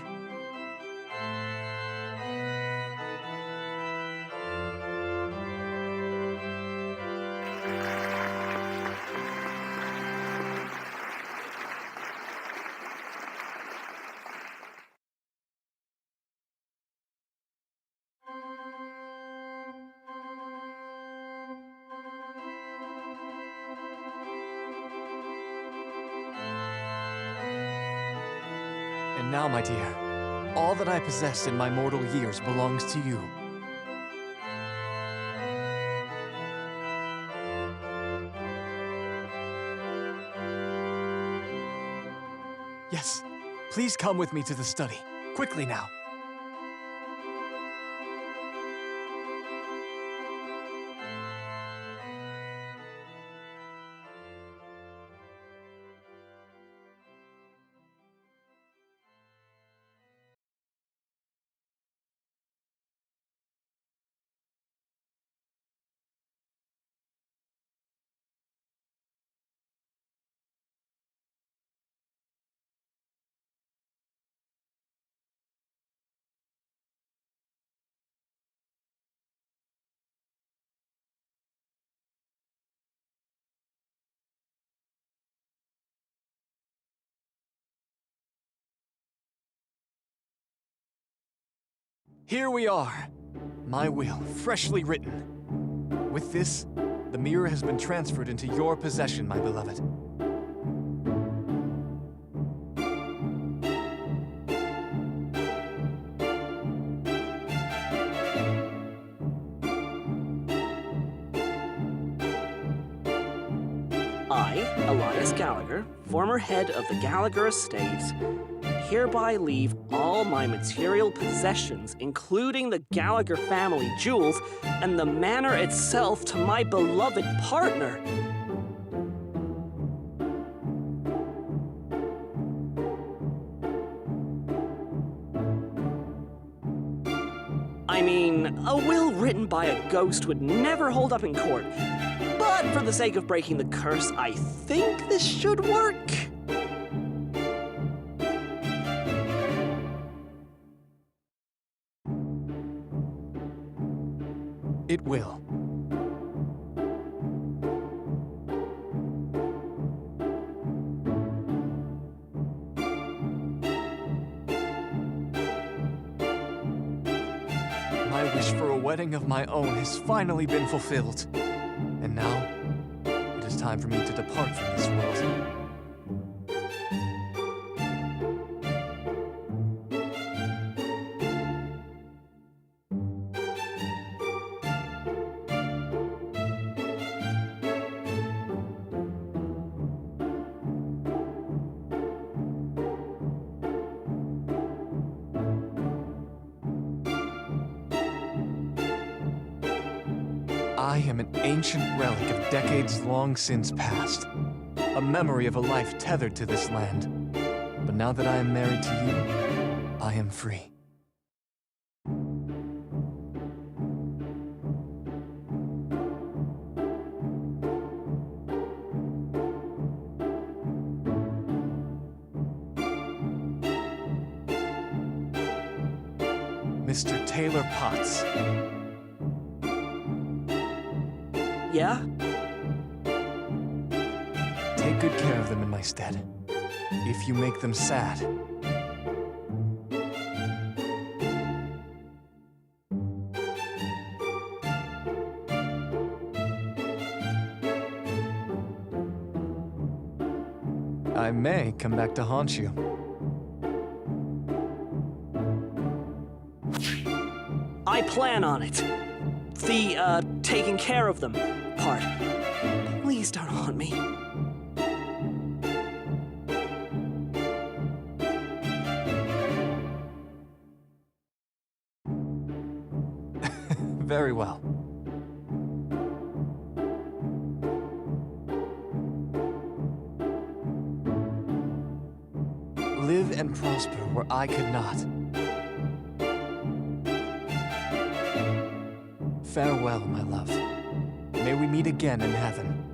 And now, my dear, all that I possess in my mortal years belongs to you. Yes, please come with me to the study. Quickly now. Here we are. My will, freshly written. With this, the mirror has been transferred into your possession, my beloved.
I, Elias Gallagher, former head of the Gallagher Estates, hereby leave all my material possessions, including the Gallagher family jewels and the manor itself, to my beloved partner. I mean, a will written by a ghost would never hold up in court. But for the sake of breaking the curse, I think this should work.
It will. My wish for a wedding of my own has finally been fulfilled. And now, it is time for me to depart from this world. I am an ancient relic of decades long since past, a memory of a life tethered to this land. But now that I am married to you, I am free. Mr. Taylor Potts.
Yeah?
Take good care of them in my stead. If you make them sad, I may come back to haunt you.
I plan on it. The, taking care of them part. Please don't haunt me.
Very well. Live and prosper where I could not. Farewell, my love. May we meet again in heaven.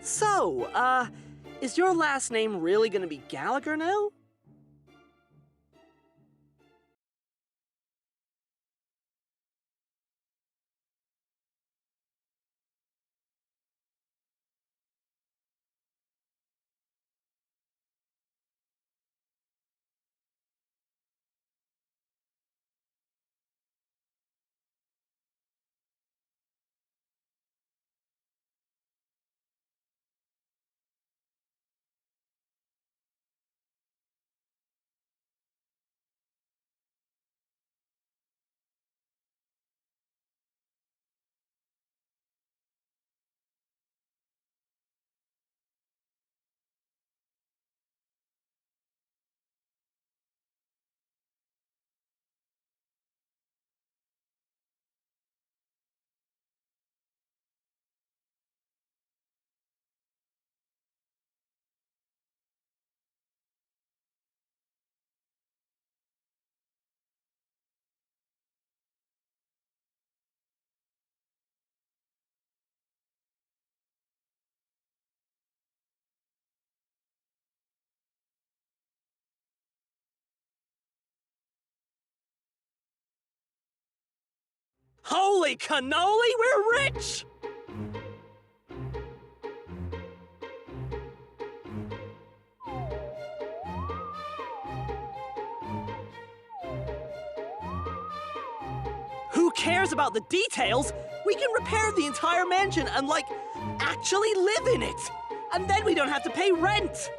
So, is your last name really gonna be Gallagher now? Holy cannoli, we're rich! Who cares about the details? We can repair the entire mansion and, like, actually live in it! And then we don't have to pay rent!